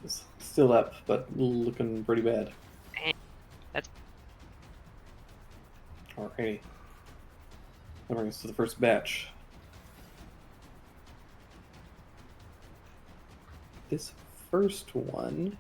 It's still up, but looking pretty bad. That's Alrighty. That brings us to the first batch. This first one.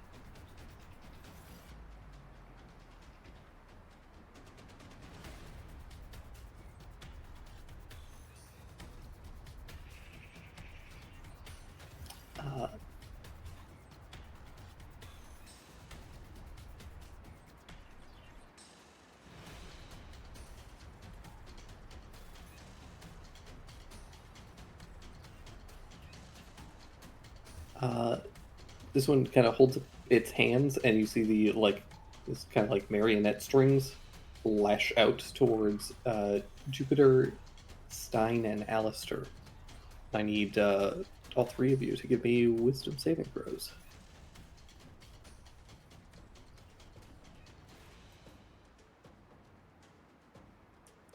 This one kind of holds its hands, and you see the this kind of like marionette strings lash out towards Jupiter, Stein, and Alistair. I need all three of you to give me wisdom saving throws.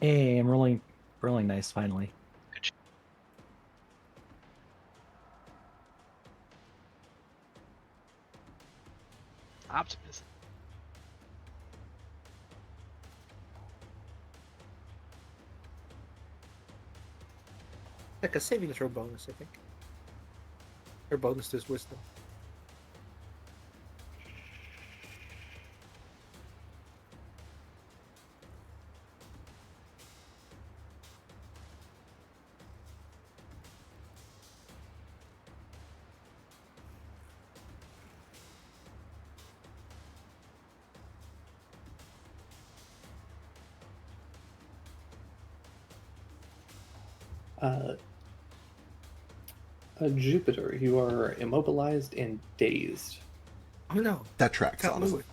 Hey, I'm rolling nice finally. optimism. Like a saving throw bonus, I think. Or bonus to his wisdom. Jupiter, you are immobilized and dazed. Oh no, That tracks, can't honestly. move.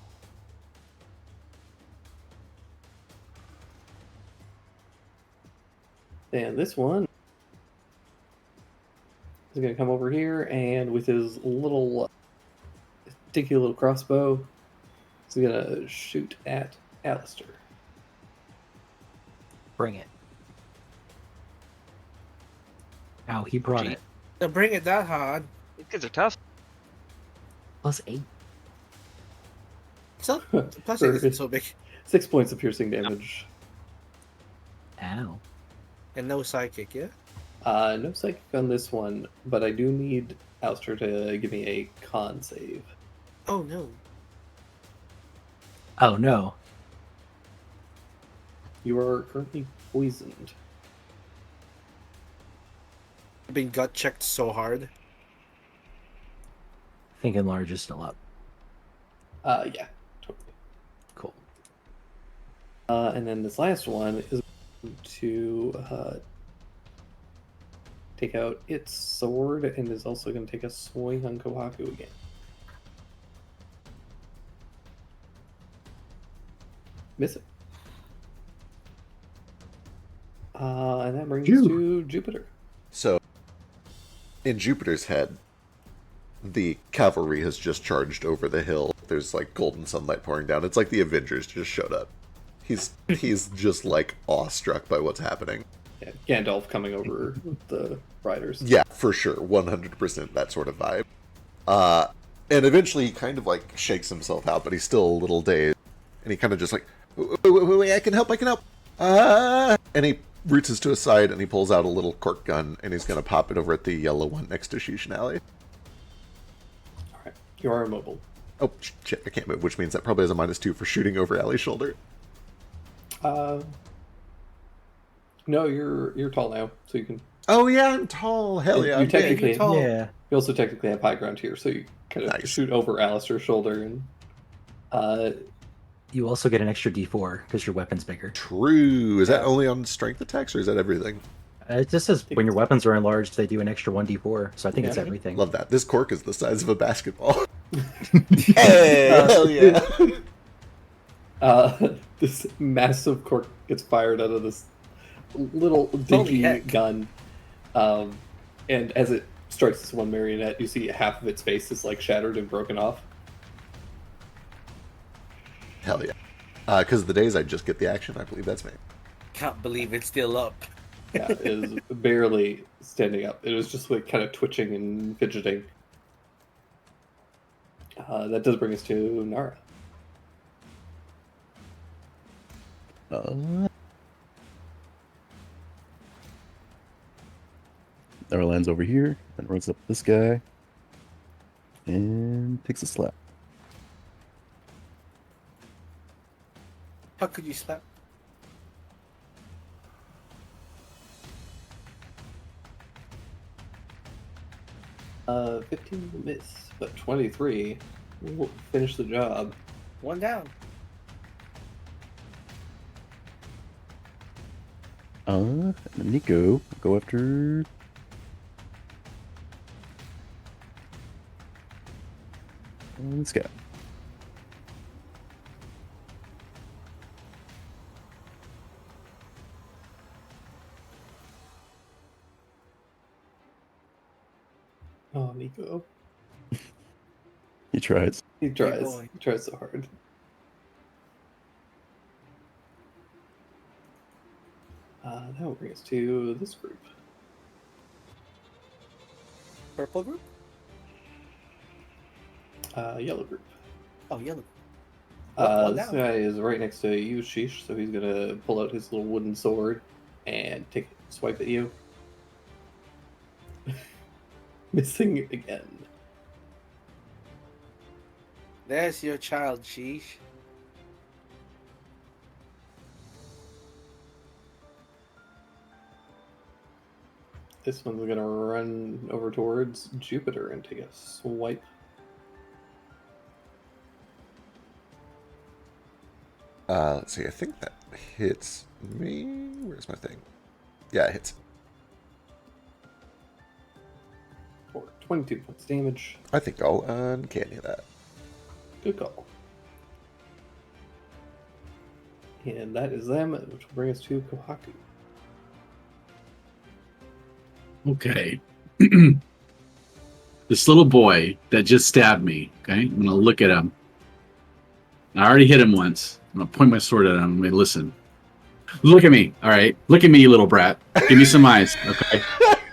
And this one is going to come over here and with his little dinky little crossbow, he's going to shoot at Alistair. Bring it. Ow, he brought Gee. it. To bring it that hard. These kids are tough. +8. So plus it isn't so big. 6 points of piercing damage. Ow. And no psychic, yeah? No psychic on this one, but I do need Alistair to give me a con save. Oh no. Oh no. You are currently poisoned. I've been gut checked so hard. Thinking large is still up. Yeah, totally. Cool. And then this last one is going to take out its sword and is also going to take a swing on Kohaku again. Miss it. And that brings us to Jupiter. So, in Jupiter's head, the cavalry has just charged over the hill. There's like golden sunlight pouring down. It's like the Avengers just showed up. He's just like awestruck by what's happening. Yeah, Gandalf coming over with the riders. Yeah, for sure, 100% that sort of vibe. And eventually he kind of like shakes himself out, but he's still a little dazed. And he kind of just like, wait, I can help. And he reaches to his side and he pulls out a little cork gun and he's going to pop it over at the yellow one next to Sheesh and Alley. Alright, you are immobile. Oh, shit, I can't move, which means that probably has a -2 for shooting over Alley's shoulder. No, you're tall now, so you can. Oh yeah, I'm tall. Hell yeah, You I'm technically- big. Tall. Yeah. You also technically have high ground here, so you kind of Nice. shoot over Alistair's shoulder, and You also get an extra D4 because your weapon's bigger. True. Is that only on strength attacks or is that everything? It just says when your weapons are enlarged, they do an extra 1d4. So I think it's Yeah. everything. Love that. This cork is the size of a basketball. Hey, hell yeah. this massive cork gets fired out of this little Holy dinky heck. gun, and as it strikes this one marionette, you see half of its face is like shattered and broken off. Hell yeah. Because of the days I just get the action, I believe that's me. Can't believe it's still up. Yeah, it is barely standing up. It was just like kind of twitching and fidgeting. That does bring us to Nara. Nara lands over here and runs up this guy and takes a slap. How could you slap? Uh, 15 will miss, but 23 will finish the job. One down. And then Nico, go after. This guy. Oh, Nico. He tries. He tries. boy. He tries so hard. That will bring us to this group. Purple group? Yellow group. Oh, yellow. One This down. guy is right next to you, Sheesh, so he's gonna pull out his little wooden sword and take a swipe at you. Missing again. There's your child, Sheesh. This one's gonna run over towards Jupiter and take a swipe. Let's see. I think that hits me. Where's my thing? Yeah, it hits. 22 points damage. I think I'll uncanny that. Good call. And that is them, which will bring us to Kohaku. Okay. This little boy that just stabbed me, okay? I'm going to look at him. I already hit him once. I'm going to point my sword at him. I'm going to listen. Look at me, all right? Look at me, you little brat. Give me some eyes, okay?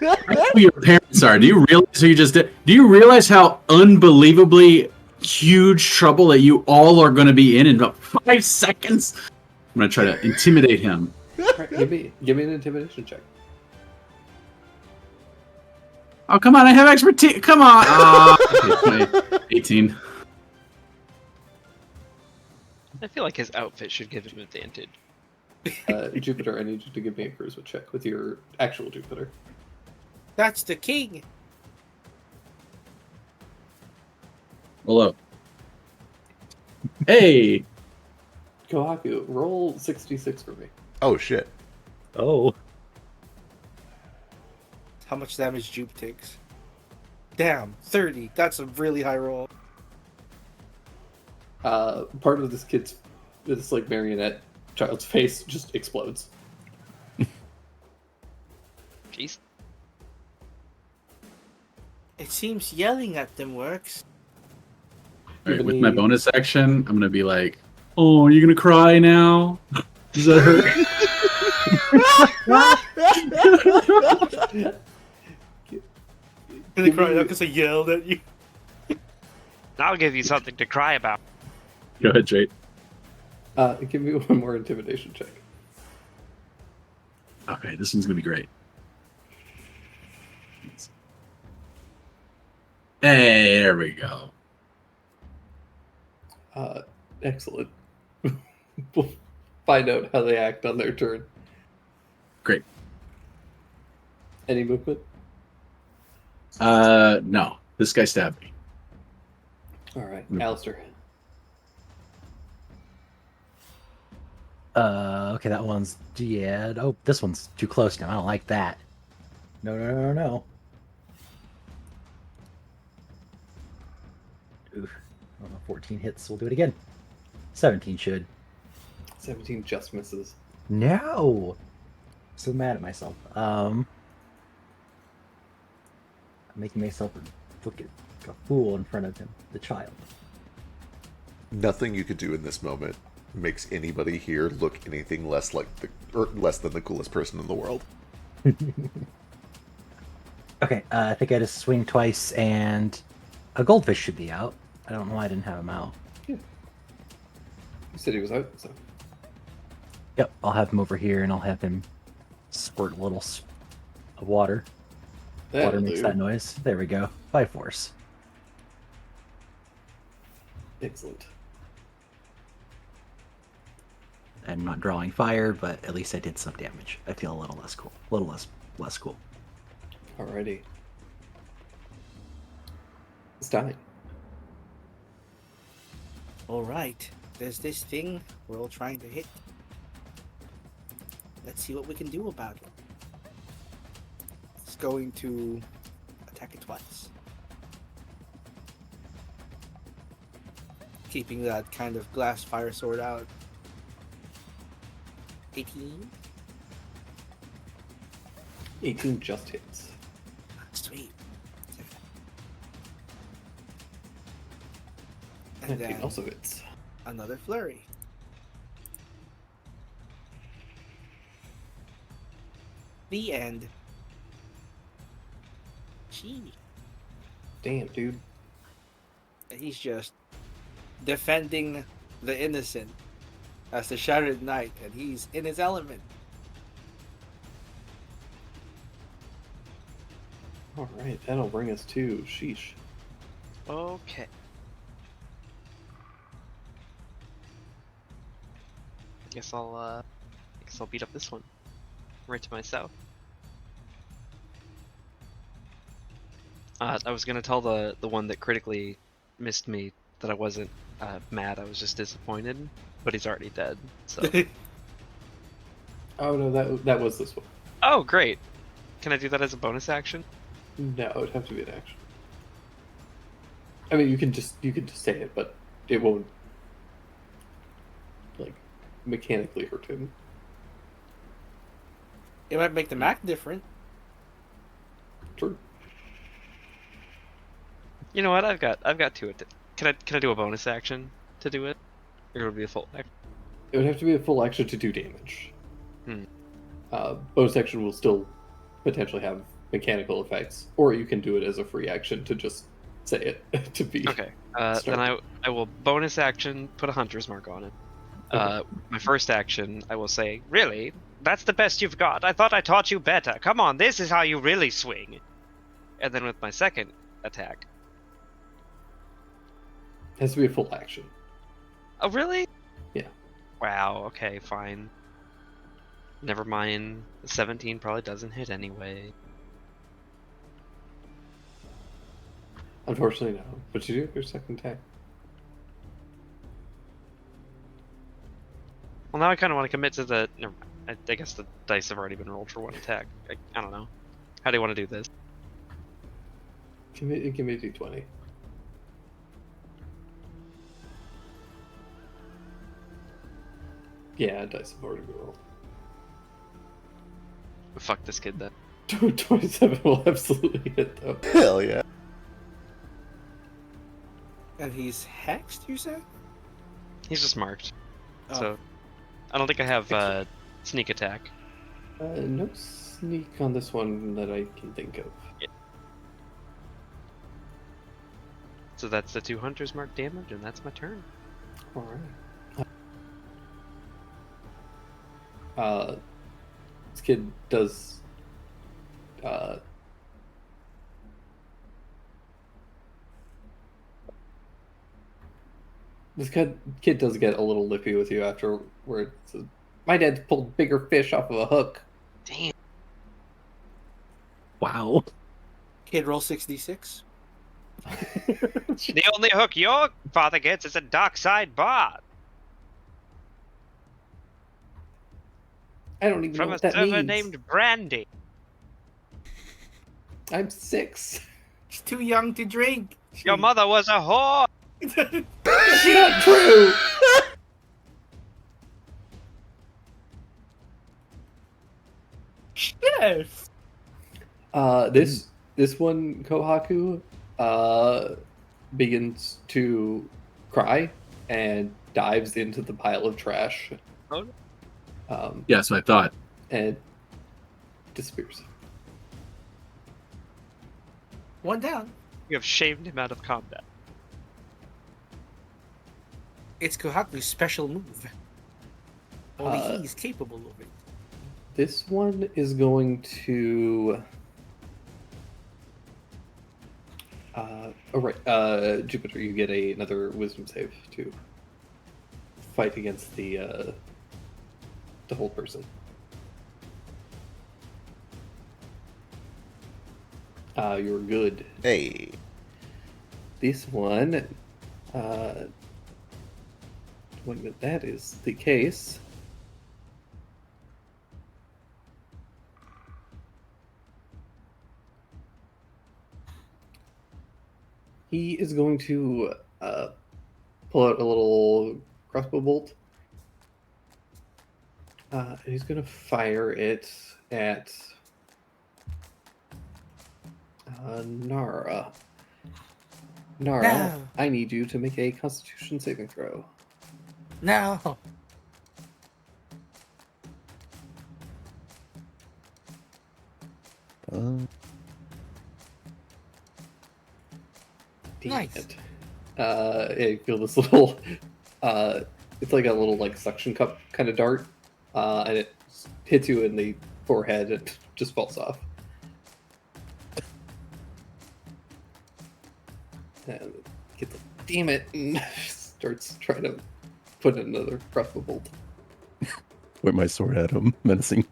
I know who your parents are. Do you realize who you just did? Do you realize how unbelievably huge trouble that you all are going to be in about 5 seconds? I'm going to try to intimidate him. Alright, give me an intimidation check. Oh, come on, I have expertise. Come on. Okay, 18. I feel like his outfit should give him advantage. Jupiter, I need you to give me a charisma check with your actual Jupiter. That's the king. Hello. Hey. Kohaku, roll 66 for me. Oh shit. Oh. How much damage Jupe takes? Damn, 30. That's a really high roll. Part of this like marionette child's face just explodes. Jeez. It seems yelling at them works. All right, with my bonus action, I'm going to be like, oh, are you going to cry now? Does that hurt? And they cried out because I yelled at you. I'll give you something to cry about. Go ahead, Jade. Give me one more intimidation check. Okay, this one's going to be great. Hey, there we go. Excellent. We'll find out how they act on their turn. Great. Any movement? No. This guy stabbed me. Alright, Alistair. Okay, that one's dead. Oh, this one's too close now. I don't like that. No, no, no, no. Oof. I don't know, 14 hits. We'll do it again. 17 should. 17 just misses. No! So mad at myself. I'm making myself look like a fool in front of him, the child. Nothing you could do in this moment makes anybody here look anything less than the coolest person in the world. Okay, I think I just swing twice, and a goldfish should be out. I don't know why I didn't have him out. You said he was out, so. Yep, I'll have him over here, and I'll have him squirt a little of water. Water makes that noise. There we go. By force. Excellent. I'm not drawing fire, but at least I did some damage. I feel a little less cool. A little less cool. Alrighty. Stein. Alright, there's this thing we're all trying to hit. Let's see what we can do about it. It's going to attack it twice. Keeping that kind of glass fire sword out. 18. 18 just hits. Sweet. And 19 then also hits. another flurry. The end. Gee. Damn, dude. He's just defending the innocent as the Shattered Knight, and he's in his element. Alright, that'll bring us to Sheesh. Okay. Guess I'll beat up this one. Right to my south. I was gonna tell the one that critically missed me that I wasn't mad, I was just disappointed, but he's already dead, so. Oh no, that was this one. Oh, great! Can I do that as a bonus action? No, it would have to be an action. I mean, you can just say it, but it won't like mechanically hurt him. It might make the Mac different. True. You know what? I've got two. Can I do a bonus action to do it, or would it be a full action? It would have to be a full action to do damage. Hmm. Bonus action will still potentially have mechanical effects, or you can do it as a free action to just say it to be. Okay. Then I will bonus action put a hunter's mark on it. Okay. My first action, I will say, really? That's the best you've got. I thought I taught you better. Come on, this is how you really swing. And then with my second attack. It has to be a full action. Oh, really? Yeah. Wow, okay, fine. Never mind. 17 probably doesn't hit anyway. Unfortunately, no. But you do have your second attack. Well, now I kind of want to commit to the... Never mind. I guess the dice have already been rolled for one attack. I don't know. How do you want to do this? Give me a d20. Yeah, dice have already been rolled. Fuck this kid then. 27 will absolutely hit, though. Hell yeah. And he's hexed, you said? He's just marked. Oh. So, I don't think I have sneak attack. No sneak on this one that I can think of. So that's the 2 hunters mark damage, and that's my turn. Alright. This kid does this kid does get a little lippy with you afterward. So, my dad pulled bigger fish off of a hook. Damn. Wow. Kid, roll 6d6. The only hook your father gets is a dockside bar I don't even know from a what that server means. named Brandy. I'm 6. He's too young to drink. Your mother was a whore. That's not true. Yes. This one, Kohaku, begins to cry and dives into the pile of trash. Oh. Yeah, so I thought. And disappears. One down. You have shamed him out of combat. It's Kohaku's special move. Only Uh, he's capable of it. This one is going to. Jupiter, you get another wisdom save to fight against the whole person. You're good. Hey. This one, when that is the case, he is going to pull out a little crossbow bolt. And he's going to fire it at Nara. Nara, No. I need you to make a Constitution saving throw. No. Nice. It. Yeah, you feel this little. It's like a little like suction cup kind of dart, and it hits you in the forehead and just falls off. And gets like, damn it, and starts trying to put in another crossbow bolt. Point my sword at him, menacing.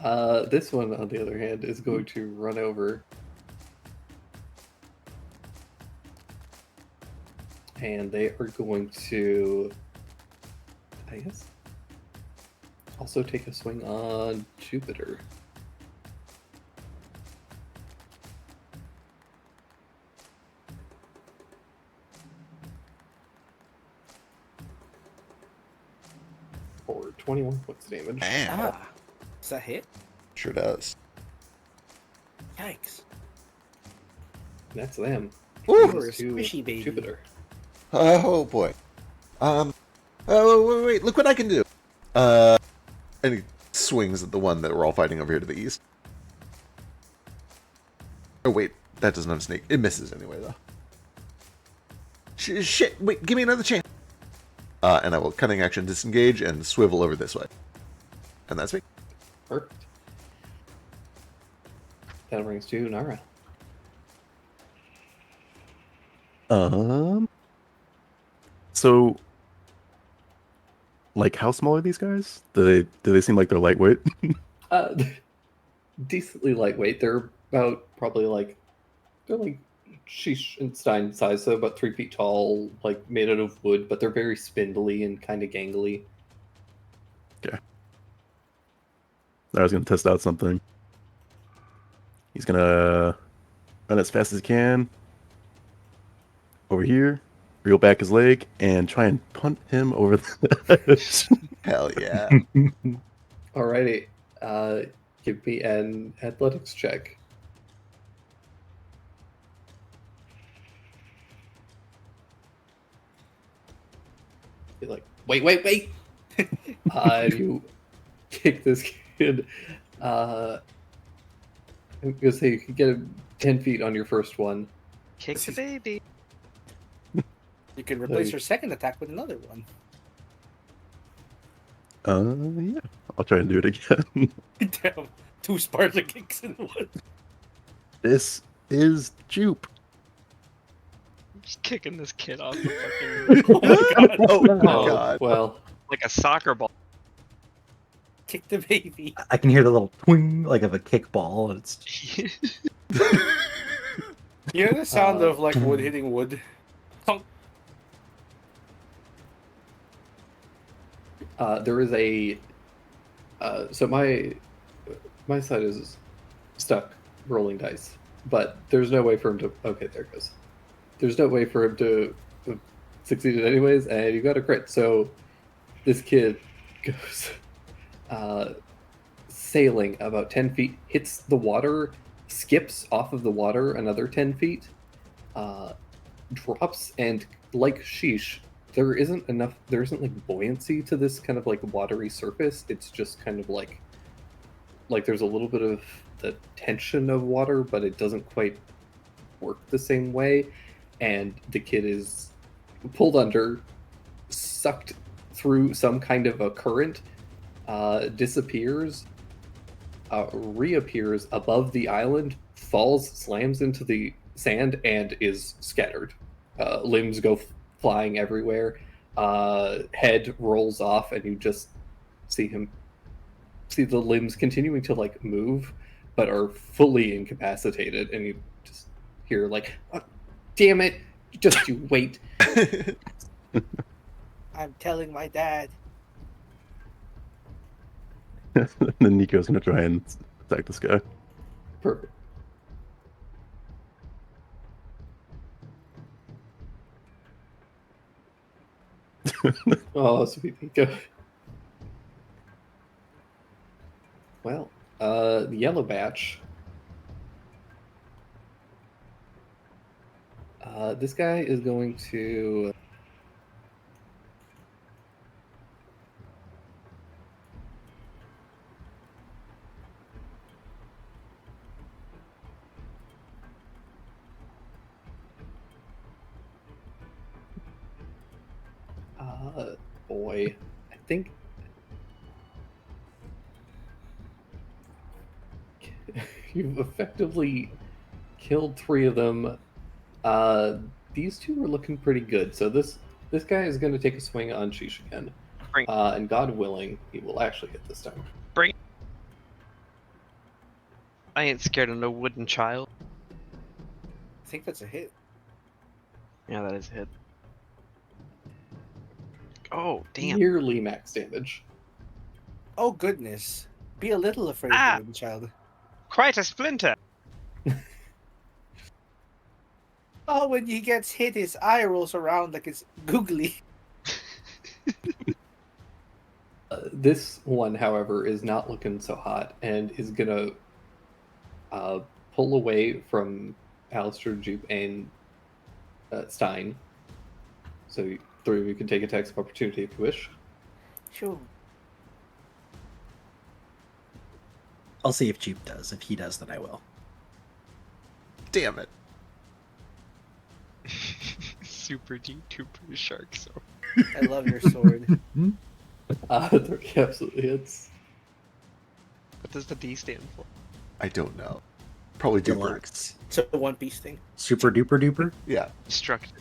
This one, on the other hand, is going to run over. And they are going to, I guess, also take a swing on Jupiter. 21 points of damage. Damn. Ah, does that hit? Sure does. Yikes! That's them. You're Goes a to squishy baby. Jupiter. Oh boy. Oh wait, look what I can do. And he swings at the one that we're all fighting over here to the east. Oh wait, that doesn't have a sneak. It misses anyway though. Shit! Wait, give me another chance. And I will cunning action disengage and swivel over this way. And that's me. Perfect. That brings to Nara. So, like, how small are these guys? Do they seem like they're lightweight? Uh, decently lightweight. They're about probably like they're like Stein size, so about 3 feet tall, like made out of wood, but they're very spindly and kind of gangly. I was gonna test out something. He's gonna run as fast as he can over here, reel back his leg, and try and punt him over the edge. Hell yeah. Alrighty, give me an athletics check. You're like, wait! You kick this kid. I'm gonna say you can get him 10 feet on your first one. Kick the baby. You can replace Like- your second attack with another one. Yeah, I'll try and do it again. Damn, 2 Sparta kicks in one. This is Jupe. I'm just kicking this kid off the fucking Oh my god! Oh my Oh, god. well, like a soccer ball. Kick the baby. I can hear the little twing like of a kickball. And it's You know the sound of like wood hitting wood? Thunk. there is a. So my side is stuck rolling dice, but there's no way for him to. Okay, there it goes. There's no way for him to have succeeded anyways, and you got a crit. So this kid goes sailing about 10 feet, hits the water, skips off of the water another 10 feet, drops, and like sheesh, there isn't like buoyancy to this kind of like watery surface. It's just kind of like there's a little bit of the tension of water, but it doesn't quite work the same way. And the kid is pulled under, sucked through some kind of a current, disappears, reappears above the island, falls, slams into the sand, and is scattered. Limbs go flying everywhere. Head rolls off, and you just see the limbs continuing to like move, but are fully incapacitated, and you just hear like, oh, "Damn it! Just you wait." I'm telling my dad. Then Nico's gonna try and attack this guy. Perfect. Oh, sweet Nico. Well, the yellow batch. This guy is going to. Boy, I think you've effectively killed 3 of them. These 2 are looking pretty good. So this guy is going to take a swing on Sheesh again. Bring- And God willing, he will actually hit this time. I ain't scared of no wooden child. I think that's a hit. Yeah, that is a hit. Oh, damn. Nearly max damage. Oh goodness. Be a little afraid, Ah. little child. Quite a splinter. Oh, when he gets hit, his eye rolls around like it's googly. This one, however, is not looking so hot and is gonna pull away from Alistair, Jupe, and Stein. So three of you can take attacks of opportunity if you wish. Sure. I'll see if Jupe does. If he does, then I will. Damn it. Super duper shark. So I love your sword. Three absolutely hits. what does the D stand for? I don't know. Probably duper. Deluxe. It's a One Piece thing. Super duper duper. Yeah. Destructive.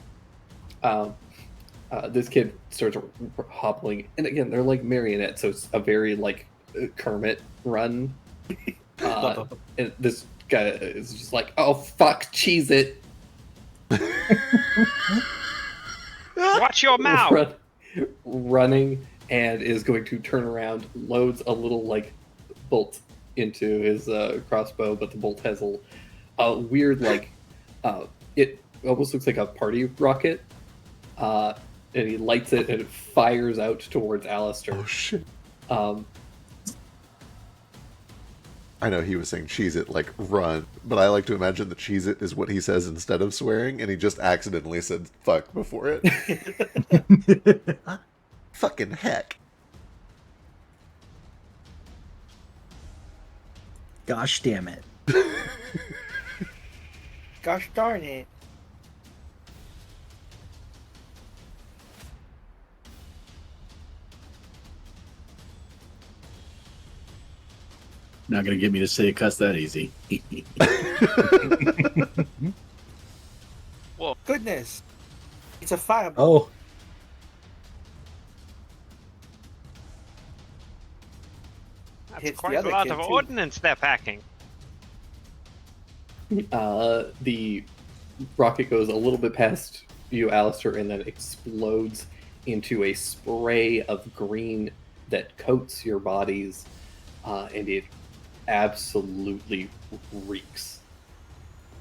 This kid starts hobbling, and again, they're like marionettes, so it's a very like Kermit run. And this guy is just like, "Oh fuck, cheese it!" Watch your mouth. Running, and is going to turn around, loads a little like bolt into his crossbow, but the bolt has a weird like it almost looks like a party rocket. And he lights it and it fires out towards Alistair. Oh shit. I know he was saying cheese it, like run, but I like to imagine that cheese it is what he says instead of swearing, and he just accidentally said fuck before it. Fucking heck. Gosh damn it. Gosh darn it. Not gonna get me to say a cuss that easy. Whoa. Goodness. It's a fireball. Oh, That's Hits the quite a other lot kid, of too. ordnance they're packing. The rocket goes a little bit past you, Alistair, and then explodes into a spray of green that coats your bodies, and it absolutely reeks.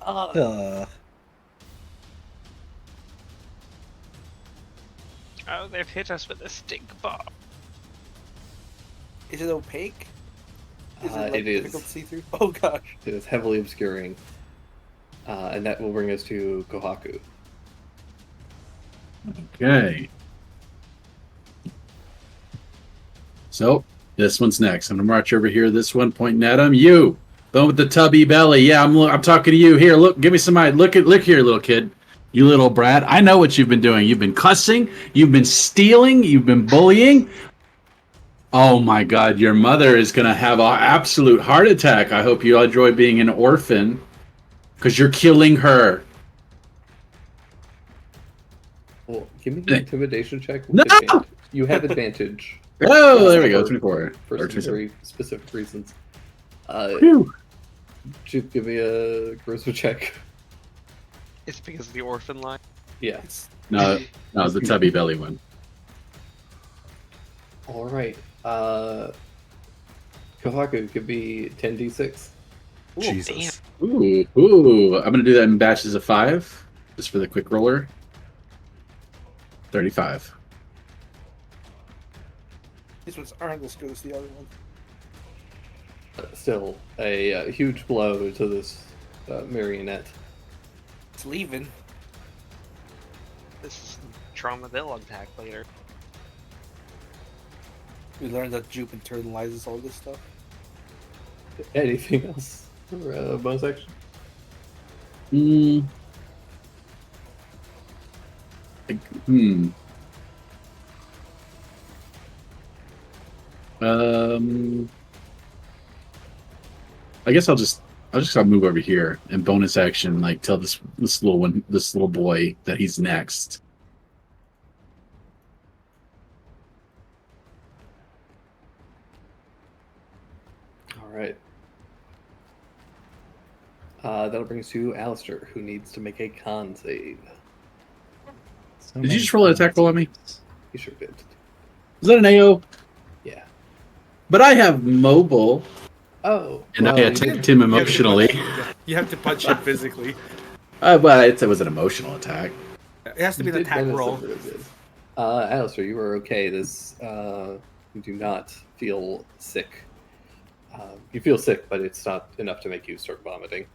uh, Oh, they've hit us with a stink bomb. Is it opaque? Is It like is. difficult to see through? Oh gosh. It is heavily obscuring, and that will bring us to Kohaku. Okay. So this one's next. I'm gonna march over here. This one, pointing at him. You, the one with the tubby belly. Yeah, I'm talking to you. Here, look. Give me some eye. Look here, little kid. You little brat. I know what you've been doing. You've been cussing. You've been stealing. You've been bullying. Oh my God, your mother is gonna have an absolute heart attack. I hope you enjoy being an orphan, because you're killing her. Well, give me the intimidation check. No! With advantage. You have advantage Oh, there we go. 24. for Or some 27. very specific reasons. Phew. Jupe, give me a charisma check. It's because of the orphan line. Yeah. No, it's the tubby belly one. All right. Kohaku could be 10d6. Ooh, Jesus. Ooh. I'm gonna do that in batches of 5, just for the quick roller. 35. This one's aren't as good as the other one. Still a huge blow to this marionette. It's leaving. This is trauma they'll unpack later. We learned that Jupe internalizes all this stuff. Anything else for bonus action? I guess I'll just move over here and bonus action, like tell this little boy that he's next. All right. That'll bring us to Alistair, who needs to make a con save. so Did you just roll an attack roll on me? He sure did. Is that an AO? Yeah. But I have mobile, Oh. and well, I attacked him emotionally. You have to punch him physically. But it was an emotional attack. It has to be you an did attack bonus roll. it, but it is. Alistair, you are okay. This you do not feel sick. You feel sick, but it's not enough to make you start vomiting.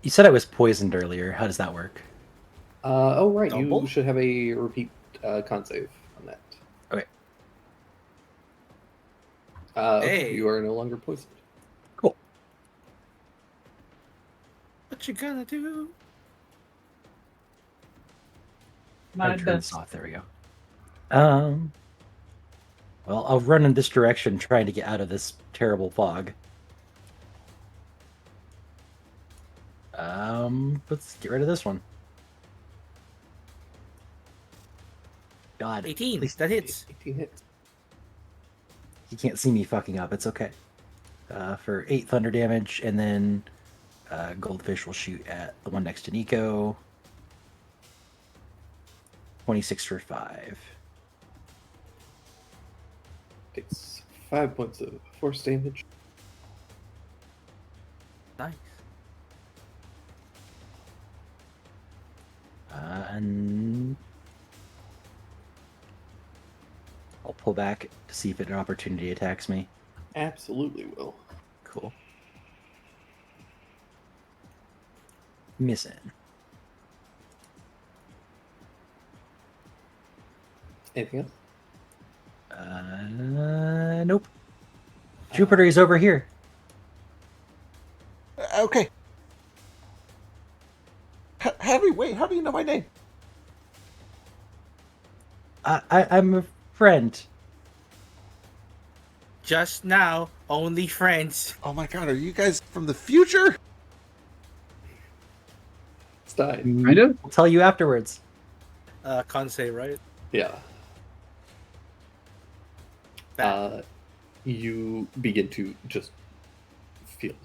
You said I was poisoned earlier. How does that work? Oh, right. Double? You should have a repeat con save on that. Okay. Okay, Hey. you are no longer poisoned. Cool. What you gonna do? I turn this off. There we go. Well, I'll run in this direction, trying to get out of this terrible fog. Let's get rid of this one. God, 18. at least That hits. 18 hits. he can't see me fucking up. It's okay. For 8 thunder damage, and then Goldfish will shoot at the one next to Nico. 26 for 5. Takes 5 points of force damage. Nice. And I'll pull back to see if an opportunity attacks me. Absolutely will. Cool. Missing. Anything else? Nope. Jupiter is over here. Okay. How do you know my name? I'm a friend. Just now, only friends. Oh my god, are you guys from the future? Stein. Kind of. I'll tell you afterwards. Kansei, right? Yeah. Bad. You begin to just feel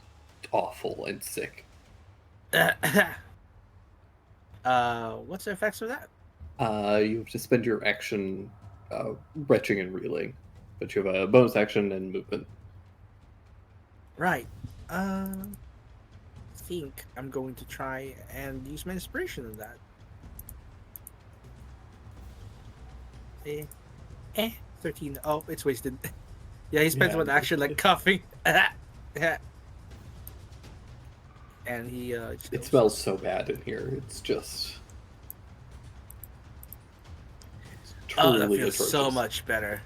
awful and sick. What's the effects of that? You have to spend your action retching and reeling, but you have a bonus action and movement. Right. I think I'm going to try and use my inspiration on that. 13. Oh, it's wasted. Yeah, he spends Yeah, one action like coughing. And he just It goes, smells so bad in here. It's just oh, that truly feels so atrocious. much better.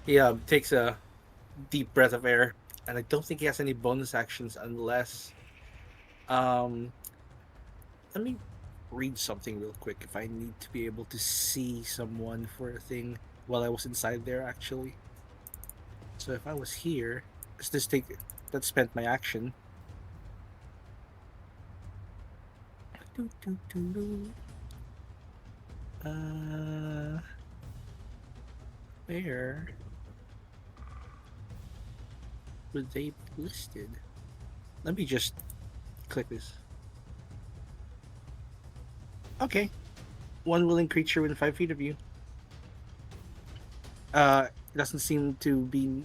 He takes a deep breath of air, and I don't think he has any bonus actions unless let me read something real quick if I need to be able to see someone for a thing while I was inside there actually. So if I was here, because that spent my action. Where would they be listed? Let me just click this. Okay. One willing creature within 5 feet of you. He doesn't seem to be.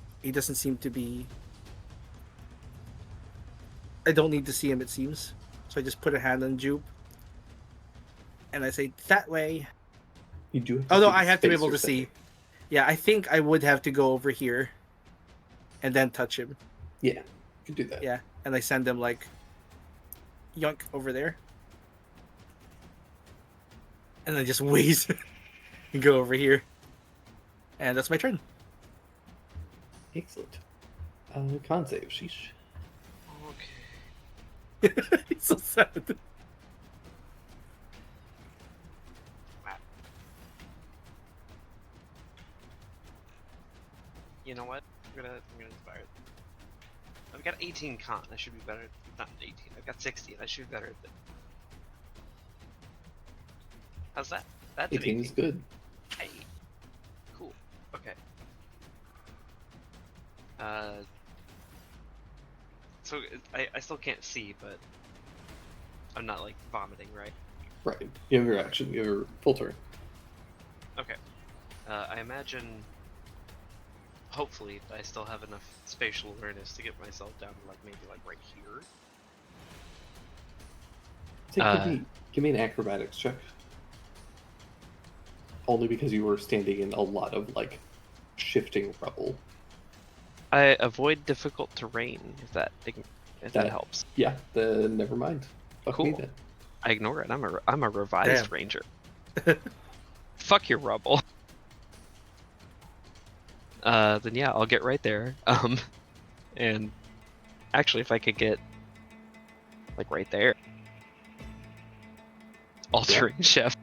I don't need to see him, it seems. So I just put a hand on Jupe. And I say, that way. You do. Have to Oh, no, see the I have to be space able you're to see. sitting. Yeah, I think I would have to go over here. And then touch him. Yeah, you can do that. Yeah. And I send him, like, yoink over there. And then just wheeze and go over here. And that's my turn. Excellent. Con save. Sheesh. Okay. He's so sad. You know what? I'm gonna inspire. I've got 18 con. I should be better. Not 18. I've got 60. I should be better at that. How's that? That's an 18 is good. Hey. Cool. Okay. So I still can't see, but I'm not like vomiting, right? Right. You have your action. You have your full turn. Okay. I imagine. Hopefully, I still have enough spatial awareness to get myself down to like maybe like right here. Give me an acrobatics check. only because you were standing in a lot of like shifting rubble. I avoid difficult terrain if that That- helps. Yeah, never mind. Fuck me Cool. then. I ignore it. I'm a revised Damn. ranger. Fuck your rubble. Then yeah, I'll get right there. And actually, if I could get like right there, altering chef.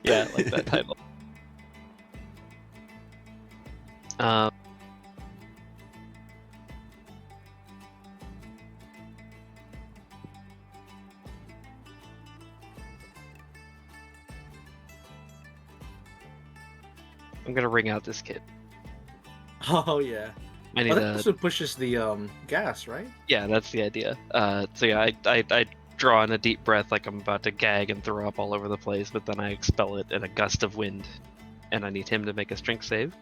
Yeah, I like that title. I'm gonna ring out this kid. Oh yeah. I need Oh, that a also pushes the gas, right? yeah, that's the idea. So yeah, I draw in a deep breath like I'm about to gag and throw up all over the place, but then I expel it in a gust of wind, and I need him to make a strength save.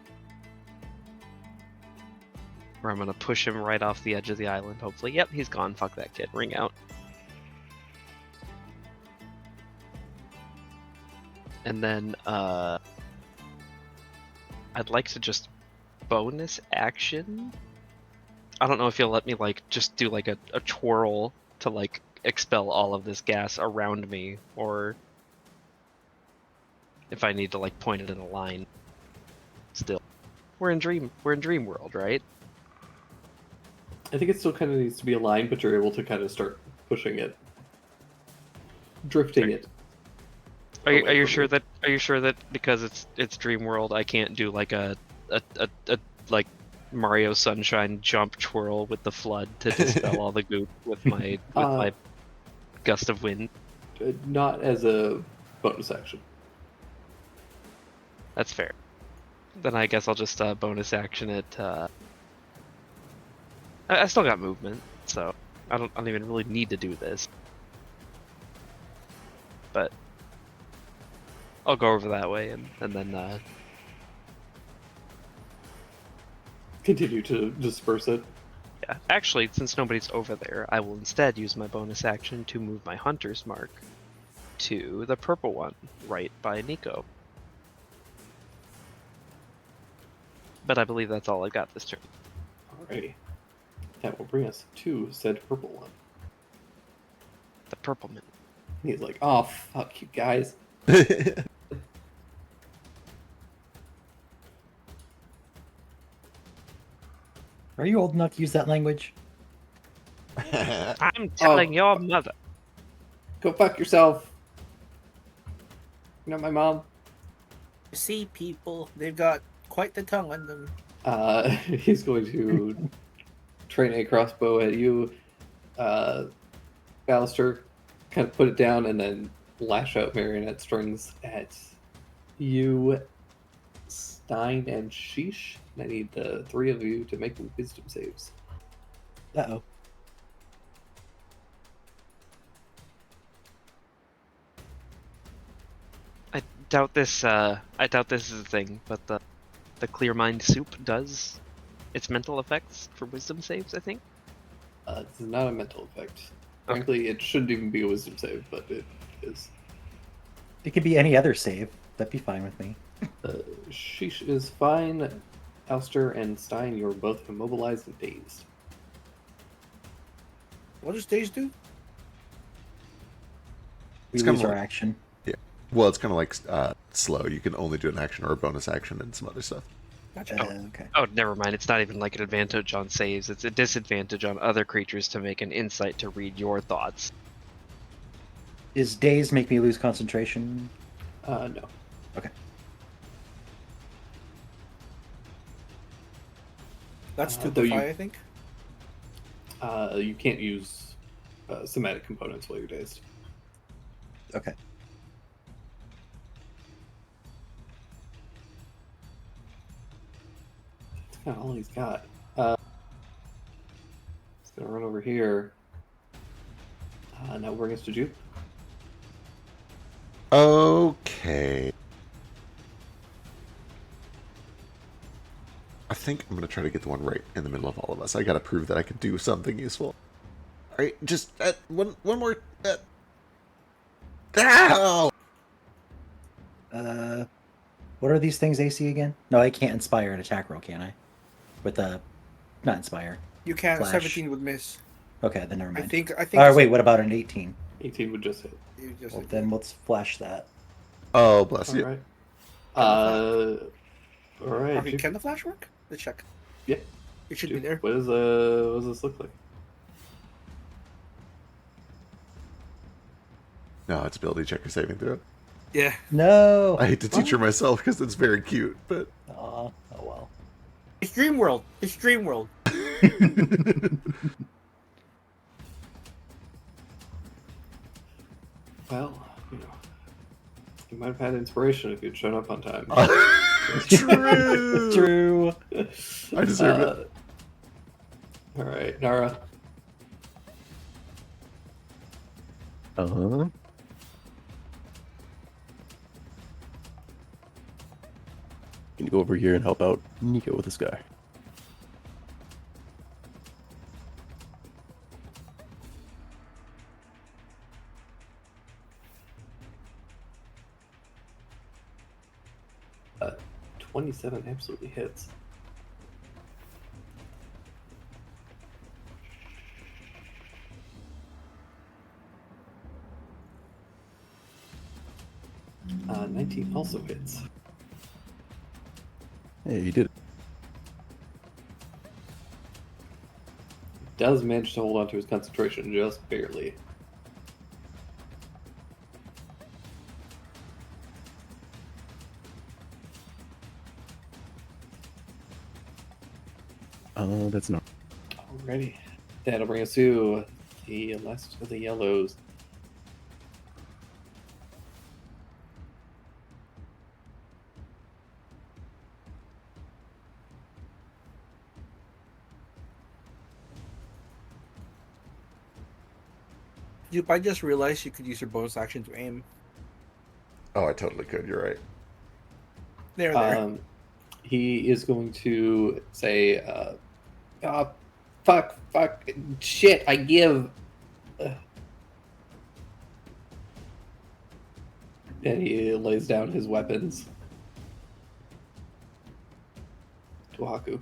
Or I'm gonna push him right off the edge of the island. Hopefully, yep, he's gone. Fuck that kid. Ring out. And then I'd like to just bonus action. I don't know if you'll let me like just do like a twirl to like expel all of this gas around me, or if I need to like point it in a line. Still, we're in dream world, right? I think it still kind of needs to be aligned, but you're able to kind of start pushing it, drifting it. Are you away from sure you. that because it's dream world I can't do like a like Mario Sunshine jump twirl with the flood to dispel all the goop with my gust of wind? Not as a bonus action. That's fair. Then I guess I'll just bonus action it. I still got movement, so I don't even really need to do this. But I'll go over that way and then Continue to disperse it. yeah. Actually, since nobody's over there, I will instead use my bonus action to move my hunter's mark to the purple one right by Nico. But I believe that's all I got this turn. Alrighty. That will bring us to said purple one. The purple man. He's like, oh, fuck you guys. Are you old enough to use that language? I'm telling your mother. Go fuck yourself. You're not my mom. You see, people, they've got quite the tongue on them. He's going to train a crossbow at you, Ballister. Kind of put it down and then lash out marionette strings at you, Stein, and Sheesh. And I need the three of you to make wisdom saves. Uh-oh. I doubt this is a thing, but the clear mind soup does its mental effects for wisdom saves, I think. This is not a mental effect. Frankly, it shouldn't even be a wisdom save, but it is. It could be any other save. That'd be fine with me. Sheesh is fine. Alster and Stein, you're both immobilized and dazed. What does Days do? We It's kinda lose our like- action. Well, it's kind of like slow. You can only do an action or a bonus action and some other stuff. Gotcha. Okay. Oh, never mind. It's not even like an advantage on saves. It's a disadvantage on other creatures to make an insight to read your thoughts. Is days make me lose concentration? No. That's though 2 to you- 5, I think. You can't use somatic components while you're dazed. Okay. That's kind of all he's got. He's gonna run over here. Now bring us to Jupe. Okay. I think I'm gonna try to get the one right in the middle of all of us. I gotta prove that I can do something useful. All right, just one more. Ow! What are these things AC again? No, I can't inspire an attack roll, can I? With a not inspire. You can. Flash. 17 would miss. Okay, then never I mind. think. All right, wait. What about an 18? 18 would just hit. You just Well, then let's flash that. Oh, bless All you. right. All right. Okay, can the flash work? Let's check. Yeah. It should be there. What does this look like? No, it's ability check or saving throw. Yeah. No. I hate to teach her myself because it's very cute, but Oh well. It's Dream World. It's Dream World. Well, you know, you might have had inspiration if you'd shown up on time. True. True. I deserve it. All right, Nara. Uh-huh. Can you go over here and help out Nico with this guy? Uh, 27 absolutely hits. 19 also hits. Hey, you did it. Does manage to hold on to his concentration just barely. That's not. Alrighty. That'll bring us to the last of the yellows. Dupe, I just realized you could use your bonus action to aim. Oh, I totally could. You're right. There. He is going to say, oh, fuck, shit, I give. And he lays down his weapons to Haku.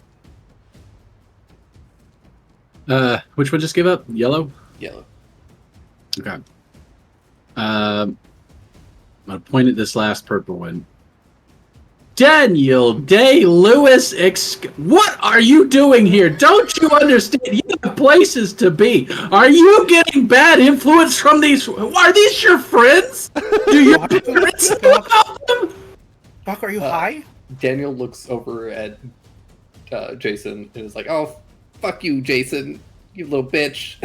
Which one just gave up? Yellow? Yellow. Okay. I'm gonna point at this last purple one. Daniel Day-Lewis, what are you doing here? Don't you understand? You have places to be. Are you getting bad influence from these? Are these your friends? Do your parents know about them? Fuck, are you high? Daniel looks over at Jason and is like, oh, fuck you, Jason, you little bitch.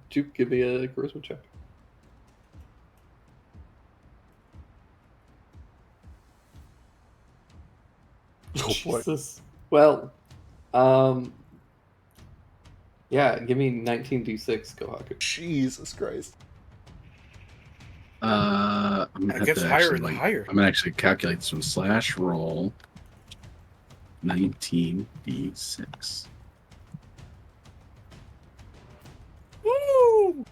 Duke, give me a charisma check. Oh boy. Jesus. Well, yeah, give me 19d6, Kohaku. Jesus Christ. I'm gonna It have gets to higher actually, and higher. I'm gonna actually calculate some slash roll. 19d6. Woo!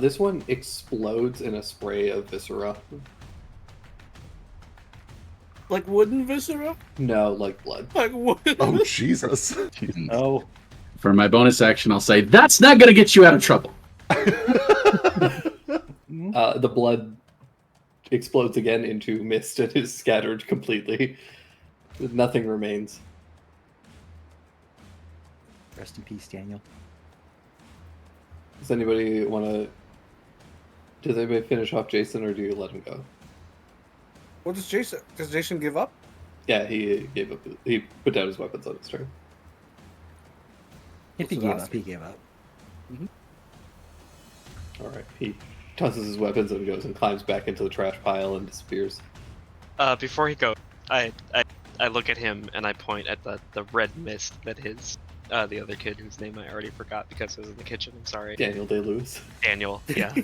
This one explodes in a spray of viscera. Like wooden viscera? No, like blood. Like wood. Oh, Jesus. Oh. For my bonus action, I'll say, that's not gonna get you out of trouble. The blood explodes again into mist and is scattered completely. Nothing remains. Rest in peace, Daniel. Does anybody want to... Does anybody finish off Jason, or do you let him go? What does Jason? Does Jason give up? Yeah, he gave up. He put down his weapons on his turn. If he What's the gave last up, he gave up. All right. He tosses his weapons and goes and climbs back into the trash pile and disappears. Before he goes, I look at him and I point at the red mist that his the other kid whose name I already forgot because it was in the kitchen. I'm sorry. Daniel Day-Lewis. Daniel. Yeah.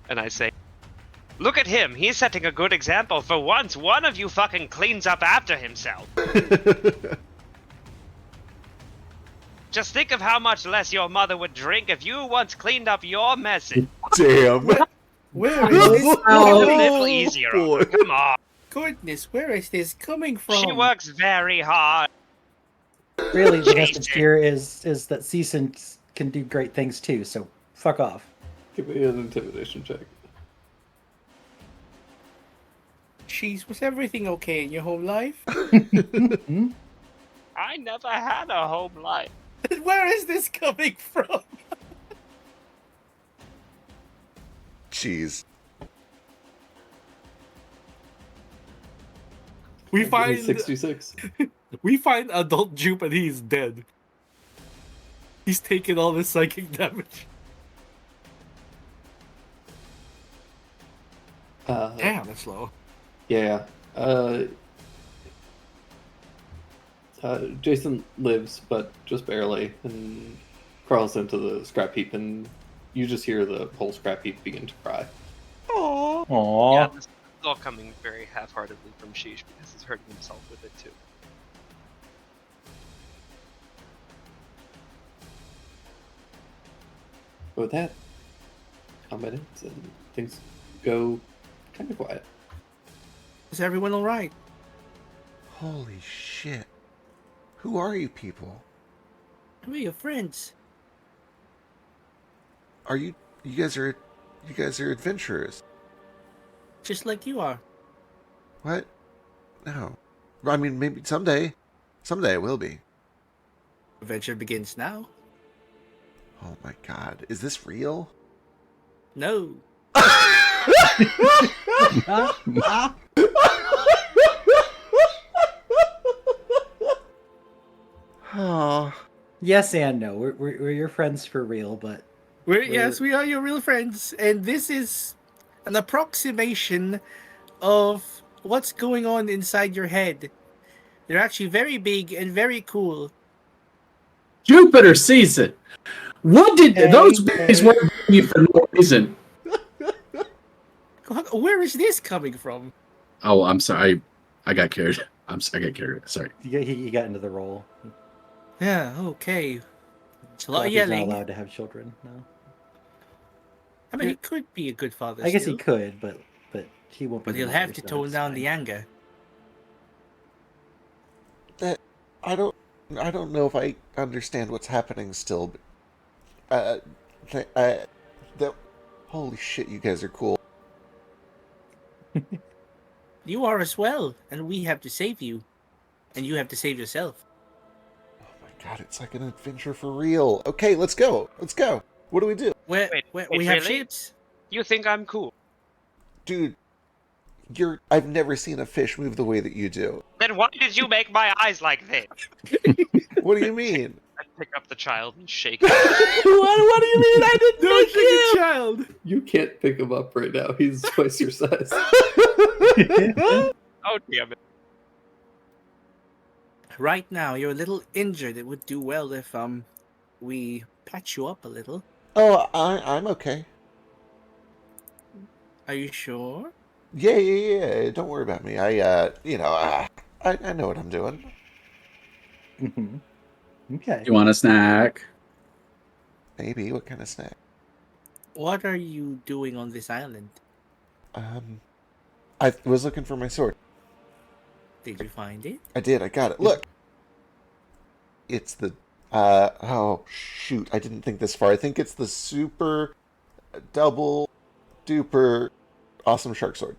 And I say, Look at him. He's setting a good example. For once, one of you fucking cleans up after himself. Just think of how much less your mother would drink if you once cleaned up your messes. Damn. Where is this? Make it a little easier on boy. her. Come on. Goodness, where is this coming from? She works very hard. Really, the message Jesus. here is that Season can do great things too. So fuck off. Give me an intimidation check. Jeez, was everything okay in your home life? I never had a home life. Where is this coming from? Jeez. We Give me find 66. we find adult Jupe and he's dead. He's taken all the psychic damage. Damn, that's low. Yeah. Jason lives, but just barely, and crawls into the scrap heap, and you just hear the whole scrap heap begin to cry. Aww. Yeah, this is all coming very half-heartedly from Sheesh because he's hurting himself with it too. But with that, combat ends, and things go kind of quiet. Is everyone alright? Holy shit. Who are you people? We're your friends. Are you guys are adventurers? Just like you are. What? No. I mean, maybe someday. Someday it will be. Adventure begins now. Oh my god. Is this real? No. Oh. Yes and no. We're your friends for real, but Yes, we are your real friends, and this is an approximation of what's going on inside your head. They're actually very big and very cool. Jupiter sees it. What did Hey, those guys hey. were you for no reason? Where is this coming from? Oh, I'm sorry. I got carried. I got carried. Sorry. he got into the role. Yeah, okay. It's a lot of He's not yelling. allowed to have children. No. I mean, he could be a good father. I guess still, he could, but he won't. be but the he'll mother, have to so tone it's down fine. the anger. I don't know if I understand what's happening still. But, holy shit, you guys are cool. You are as well, and we have to save you, and you have to save yourself. Oh my god, it's like an adventure for real. Okay, let's go. Let's go. What do we do? Where Wait, we have really? ships. You think I'm cool? Dude, I've never seen a fish move the way that you do. Then why did you make my eyes like this? What do you mean? I pick up the child and shake it. What do you mean? I didn't Don't make take a him! child. You can't pick him up right now. He's twice your size. Oh damn it! Right now, you're a little injured. It would do well if we patch you up a little. Oh, I'm okay. Are you sure? Yeah. Don't worry about me. I know what I'm doing. Mhm. Okay. You want a snack? Maybe. What kind of snack? What are you doing on this island? I was looking for my sword. Did you find it? I did. I got it. Look. It's the. Oh shoot! I didn't think this far. I think it's the super, double, duper, awesome shark sword.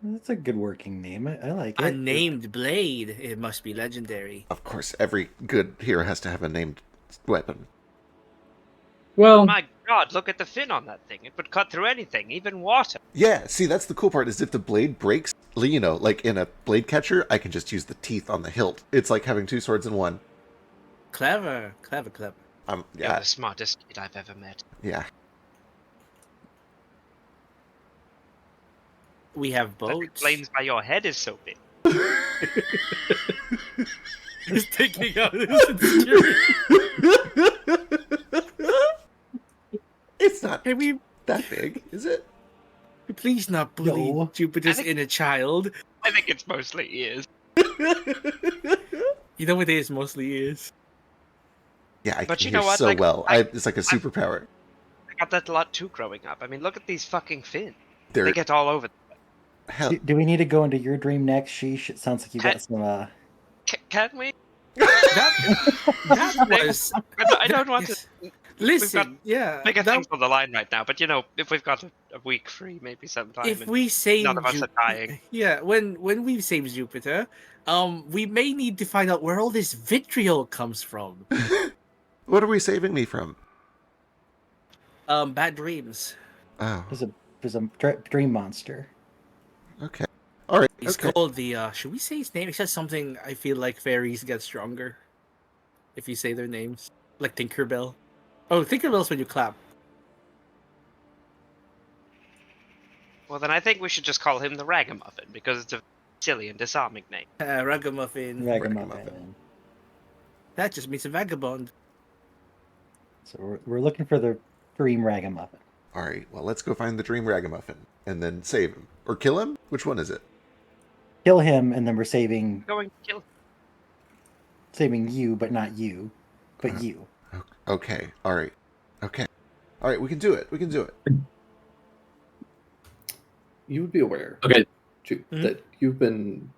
That's a good working name. I like it. A named blade. It must be legendary. Of course, every good hero has to have a named weapon. Well, My God, look at the fin on that thing. It would cut through anything, even water. Yeah, see, that's the cool part, is if the blade breaks, you know, like in a blade catcher, I can just use the teeth on the hilt. It's like having two swords in one. Clever. You're Yeah, the smartest kid I've ever met. yeah. We have That boats. explains why your head is so big. He's taking out his insecurity. It's not. Can we that big, is it? Please not bully No. Jupiter's I think- inner child. I think it's mostly ears. You know what it is, mostly is. Yeah, I But can you hear know what, so like, well. It's like a superpower. I got that a lot too growing up. I mean, look at these fucking fins. They're They get all over. hell. Do we need to go into your dream next, Sheesh? It sounds like you got some. Can we? That was. I don't want Yes. to. Listen, yeah. Bigger that- things on the line right now, but you know, if we've got a week free, maybe sometime. if and we save none of us are dying. yeah, when we save Jupiter, we may need to find out where all this vitriol comes from. What are we saving me from? Bad dreams. Oh, There's a dream monster. okay. All right. He's Okay. called the. Should we say his name? He says something. I feel like fairies get stronger if you say their names, like Tinkerbell. Oh, Tinkerbell's when you clap. Well, then I think we should just call him the Ragamuffin because it's a silly and disarming name. Ragamuffin. Ragamuffin. That just means a vagabond. So we're looking for the dream Ragamuffin. All right. Well, let's go find the dream ragamuffin and then save him or kill him. Which one is it? Kill him, and then we're saving Going to kill. you, but not you, but you. Okay. All right. Okay. All right. We can do it. We can do it. You would be aware Okay. that you've been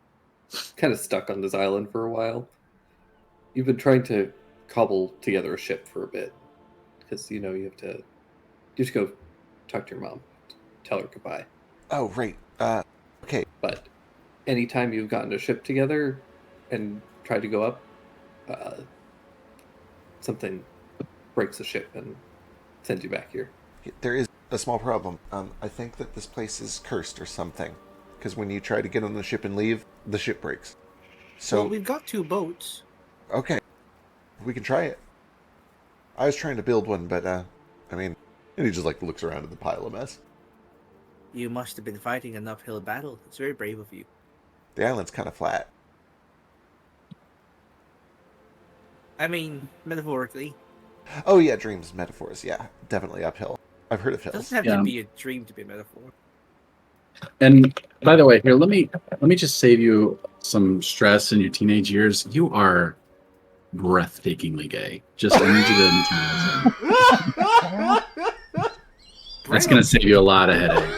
kind of stuck on this island for a while. You've been trying to cobble together a ship for a bit because you have to just go talk to your mom, tell her goodbye. Oh, right. Okay. But anytime you've gotten a ship together and tried to go up, something breaks the ship and sends you back here. There is a small problem. I think that this place is cursed or something. Because when you try to get on the ship and leave, the ship breaks. So, Well, we've got 2 boats. okay. We can try it. I was trying to build one, but, and he just, looks around at the pile of mess. You must have been fighting an uphill battle. It's very brave of you. The island's kind of flat. I mean, metaphorically. Oh, yeah, dreams, metaphors. Yeah, definitely uphill. I've heard of It hills. doesn't have Yeah. to be a dream to be a metaphor. And by the way, here let me just save you some stress in your teenage years. You are breathtakingly gay. Just I need you to internalize that. That's gonna save you a lot of headache.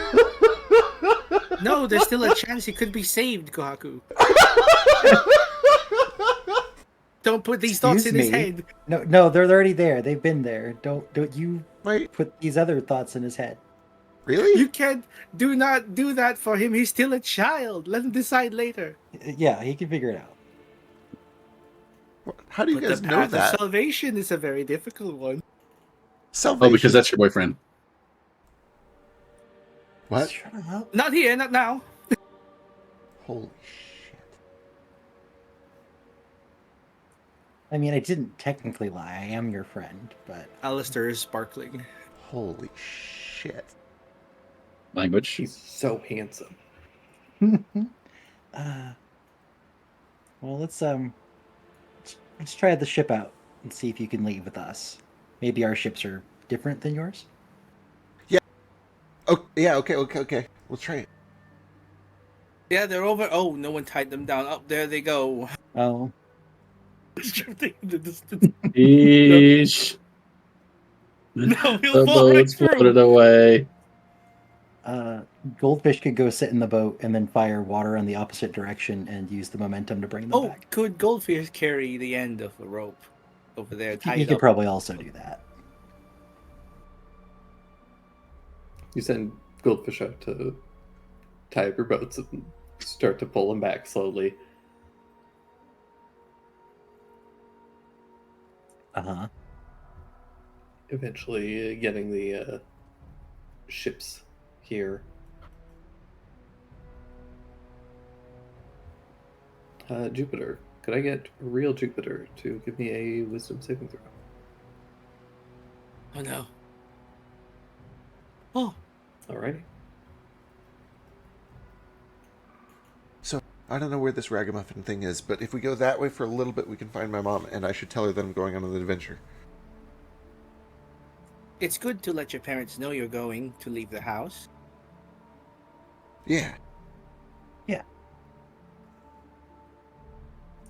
No, there's still a chance he could be saved, Kohaku. Don't put these thoughts in Excuse his me? head. No, they're already there. They've been there. Don't you Wait, put these other thoughts in his head. really? You can't. Do not do that for him. He's still a child. Let him decide later. Yeah, he can figure it out. How do you But guys the know path that? of salvation is a very difficult one. Salvation. Oh, because that's your boyfriend. What? Shut up. Not here, not now. Holy shit. I mean, I didn't technically lie. I am your friend, but Alistair is sparkling. Holy shit. Language. He's so handsome. well, let's try the ship out and see if you can leave with us. Maybe our ships are different than yours. Oh, yeah, okay. Let's try it. Yeah, they're over. Oh, no one tied them down. Up there they go. Oh, Eesh. No, The he'll fall right boat's floated through. away. Goldfish could go sit in the boat and then fire water in the opposite direction and use the momentum to bring them Oh, back. could Goldfish carry the end of a rope over there He tied could up? probably also do that. You send Goldfish out to tie up your boats and start to pull them back slowly. Uh-huh. Eventually getting the ships here. Jupiter. Could I get real Jupiter to give me a wisdom saving throw? Oh no. Oh, Alrighty. So, I don't know where this ragamuffin thing is, but if we go that way for a little bit, we can find my mom, and I should tell her that I'm going on an adventure. It's good to let your parents know you're going to leave the house. Yeah.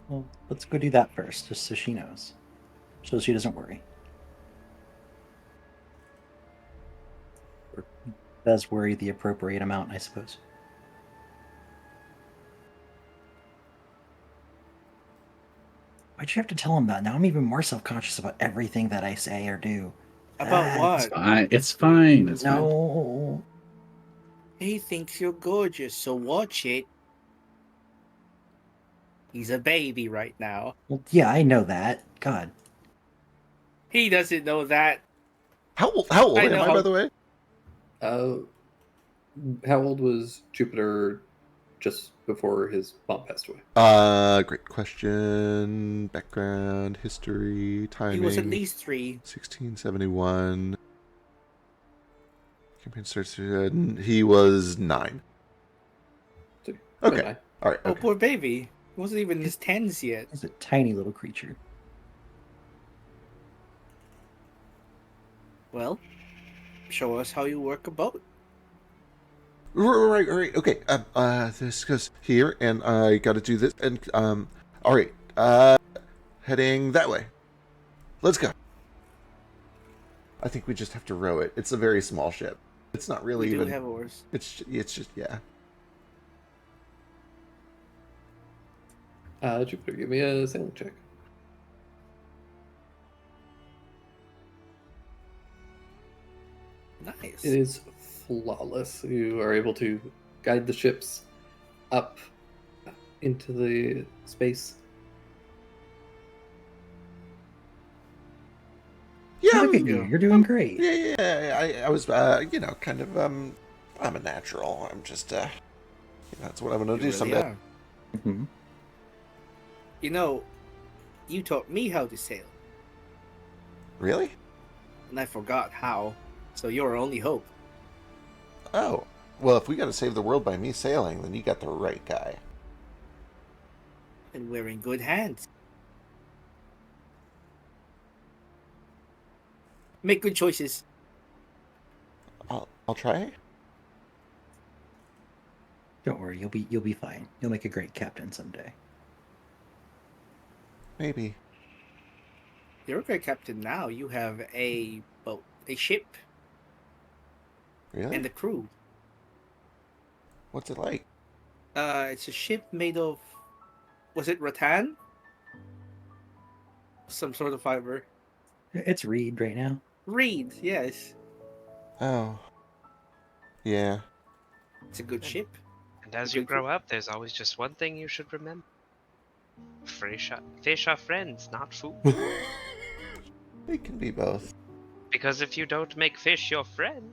Well, let's go do that first, just so she knows. So she doesn't worry. Or does worry the appropriate amount, I suppose. Why'd you have to tell him that? Now I'm even more self-conscious about everything that I say or do. About That's what? Fine. It's fine. It's fine. No. He thinks you're gorgeous, so watch it. He's a baby right now. Well, yeah, I know that. God. He doesn't know that. How old I am know I, how- by the way? How old was Jupiter just before his mom passed away? Great question. Background, history, timing. He was at least 3. 1671. Campaign starts. He was 9. So, Okay. nine. All right. Oh, Okay. poor baby. He wasn't even in his 10s yet. He's a tiny little creature. Well, show us how you work a boat. Right. Okay. This goes here, and I got to do this, and all right. Heading that way. Let's go. I think we just have to row it. It's a very small ship. It's not really We do even. have oars. It's just yeah. Jupiter, give me a sailing check. Nice. It is flawless. You are able to guide the ships up into the space. Yeah. Look at you. You're doing great. Yeah. I was kind of I'm a natural. I'm just that's what I'm gonna You do really someday. are. Mhm. You know, you taught me how to sail, Really? and I forgot how. So you're our only hope. Oh. Well, if we got to save the world by me sailing, then you got the right guy. And we're in good hands. Make good choices. I'll try. Don't worry, you'll be fine. You'll make a great captain someday. Maybe. You're a great captain now. You have a boat, a ship, Really? and a crew. What's it like? It's a ship made of, was it rattan? Some sort of fiber. It's Reed right now. Reed, yes. Oh. Yeah. It's a good ship. And as Okay, you grow up, there's always just one thing you should remember. Fish are friends, not food. It can be both. Because if you don't make fish your friend,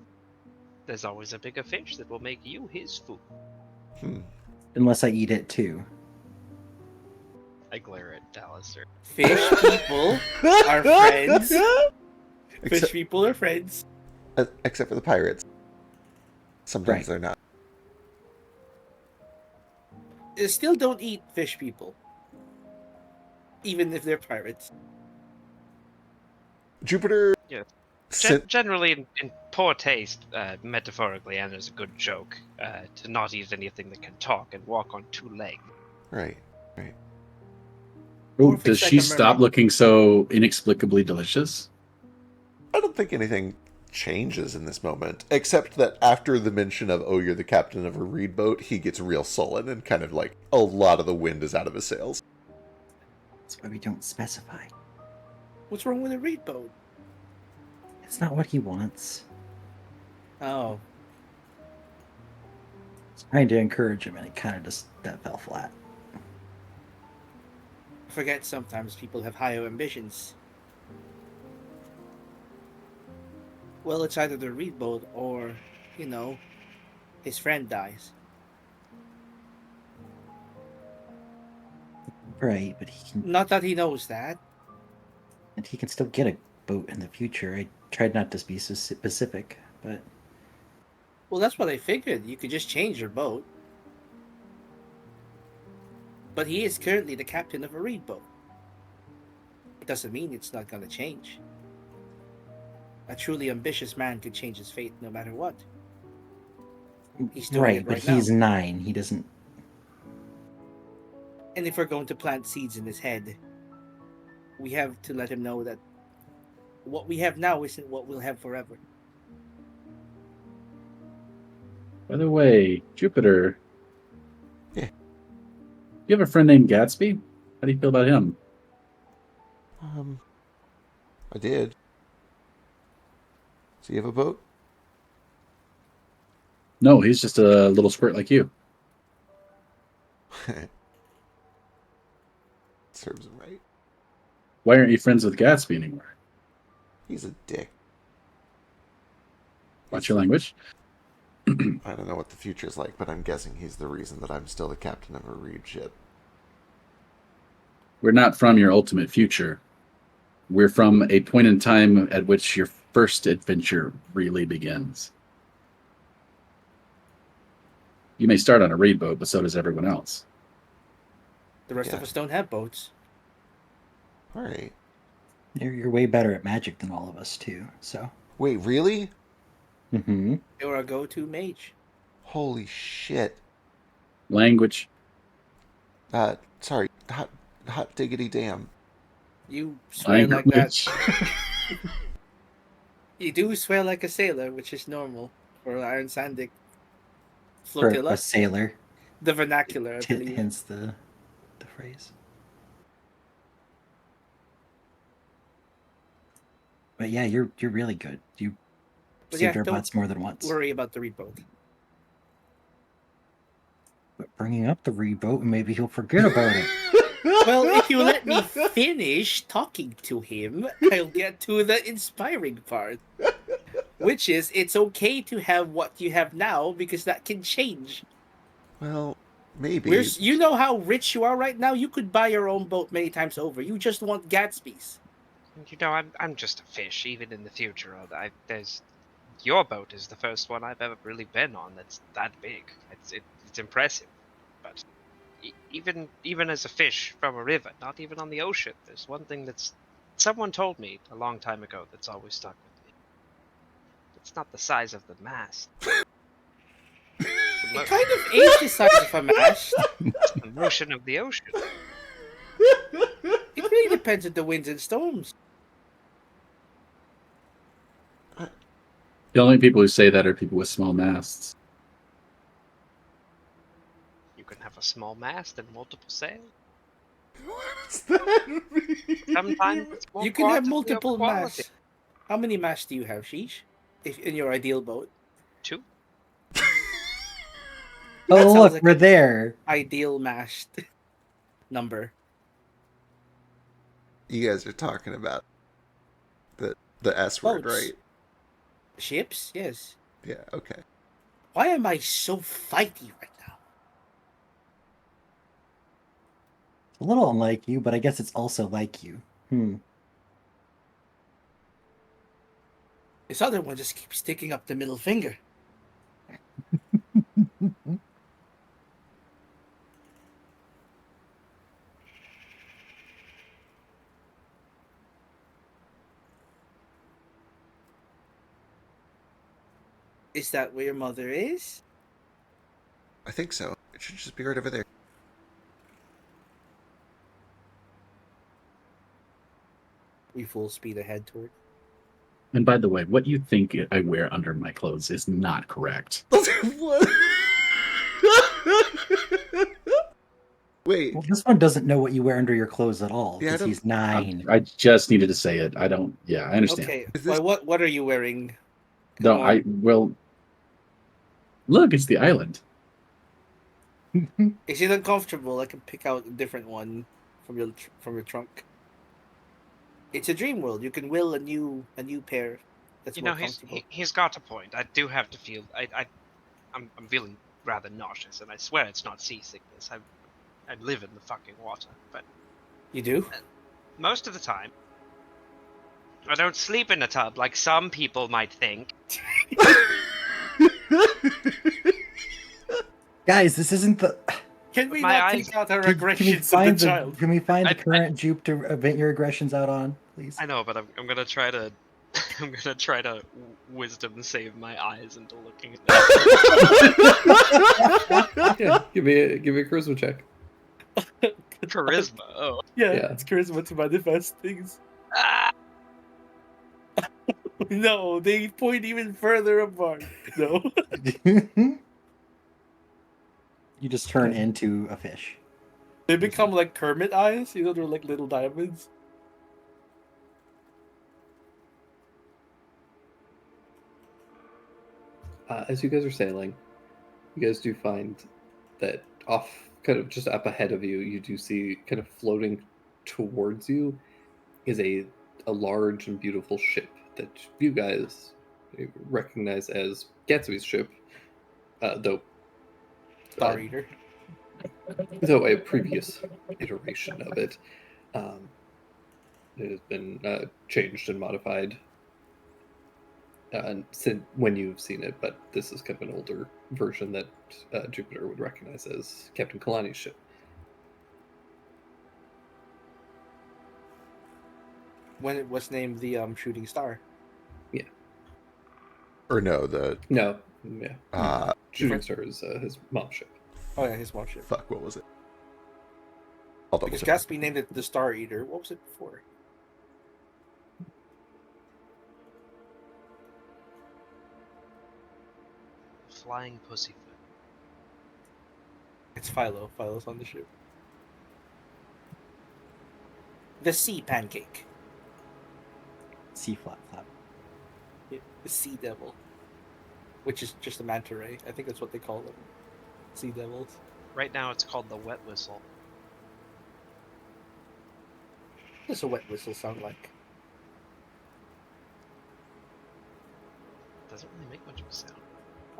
there's always a bigger fish that will make you his food. Unless I eat it too. I glare at Dallas. Fish people are friends. Fish Except, people are friends. except for the pirates. Sometimes Right. they're not. Still don't eat fish people. Even if they're pirates. Jupiter. Yeah. Sent, Generally, in poor taste, metaphorically and as a good joke, to not eat anything that can talk and walk on 2 legs. right. Ooh, Or if does it's like she a stop mermaid. looking so inexplicably delicious? I don't think anything changes in this moment, except that after the mention of, oh, you're the captain of a reed boat, he gets real sullen and kind of like a lot of the wind is out of his sails. That's why we don't specify. What's wrong with a reed boat? It's not what he wants. Oh. I was trying to encourage him, and it kind of just that fell flat. I forget sometimes people have higher ambitions. Well, it's either the reed boat or, his friend dies. Right, but he can Not that he knows that. and he can still get a boat in the future. I tried not to be so specific, but Well, that's what I figured. You could just change your boat. But he is currently the captain of a reed boat. It doesn't mean it's not going to change. A truly ambitious man could change his fate no matter what. He's doing Right, it but right now. he's 9. He doesn't. And if we're going to plant seeds in his head, we have to let him know that what we have now isn't what we'll have forever. By the way, Jupiter. Yeah. You have a friend named Gatsby? How do you feel about him? I did. So you have a boat? No, he's just a little squirt like you. Serves him right. Why aren't you friends with Gatsby anymore? He's a dick. Watch your language. I don't know what the future's like, but I'm guessing he's the reason that I'm still the captain of a Reed ship. We're not from your ultimate future. We're from a point in time at which your first adventure really begins. You may start on a raid boat, but so does everyone else. The rest of Yeah. us don't have boats. All right. You're way better at magic than all of us, too. So. Wait, really? Mm-hmm. You're our go-to mage. Holy shit. Language. Sorry. Hot diggity damn. You swear like that. Language. You do swear like a sailor, which is normal for an Iron Sandic For flotilla. a sailor. The vernacular, I believe. Hence the phrase. But yeah, you're really good. You But saved yeah, our don't butts more than once. Worry about the reboat. But bringing up the reboat, maybe he'll forget about it. Well, if you let me finish talking to him, I'll get to the inspiring part. Which is, it's okay to have what you have now because that can change. Well, maybe. You know how rich you are right now? You could buy your own boat many times over. You just want Gatsby's. You know, I'm just a fish, even in the future. Your boat is the first one I've ever really been on that's that big. It's impressive, but even as a fish from a river, not even on the ocean, there's one thing that's someone told me a long time ago that's always stuck with me. It's not the size of the mast. It kind of is the size of a mast. It's the motion of the ocean. It really depends on the winds and storms. The only people who say that are people with small masts. You can have a small mast and multiple sails. What does that mean? Sometimes it's more You can have quantity over multiple quality. masts. How many masts do you have, Sheesh? In your ideal boat? 2. That Oh, sounds look, like we're an there. Ideal mast number. You guys are talking about the S word, Boats. right? Ships? Yes. Yeah, okay. Why am I so fighty right now? A little unlike you, but I guess it's also like you. This other one just keeps sticking up the middle finger. Is that where your mother is? I think so. It should just be right over there. We full speed ahead toward. And by the way, what you think I wear under my clothes is not correct. What? Wait. Well, this one doesn't know what you wear under your clothes at all Yeah, I because don't- he's 9. I just needed to say it. I don't. Yeah, I understand. Okay. Is this- Well, what are you wearing? No, Come on. well. Look, it's the island. Is it uncomfortable? I can pick out a different one from your trunk. It's a dream world. You can will a new pair. That's You more know, comfortable. he's got a point. I do have to feel. I'm feeling rather nauseous, and I swear it's not seasickness. I live in the fucking water, but You do? most of the time, I don't sleep in a tub like some people might think. Guys, this isn't the. Can we My not eyes- take out our Can we aggressions of the find child? Can we find the I- current jupe to vent your aggressions out on, please? I know, but I'm gonna try to I'm gonna try to wisdom save my eyes into looking at that. Yeah, give me a charisma check. Charisma. Oh. Yeah, Yeah. it's charisma to manifest things. Ah! No, they point even further apart. No. You just turn into a fish. They become like Kermit eyes, you know, they're like little diamonds. As you guys are sailing, you guys do find that off, kind of just up ahead of you, you do see kind of floating towards you is a large and beautiful ship that you guys recognize as Gatsby's ship, though Star Eater. though a previous iteration of it. It has been changed and modified since when you've seen it, but this is kind of an older version that Jupiter would recognize as Captain Kalani's ship. When it was named the Shooting Star. Or no, the No, yeah, Shooting different- Star is his mom's ship. Oh yeah, his watch ship. fuck, what was it? I'll double Because check. Gatsby named it the Star Eater. What was it before? Flying pussyfoot. It's Philo. Philo's on the ship. The Sea Pancake. Sea flap flap. Yeah, the Sea Devil. Which is just a manta ray. I think that's what they call them. Sea Devils. Right now it's called the wet whistle. What does a wet whistle sound like? Doesn't really make much of a sound.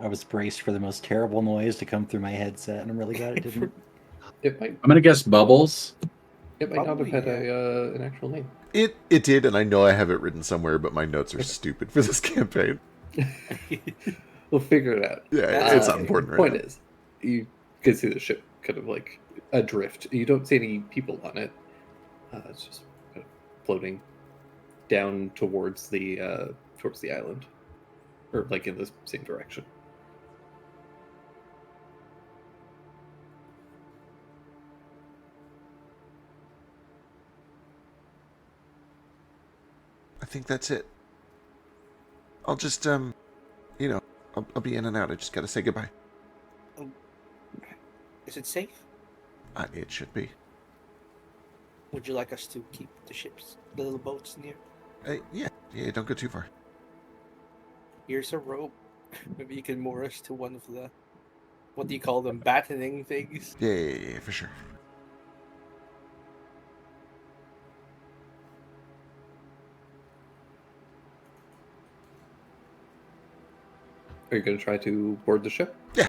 I was braced for the most terrible noise to come through my headset, and I'm really glad it didn't. It might I'm gonna guess bubbles. not have Probably, had yeah. an actual name. It did, and I know I have it written somewhere, but my notes are stupid for this campaign. We'll figure it out. Yeah, it's not important right Point now. is, you can see the ship kind of like adrift. You don't see any people on it. It's just kind of floating down towards the island, or like in the same direction. I think that's it. I'll just, I'll be in and out. I just gotta say goodbye. Is it safe? It should be. Would you like us to keep the ships, the little boats near? Yeah, don't go too far. Here's a rope. Maybe you can moor us to one of the, what do you call them, battening things? Yeah, for sure. Are you going to try to board the ship? Yeah.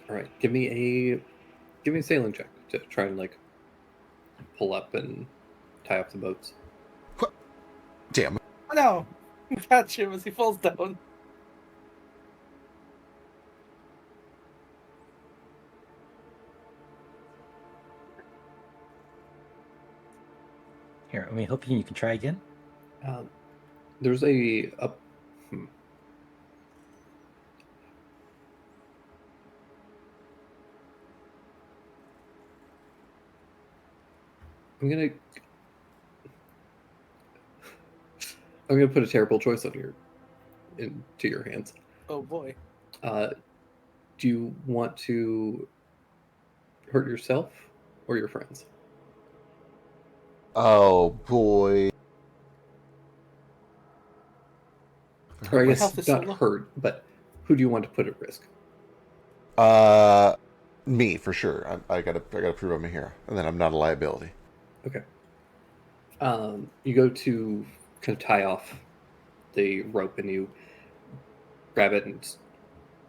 All right. Give me a sailing check to try and like pull up and tie up the boats. Damn. Oh no! Catch him as he falls down. Here, I mean, hoping you can try again. There's a I'm gonna put a terrible choice into your hands. Oh boy. Do you want to hurt yourself or your friends? Oh boy. Or I My guess health is so not low. hurt, but who do you want to put at risk? Me for sure. I gotta prove I'm a hero, and then I'm not a liability. Okay. You go to kind of tie off the rope, and you grab it and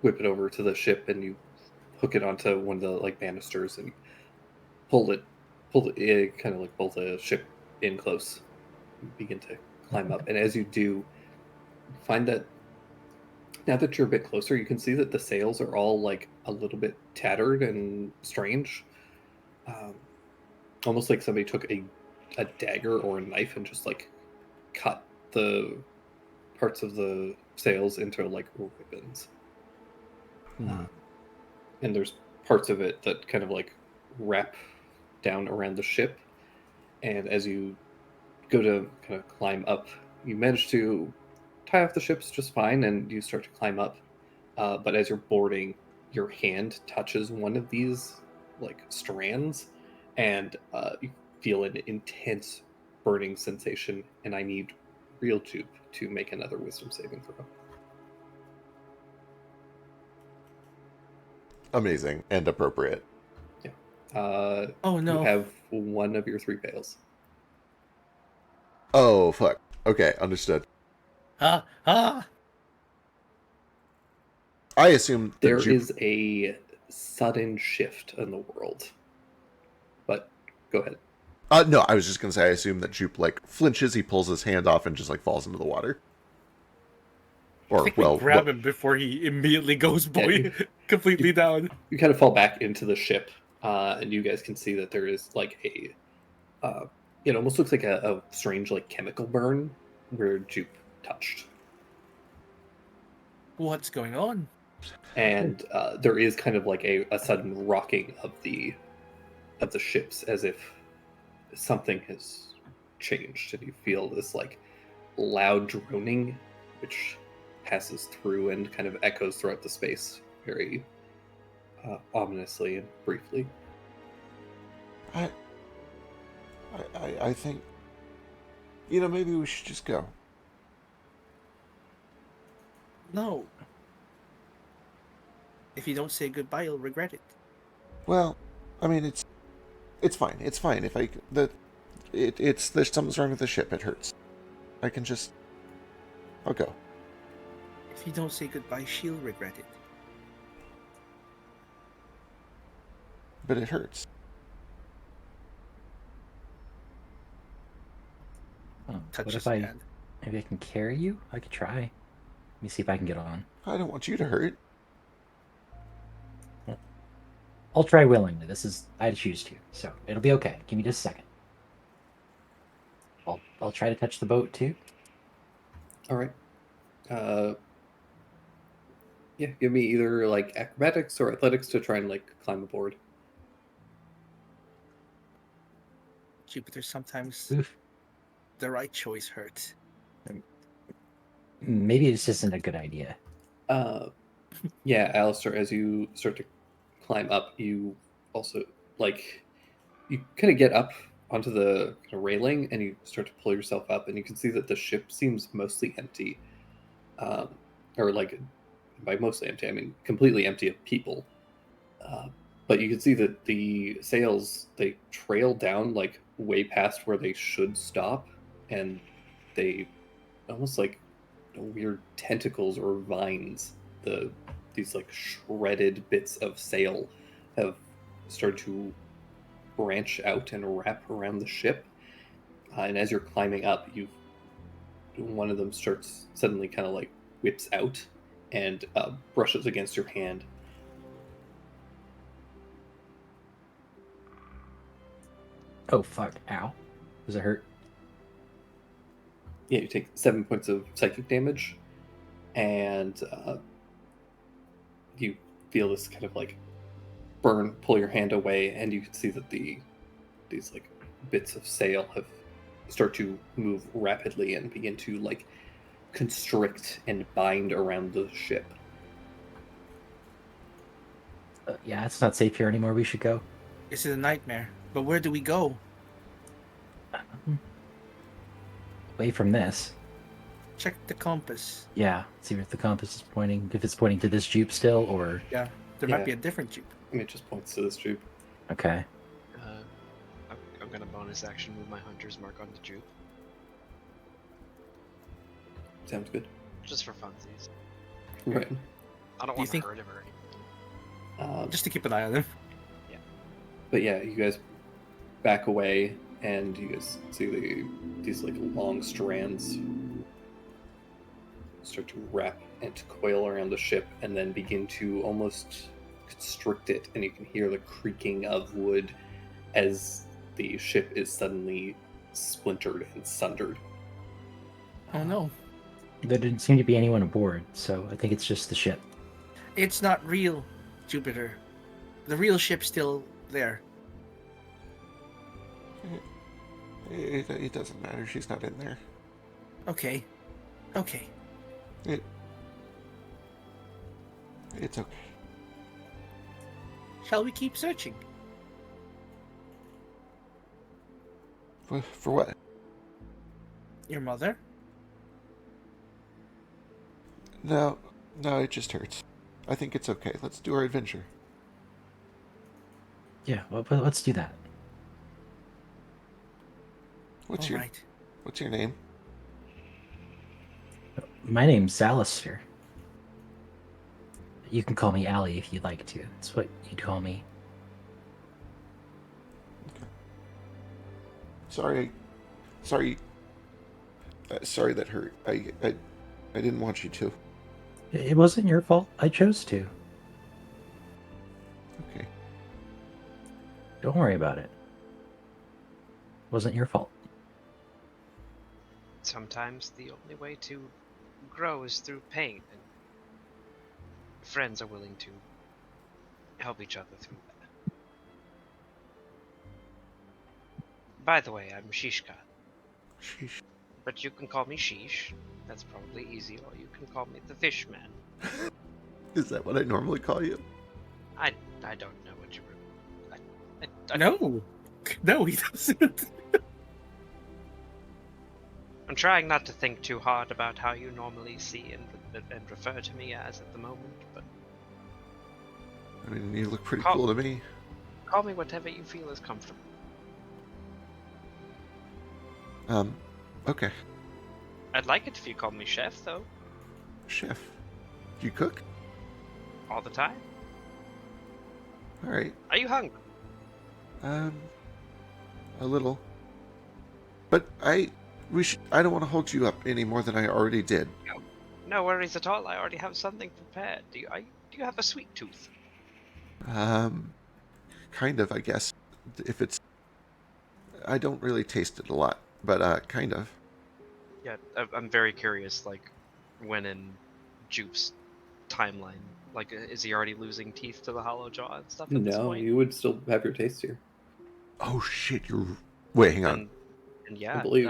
whip it over to the ship, and you hook it onto one of the like banisters and pull it kind of like pull the ship in close. You begin to climb up, and as you do, you find that now that you're a bit closer, you can see that the sails are all like a little bit tattered and strange. Almost like somebody took a dagger or a knife and just like cut the parts of the sails into like ribbons. And there's parts of it that kind of like wrap down around the ship. And as you go to kind of climb up, you manage to tie off the ships just fine, and you start to climb up. But as you're boarding, your hand touches one of these like strands, and you feel an intense burning sensation. And I need real Jupe to make another wisdom saving throw. Amazing and appropriate. Oh no. You have one of your 3 fails. Oh, fuck. Okay, understood. Ah, ah. I assume There is a sudden shift in the world. But go ahead. No, I was just gonna say I assume that Jupe like flinches, he pulls his hand off and just like falls into the water. I Or think well, we grab him before he immediately goes completely down. You kind of fall back into the ship, and you guys can see that there is like a it almost looks like a strange like chemical burn where Jupe touched. What's going on? And there is kind of like a sudden rocking of the ships, as if something has changed, and you feel this like loud droning which passes through and kind of echoes throughout the space very ominously and briefly. I think, you know, maybe we should just go. No. If you don't say goodbye, you'll regret it. Well, I mean, it's fine. It's fine if it's there's something's wrong with the ship. It hurts. I'll go. If you don't say goodbye, she'll regret it. But it hurts. Oh, Touch what his if I hand. maybe I can carry you? I could try. Let me see if I can get on. I don't want you to hurt. I'll try willingly. I choose to, so it'll be okay. Give me just a second. I'll try to touch the boat too. All right. Yeah, give me either like acrobatics or athletics to try and like climb aboard. Jupiter, sometimes Oof. the right choice hurts. Maybe this isn't a good idea. Yeah, Alistair, as you start to climb up, you also like you kind of get up onto the kind of railing, and you start to pull yourself up, and you can see that the ship seems mostly empty, or like by mostly empty, I mean completely empty of people. But you can see that the sails, they trail down like way past where they should stop, and they almost like weird tentacles or vines. These like shredded bits of sail have started to branch out and wrap around the ship. And as you're climbing up, one of them starts suddenly kind of like whips out and brushes against your hand. Oh fuck! Ow! Does it hurt? Yeah, you take 7 points of psychic damage, and you feel this kind of like burn pull your hand away, and you can see that these like bits of sail have start to move rapidly and begin to like constrict and bind around the ship. Yeah, it's not safe here anymore. We should go. This is a nightmare. But where do we go? Away from this. Check the compass. Yeah. See if the compass is pointing. If it's pointing to this Jupe still, or There Yeah. might be a different Jeep. I mean, it just points to this Jupe. okay. I'm gonna bonus action move my hunter's mark onto Jupe, Sounds good. just for funsies. Right. I don't Do you want to think- hurt him or anything. Just to keep an eye on him. But yeah, you guys back away, and you guys see these like long strands start to wrap and to coil around the ship, and then begin to almost constrict it, and you can hear the creaking of wood as the ship is suddenly splintered and sundered. Oh no. There didn't seem to be anyone aboard, so I think it's just the ship. It's not real, Jupiter. The real ship's still there. It doesn't matter. She's not in there. Okay. Okay. It's okay. Shall we keep searching? For what? Your mother? No, it just hurts. I think it's okay. Let's do our adventure. Yeah, well, let's do that. What's All right. your name? My name's Alistair. You can call me Allie if you'd like to. That's what you'd call me. Sorry that hurt. I didn't want you to. It wasn't your fault. I chose to. Okay. Don't worry about it. It wasn't your fault. Sometimes the only way to grow is through pain, and friends are willing to help each other through that. By the way, I'm Shishka, Sheesh. but you can call me Sheesh. That's probably easy, or you can call me the Fish Man. Is that what I normally call you? I don't know what you were. I No, he doesn't. I'm trying not to think too hard about how you normally see and refer to me as at the moment, but I mean, you look pretty Call- cool to me. call me whatever you feel is comfortable. Okay. I'd like it if you called me Chef, though, Chef. Do you cook? all the time. All right. Are you hungry? A little. But I don't want to hold you up any more than I already did. No worries at all. I already have something prepared. Do you have a sweet tooth? Kind of, I guess. If it's, I don't really taste it a lot, but kind of. Yeah, I'm very curious. Like, when in Jupe's timeline, like, is he already losing teeth to the hollow jaw and stuff at this No, point? you would still have your taste here. Oh shit! Wait, hang on. And yeah, believe.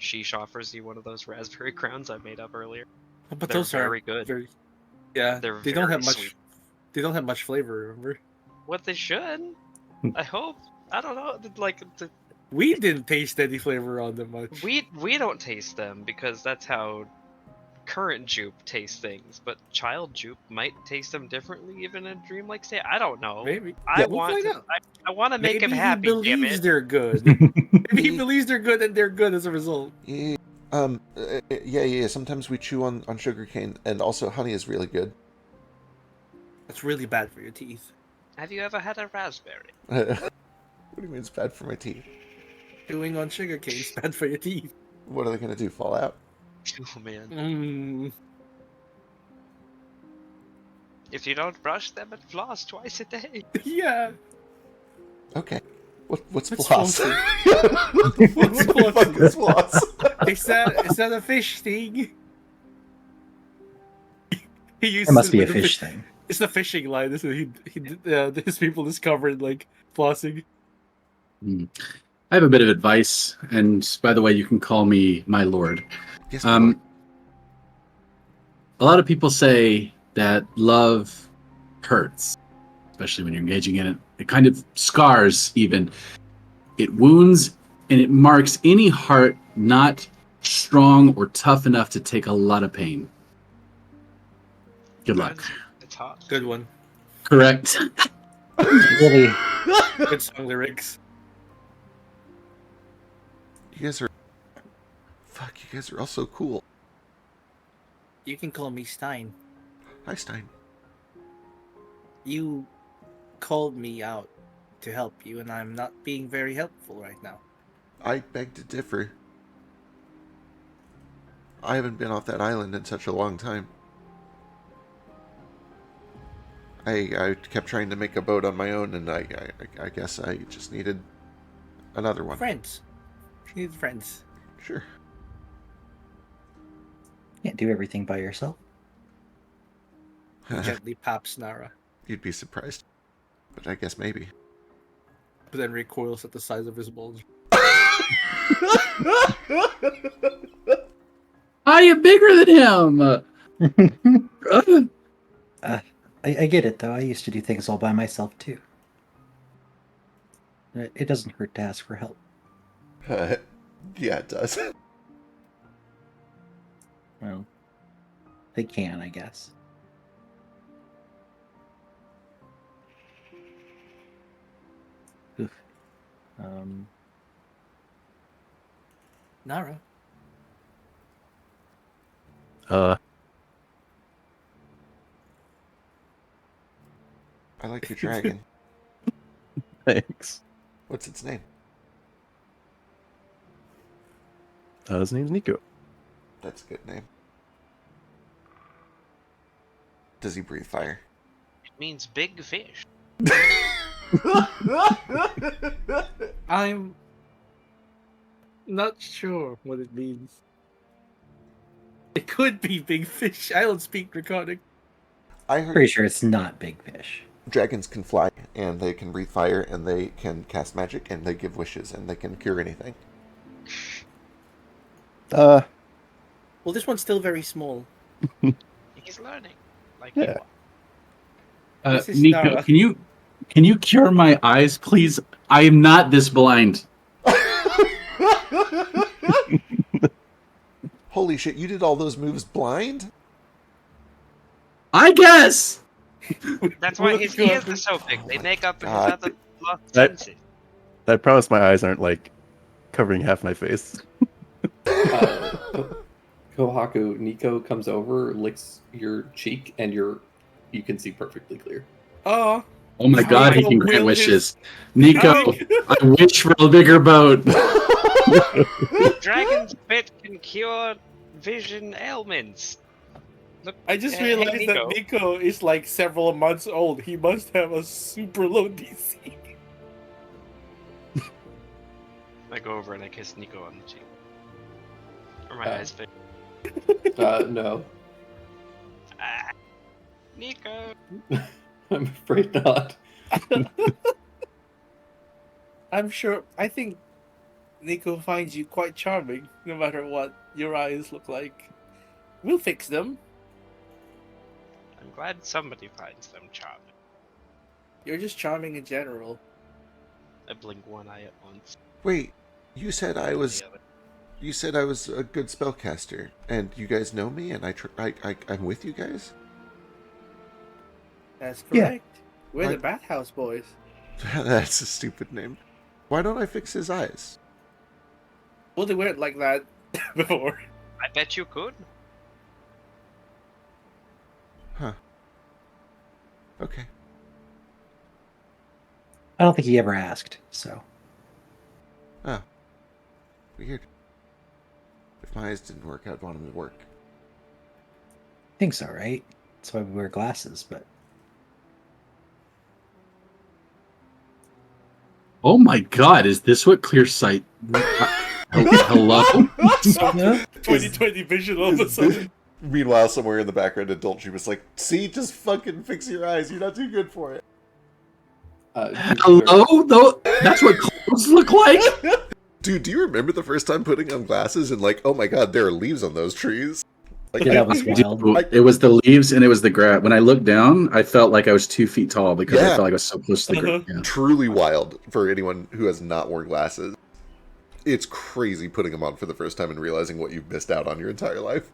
Sheesh offers you one of those raspberry crowns I made up earlier. But They're those very are good. Very, yeah, They're they don't very have much. sweet. They don't have much flavor. Remember, What they should. I hope. I don't know. Like, we didn't taste any flavor on them much. we don't taste them because that's how current Jupe tastes things. But child Jupe might taste them differently, even in dreamlike state. I don't know. Maybe I we'll want find to. out. I want to make Maybe him happy. he Damn believes it. they're good. Maybe he believes they're good, and they're good as a result. Yeah, yeah. Sometimes we chew on sugarcane, and also honey is really good. That's really bad for your teeth. Have you ever had a raspberry? What do you mean it's bad for my teeth? Chewing on sugarcane is bad for your teeth. What are they gonna do? Fall out? Oh man. Mm. If you don't brush them and floss twice a day. Yeah. Okay. What's What's floss? flossing? What the fuck is floss? Is that a fish thing? He used It must be a with the fish thing. It's the fishing line. This is his people discovered like flossing. I have a bit of advice, and by the way, you can call me my lord. Yes, A lot of people say that love hurts, especially when you're engaging in it. It kind of scars, even. It wounds and it marks any heart not strong or tough enough to take a lot of pain. Good luck. It's hot. Good one. Correct. Really, Good song lyrics. You guys are. Fuck, you guys are all so cool. You can call me Stein. Hi, Stein. You called me out to help you, and I'm not being very helpful right now. I beg to differ. I haven't been off that island in such a long time. I kept trying to make a boat on my own, and I guess I just needed another one. Friends. You need friends. Sure. Can't do everything by yourself. Gently paps Nara, You'd be surprised. But I guess maybe. but then recoils at the size of his bulge. I am bigger than him. I get it, though. I used to do things all by myself, too. It doesn't hurt to ask for help. Yeah, it does. Well, they can, I guess. Oof. Nara, I like your dragon. Thanks. What's its name? His name's Nico. That's a good name. Does he breathe fire? It means big fish. I'm not sure what it means. It could be big fish. I don't speak Draconic. I heard Pretty sure it's not big fish. dragons can fly, and they can breathe fire, and they can cast magic, and they give wishes, and they can cure anything. Well, this one's still very small. He's learning. Like Yeah. This is Nico, Nara. can you cure my eyes, please? I am not this blind. Holy shit, you did all those moves blind? I guess. That's why his ears are so big. They make up for his God. other lost That- senses. I promise my eyes aren't like covering half my face. Kohaku, Nico comes over, licks your cheek, and you can see perfectly clear. Oh, Oh my god, he Nico can grant will wishes. Nico, his- I wish for a bigger boat. Dragon spit can cure vision ailments. Look, I just hey, realized that Nico is like several months old. He must have a super low DC. I go over and I kiss Nico on the cheek. Or my Uh. eyes fit. No, Ah, Nico. I'm afraid not. I'm sure. I think Nico finds you quite charming, no matter what your eyes look like. We'll fix them. I'm glad somebody finds them charming. You're just charming in general. I blink one eye at once. Wait, you said I was The other. you said I was a good spellcaster, and you guys know me, and I'm with you guys? That's Yeah. correct. We're the Bathhouse Boys. That's a stupid name. Why don't I fix his eyes? Well, they weren't like that before. I bet you could. Huh. Okay. I don't think he ever asked, so. Oh. Weird. If my eyes didn't work, I'd want them to work. I think so, right? That's why we wear glasses, but. Oh my god, is this what clear sight? Hello? 2020 vision all of a sudden. Meanwhile, somewhere in the background, Adult was like, see, just fucking fix your eyes. You're not too good for it. Jupiter- Hello? Though that's what clothes look like? Dude, do you remember the first time putting on glasses and like, oh my god, there are leaves on those trees? Like, Yeah, that was wild. Dude, it was the leaves and it was the grass. When I looked down, I felt like I was 2 feet tall because I Yeah. felt like I was so close to the ground. Yeah. truly wild for anyone who has not worn glasses. It's crazy putting them on for the first time and realizing what you've missed out on your entire life.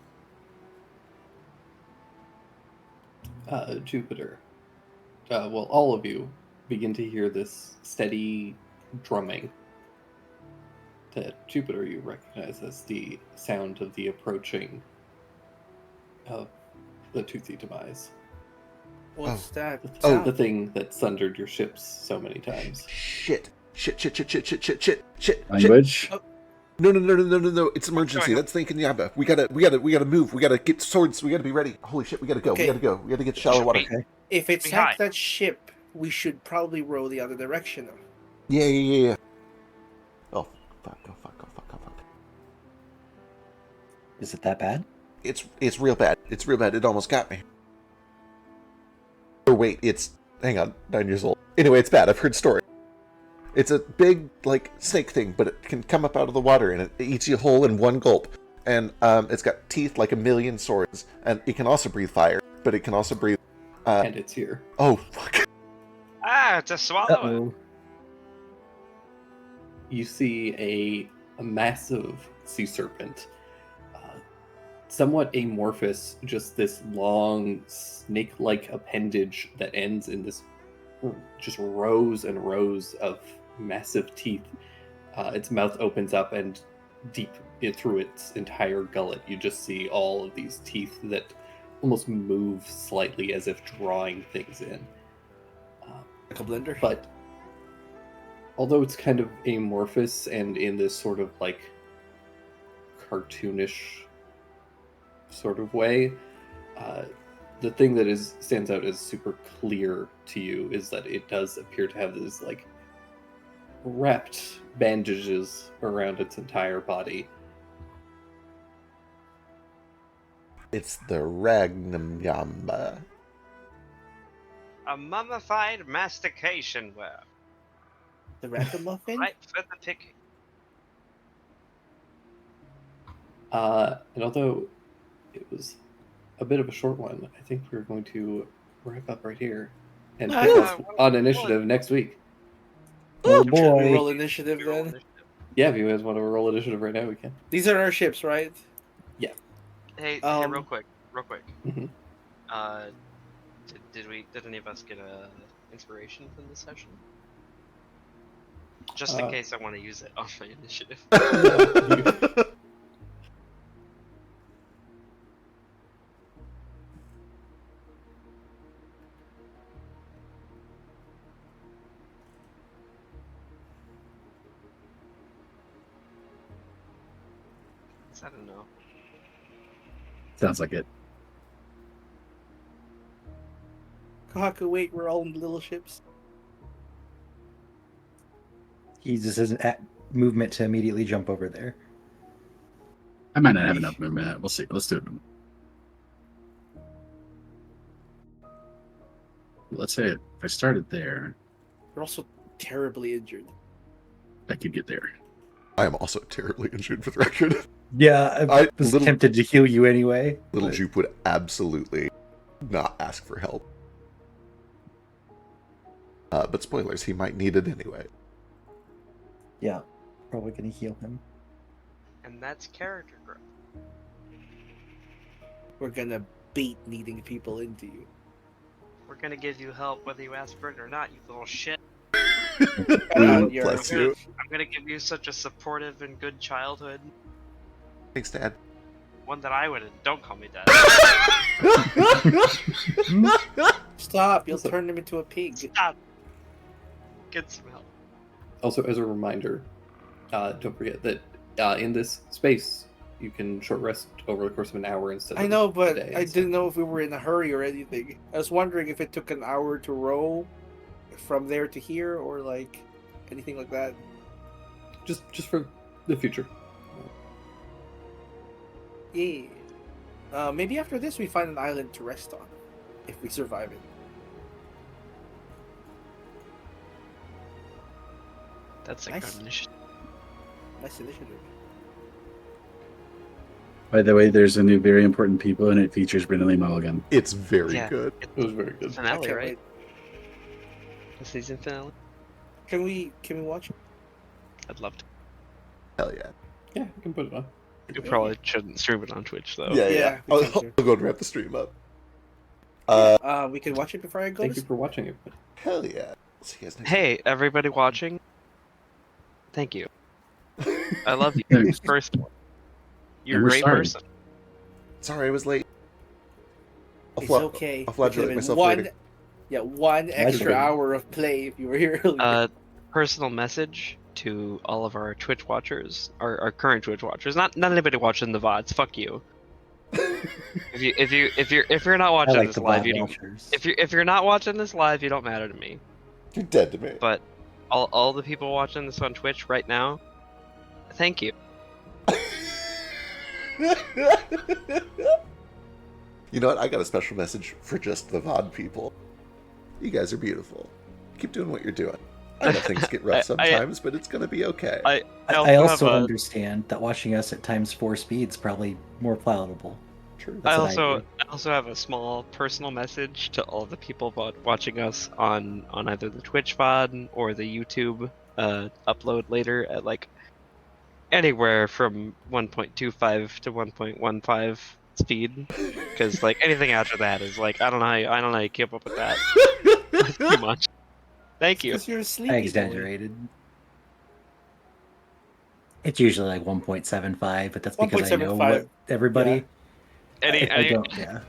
Jupiter. Well, all of you begin to hear this steady drumming. That Jupiter you recognize as the sound of the approaching of the Toothy demise. What's that? The, Oh. the thing that sundered your ships so many times. Shit. Shit. Language. No. It's emergency. going on? That's thinking Yaba. We gotta move. We gotta get swords. We gotta be ready. Holy shit, we gotta go. Okay. We gotta go. We gotta get shallow water. Okay. If it Behind. sank that ship, we should probably row the other direction. Yeah. Oh, fuck. Is it that bad? it's real bad. It's real bad. It almost got me. Or wait, it's hang on, 9 years old. Anyway, it's bad. I've heard stories. It's a big like snake thing, but it can come up out of the water and it eats you whole in one gulp. And it's got teeth like a million swords, and it can also breathe fire, but it can also breathe. And it's here. Oh fuck! Ah, just swallow it. Uh-oh. You see a massive sea serpent, somewhat amorphous, just this long snake-like appendage that ends in this just rows and rows of massive teeth. Its mouth opens up, and deep through its entire gullet, you just see all of these teeth that almost move slightly as if drawing things in. Like a blender. But although it's kind of amorphous and in this sort of like cartoonish sort of way, the thing that stands out as super clear to you is that it does appear to have this like wrapped bandages around its entire body. It's the Ragnum Yamba. A mummified mastication worm. The ragamuffin. Right for the picking. And although it was a bit of a short one, I think we're going to wrap up right here and pick Woo! us on initiative next week. Oh Should we boy. roll initiative then. Yeah, if you guys want to roll initiative right now, we can. These are our ships, right? Hey, Um, real quick. Mhm. Did any of us get a inspiration from this session? Just in case I want to use it on my initiative. I don't know. Sounds like it. Kohaku, wait, we're all in little ships. He just isn't at movement to immediately jump over there. I might not have enough movement. We'll see. Let's do it. Let's say if I started there, We're also terribly injured. I could get there. I am also terribly injured for the record. Yeah, I was little- tempted to heal you anyway. Little but- Jupe would absolutely not ask for help. But spoilers, he might need it anyway. Yeah, probably gonna heal him. And that's character growth. We're gonna bait needing people into you. We're gonna give you help whether you ask for it or not, you little shit. You're- Bless you. I'm gonna give you such a supportive and good childhood. Thanks, Dad. One that I would. Don't call me dad. Stop! You'll Listen. turn him into a pig. Stop. Get some help. Also, as a reminder, don't forget that in this space, you can short rest over the course of an hour instead of I know, a but day. I didn't know if we were in a hurry or anything. I was wondering if it took an hour to row from there to here, or like anything like that. Just for the future. Yeah. Maybe after this we find an island to rest on, if we survive it. That's a Nice. good initiative. Nice initiative. By the way, there's a new very important people, and it features Brindley Mulligan. It's very Yeah. good. It was very good. I Finale, can't right? wait. The season finale. Can we watch it? I'd love to. Hell yeah. Yeah, you can put it on. You probably shouldn't stream it on Twitch though. Yeah, Yeah, yeah. we I'll, can do. I'll go and wrap the stream up. We can watch it before I go Thank to you for watching it. Hell yeah. See you guys next Hey, everybody watching. Thank you. I love you. Thanks. First one. You're a we're great sorry. person. Sorry I was late. I'll It's fla- okay. I'll flagellate It could've been myself one, later. Yeah, one extra Imagine. hour of play if you were here earlier. Personal message to all of our Twitch watchers, our current Twitch watchers. Not anybody watching the VODs. Fuck you. If you're not I watching like this the live, bot you don't. watchers. If you're not watching this live, you don't matter to me. You're dead to me. But all the people watching this on Twitch right now, thank you. You know what? I got a special message for just the VOD people. You guys are beautiful. Keep doing what you're doing. I know things get rough sometimes, but it's going to be okay. I also have a- understand that watching us at times 4 speeds probably more palatable. True. That's I what also agree. I also have a small personal message to all the people watching us on either the Twitch VOD or the YouTube upload later at like anywhere from 1.25 to 1.15 speed, because like anything after that is like I don't know how you keep up with that. It's too much. Thank you. Because you're a sleepy I boy. exaggerated. It's usually like 1.75, but that's because I know 1.75, what everybody. I Any, don't. Yeah.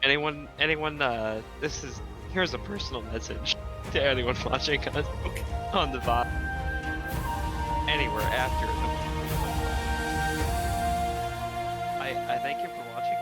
anyone here's a personal message to anyone watching us on the VOD anywhere after. I thank you for watching